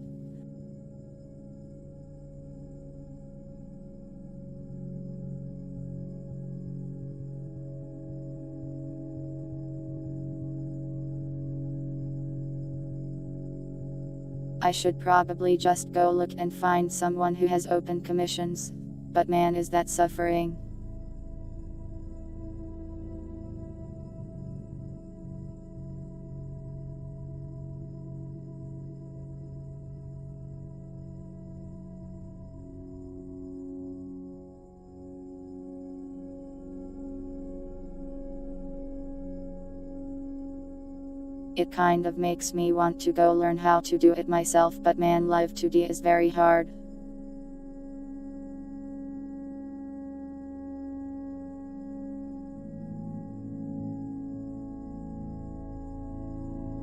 I should probably just go look and find someone who has open commissions. But man, is that suffering. It kind of makes me want to go learn how to do it myself, but man, live 2D is very hard.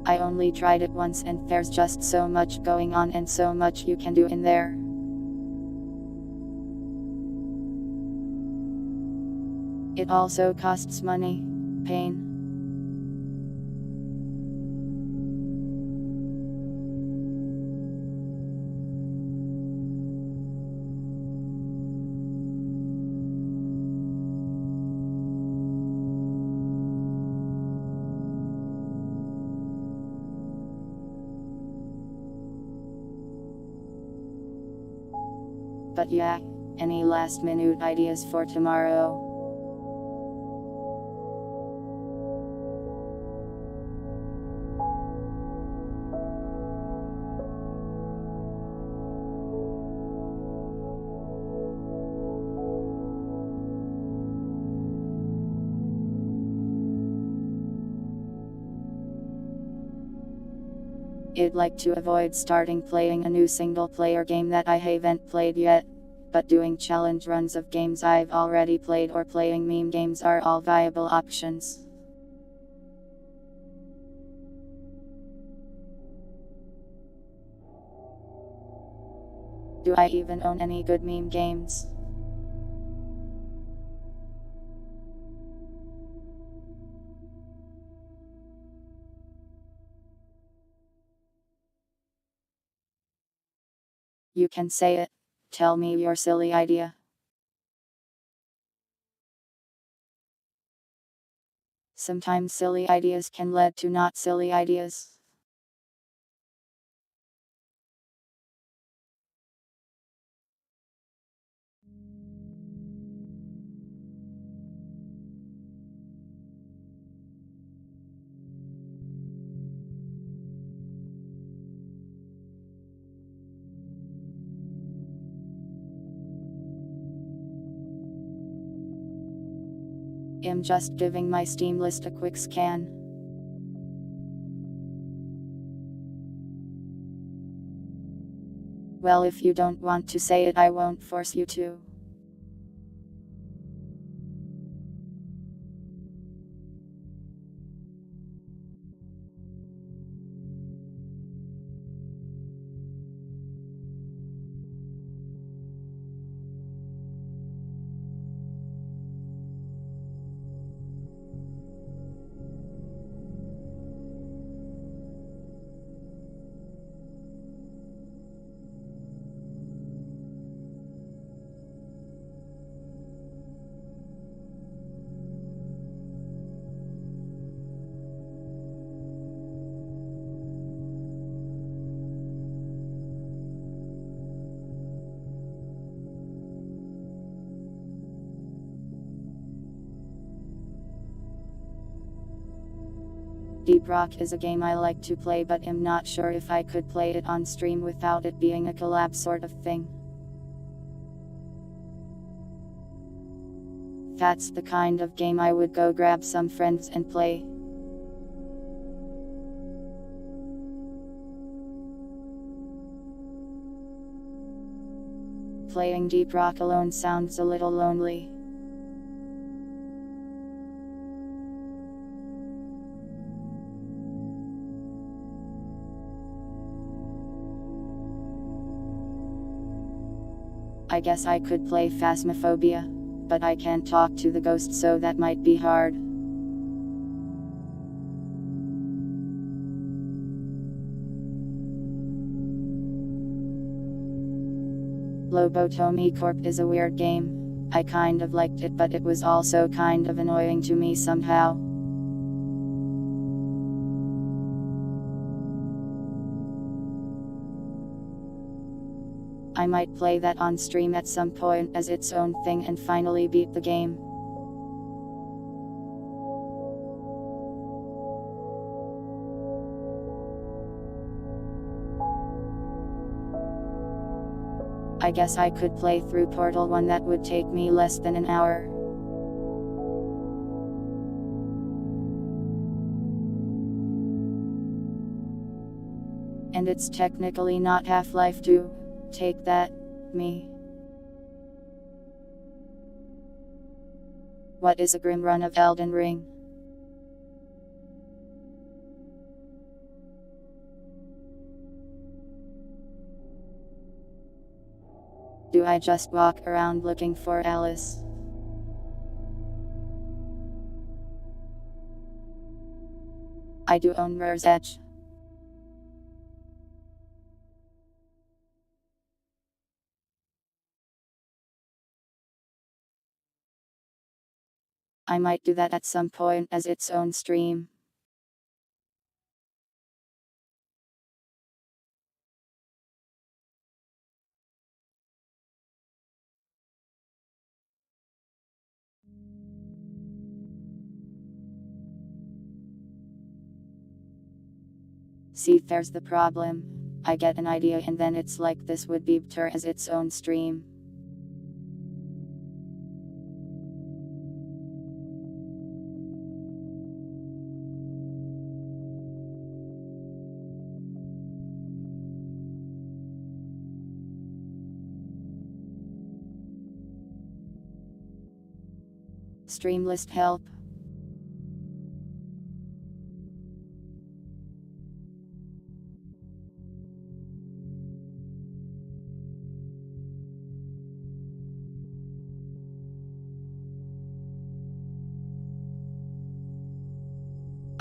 I only tried it once and there's just so much going on and so much you can do in there. It also costs money, pain. But yeah, any last minute ideas for tomorrow? I'd like to avoid starting playing a new single-player game that I haven't played yet, but doing challenge runs of games I've already played or playing meme games are all viable options. Do I even own any good meme games? You can say it. Tell me your silly idea. Sometimes silly ideas can lead to not silly ideas. I'm just giving my Steam list a quick scan. Well, if you don't want to say it, I won't force you to. Deep Rock is a game I like to play, but I'm not sure if I could play it on stream without it being a collab sort of thing. That's the kind of game I would go grab some friends and play. Playing Deep Rock alone sounds a little lonely. I guess I could play Phasmophobia, but I can't talk to the ghost, so that might be hard. Lobotomy Corp is a weird game. I kind of liked it, but it was also kind of annoying to me somehow. I might play that on stream at some point as its own thing and finally beat the game. I guess I could play through Portal 1, that would take me less than an hour. And it's technically not Half-Life 2. Take that, me. What is a grim run of Elden Ring? Do I just walk around looking for Alice? I do own Mirror's Edge. I might do that at some point as its own stream. See, there's the problem. I get an idea and then it's like this would be better as its own stream. Stream list help.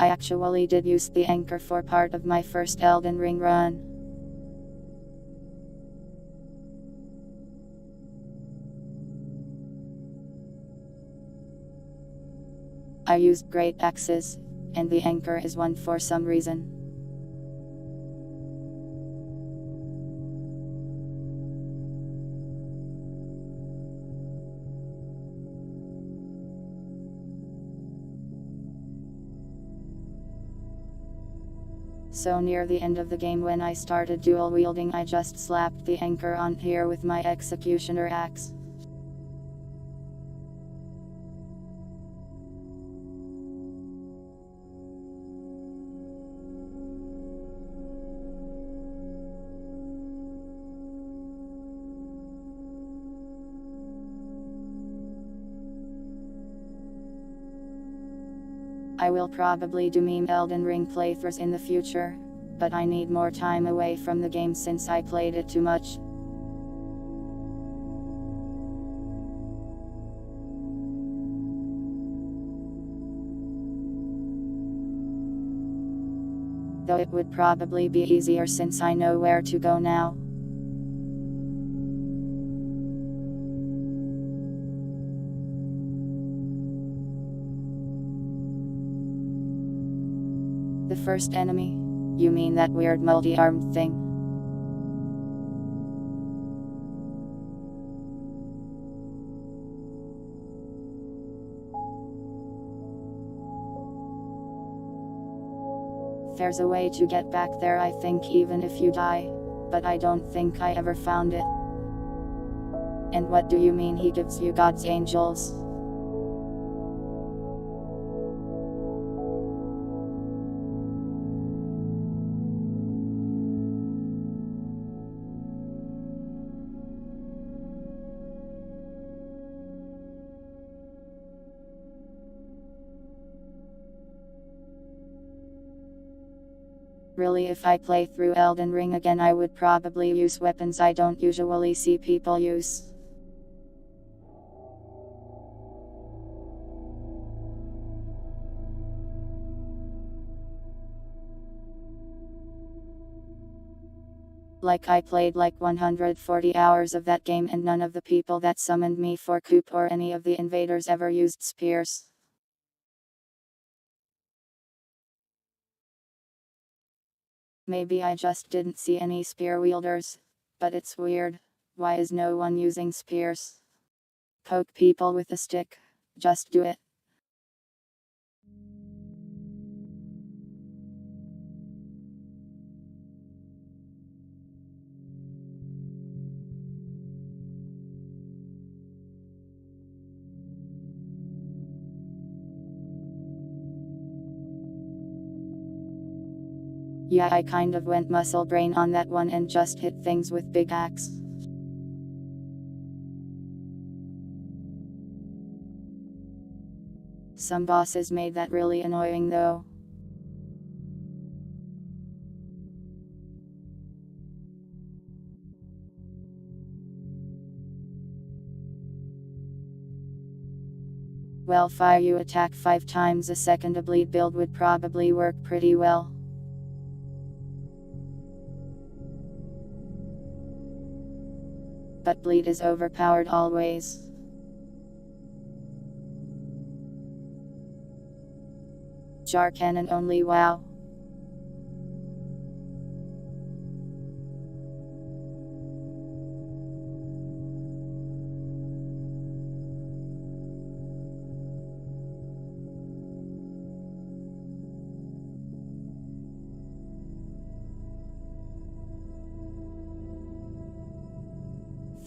I actually did use the anchor for part of my first Elden Ring run. I used great axes, and the anchor is one for some reason. So near the end of the game when I started dual wielding, I just slapped the anchor on here with my executioner axe. I will probably do meme Elden Ring playthroughs in the future, but I need more time away from the game since I played it too much. Though it would probably be easier since I know where to go now. The first enemy? You mean that weird multi-armed thing? There's a way to get back there, I think, even if you die, but I don't think I ever found it. And what do you mean he gives you God's angels? Really, if I play through Elden Ring again, I would probably use weapons I don't usually see people use. Like I played like 140 hours of that game and none of the people that summoned me for coup or any of the invaders ever used spears. Maybe I just didn't see any spear wielders. But it's weird. Why is no one using spears? Poke people with a stick. Just do it. Yeah, I kind of went muscle brain on that one and just hit things with big axe. Some bosses made that really annoying though. Well, fire you attack 5 times a second, a bleed build would probably work pretty well. But bleed is overpowered always. Jar cannon only, wow.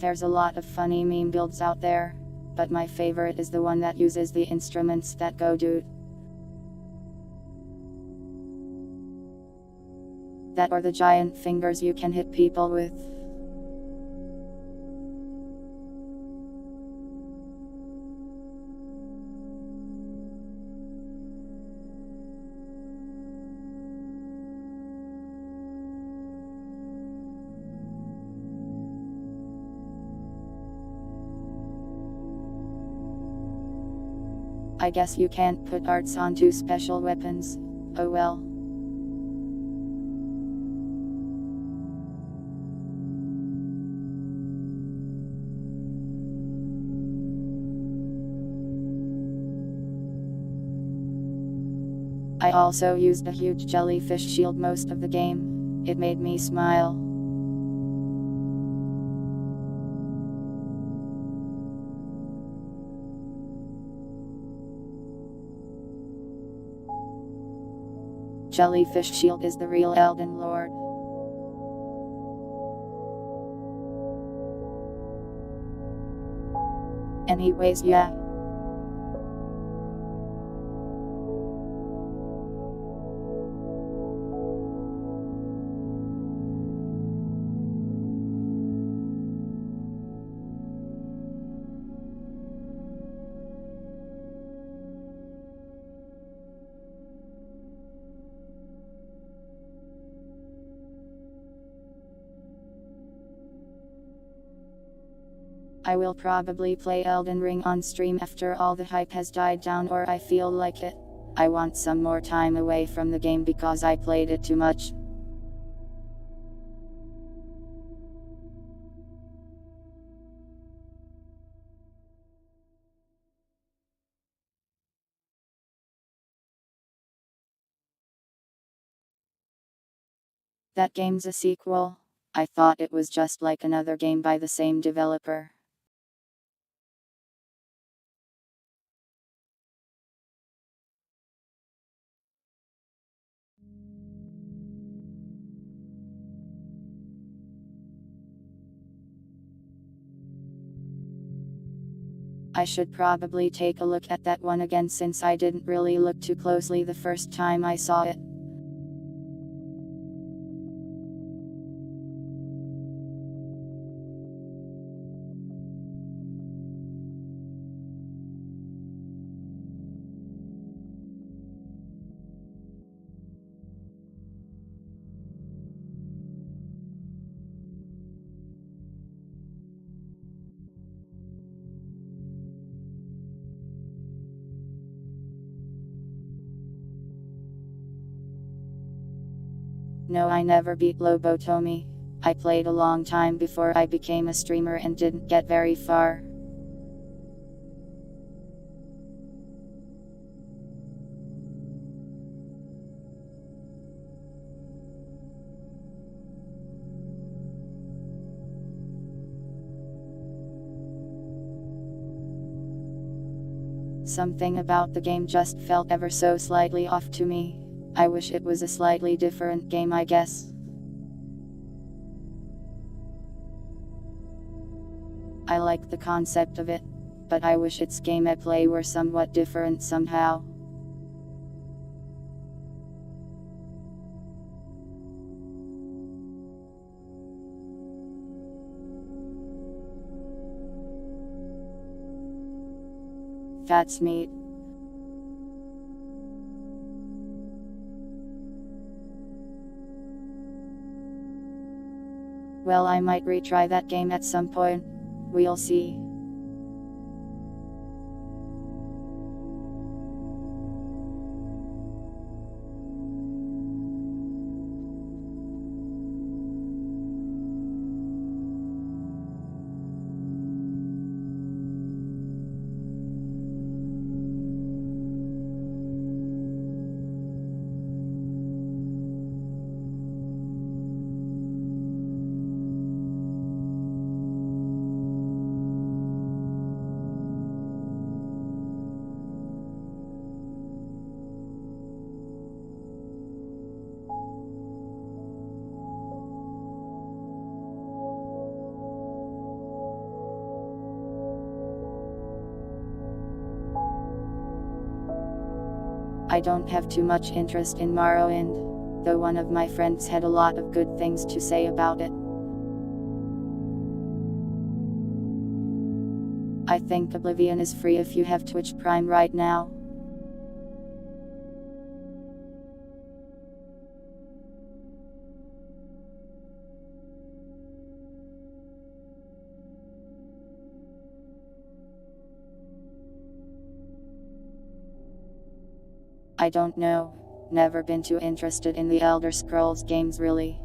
There's a lot of funny meme builds out there, but my favorite is the one that uses the instruments that go dude. That or the giant fingers you can hit people with. I guess you can't put arts onto special weapons. Oh well. I also used a huge jellyfish shield most of the game. It made me smile. Jellyfish shield is the real Elden Lord. Anyways, yeah. I will probably play Elden Ring on stream after all the hype has died down, or I feel like it. I want some more time away from the game because I played it too much. That game's a sequel. I thought it was just like another game by the same developer. I should probably take a look at that one again since I didn't really look too closely the first time I saw it. No, I never beat Lobotomi. I played a long time before I became a streamer and didn't get very far. Something about the game just felt ever so slightly off to me. I wish it was a slightly different game, I guess. I like the concept of it, but I wish its gameplay were somewhat different somehow. That's neat. Well, I might retry that game at some point. We'll see. I don't have too much interest in Morrowind, though one of my friends had a lot of good things to say about it. I think Oblivion is free if you have Twitch Prime right now. I don't know. Never been too interested in the Elder Scrolls games really.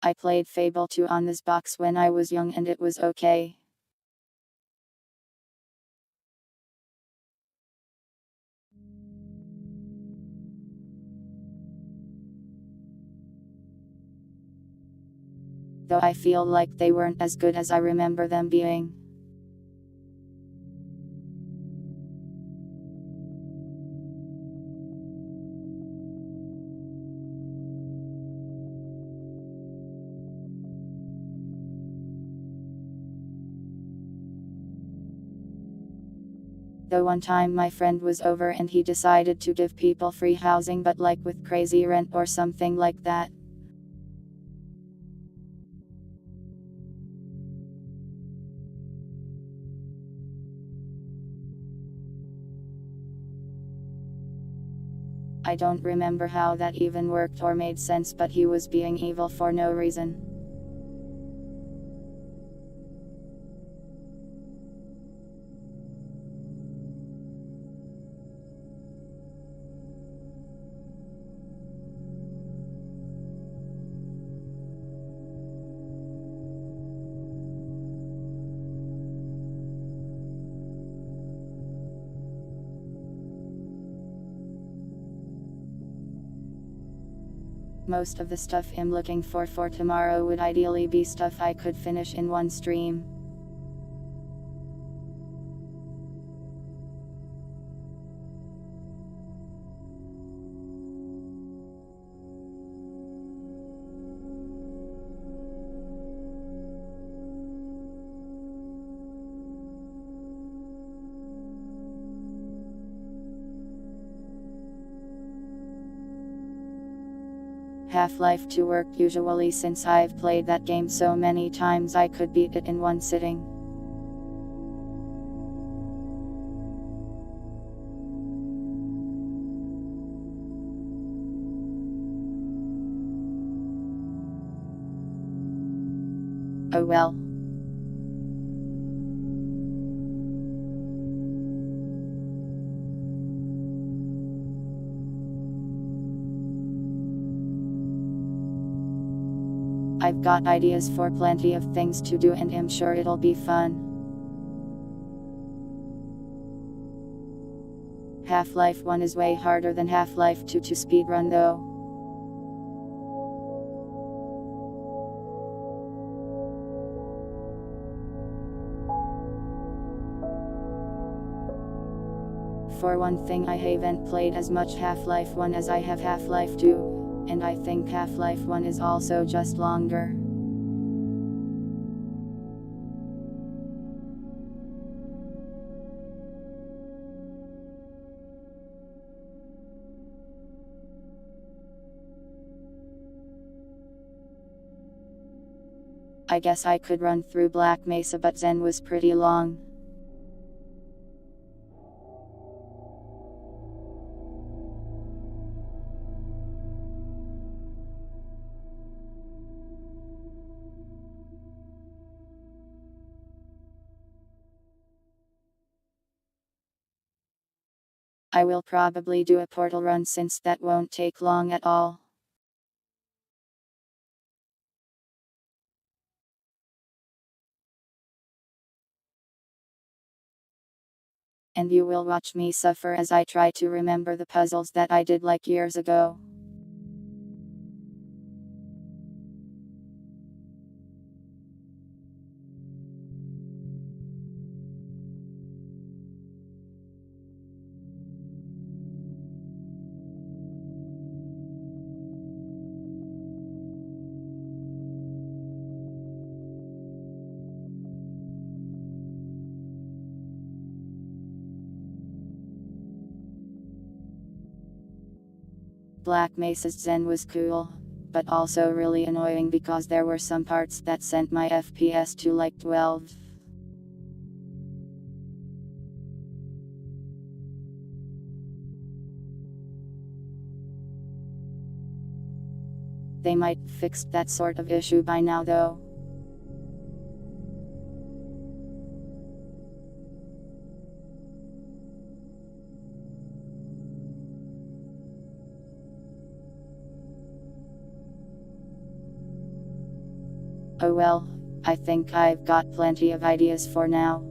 I played Fable 2 on this box when I was young and it was okay. Though I feel like they weren't as good as I remember them being. Though one time my friend was over and he decided to give people free housing, but like with crazy rent or something like that. I don't remember how that even worked or made sense, but he was being evil for no reason. Most of the stuff I'm looking for tomorrow would ideally be stuff I could finish in one stream. Half-Life 2 worked usually, since I've played that game so many times I could beat it in one sitting. Oh well. I've got ideas for plenty of things to do and I'm sure it'll be fun. Half-Life 1 is way harder than Half-Life 2 to speedrun though. For one thing, I haven't played as much Half-Life 1 as I have Half-Life 2, and I think Half-Life 1 is also just longer. I guess I could run through Black Mesa, but Zen was pretty long. I will probably do a portal run since that won't take long at all. And you will watch me suffer as I try to remember the puzzles that I did like years ago. Black Mesa's Zen was cool, but also really annoying because there were some parts that sent my FPS to like 12. They might fix that sort of issue by now though. Oh well, I think I've got plenty of ideas for now.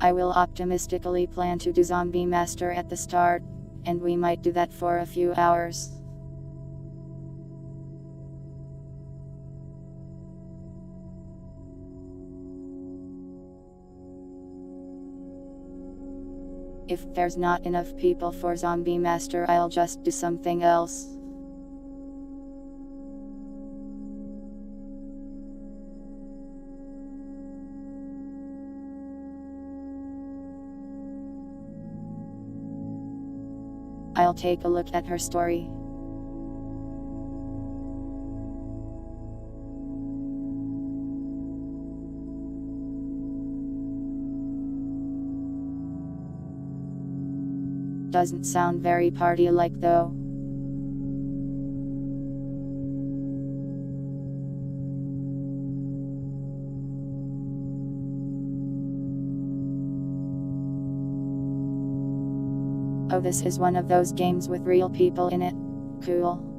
I will optimistically plan to do Zombie Master at the start, and we might do that for a few hours. If there's not enough people for Zombie Master, I'll just do something else. I'll take a look at her story. Doesn't sound very party-like though. Oh, this is one of those games with real people in it. Cool.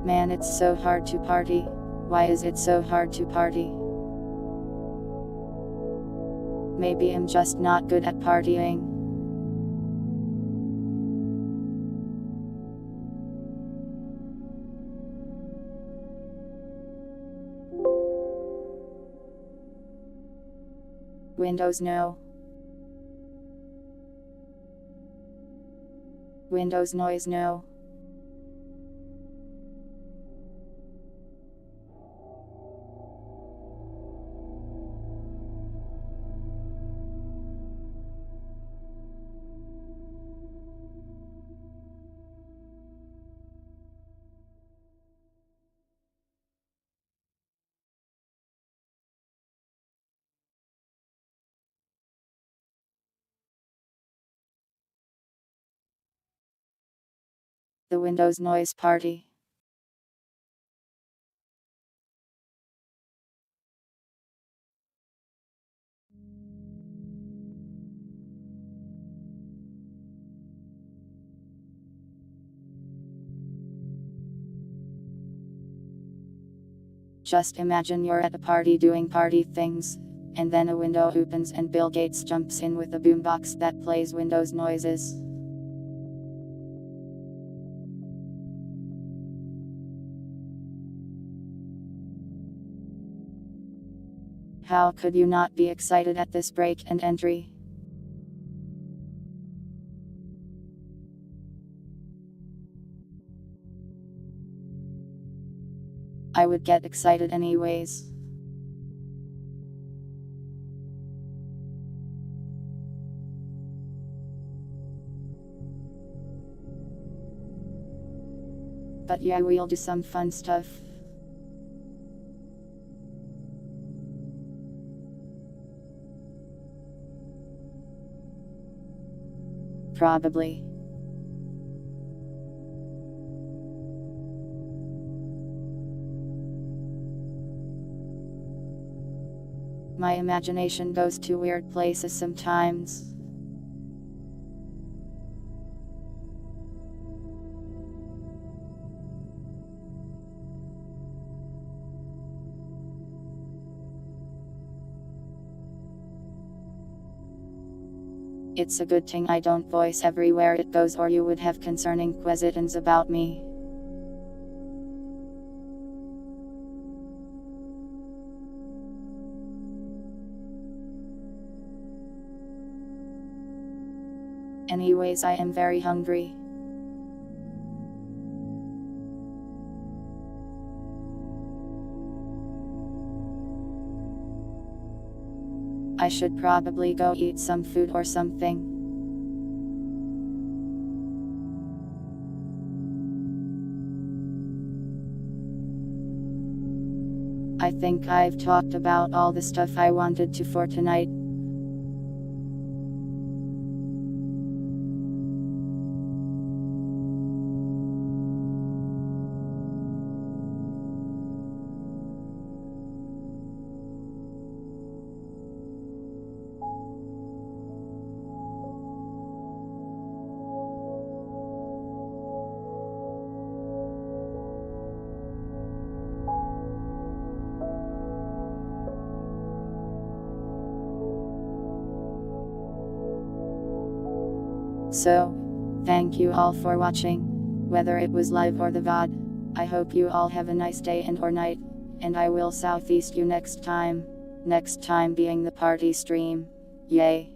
Man, it's so hard to party. Why is it so hard to party? Maybe I'm just not good at partying. Windows no. Windows noise no. The Windows Noise Party. Just imagine you're at a party doing party things, and then a window opens and Bill Gates jumps in with a boombox that plays Windows noises. How could you not be excited at this break and entry? I would get excited anyways. But yeah, we'll do some fun stuff. Probably. My imagination goes to weird places sometimes. It's a good thing I don't voice everywhere it goes, or you would have concerning questions about me. Anyways, I am very hungry. I should probably go eat some food or something. I think I've talked about all the stuff I wanted to for tonight. So, thank you all for watching, whether it was live or the VOD. I hope you all have a nice day and or night, and I will southeast you next time. Next time being the party stream. Yay.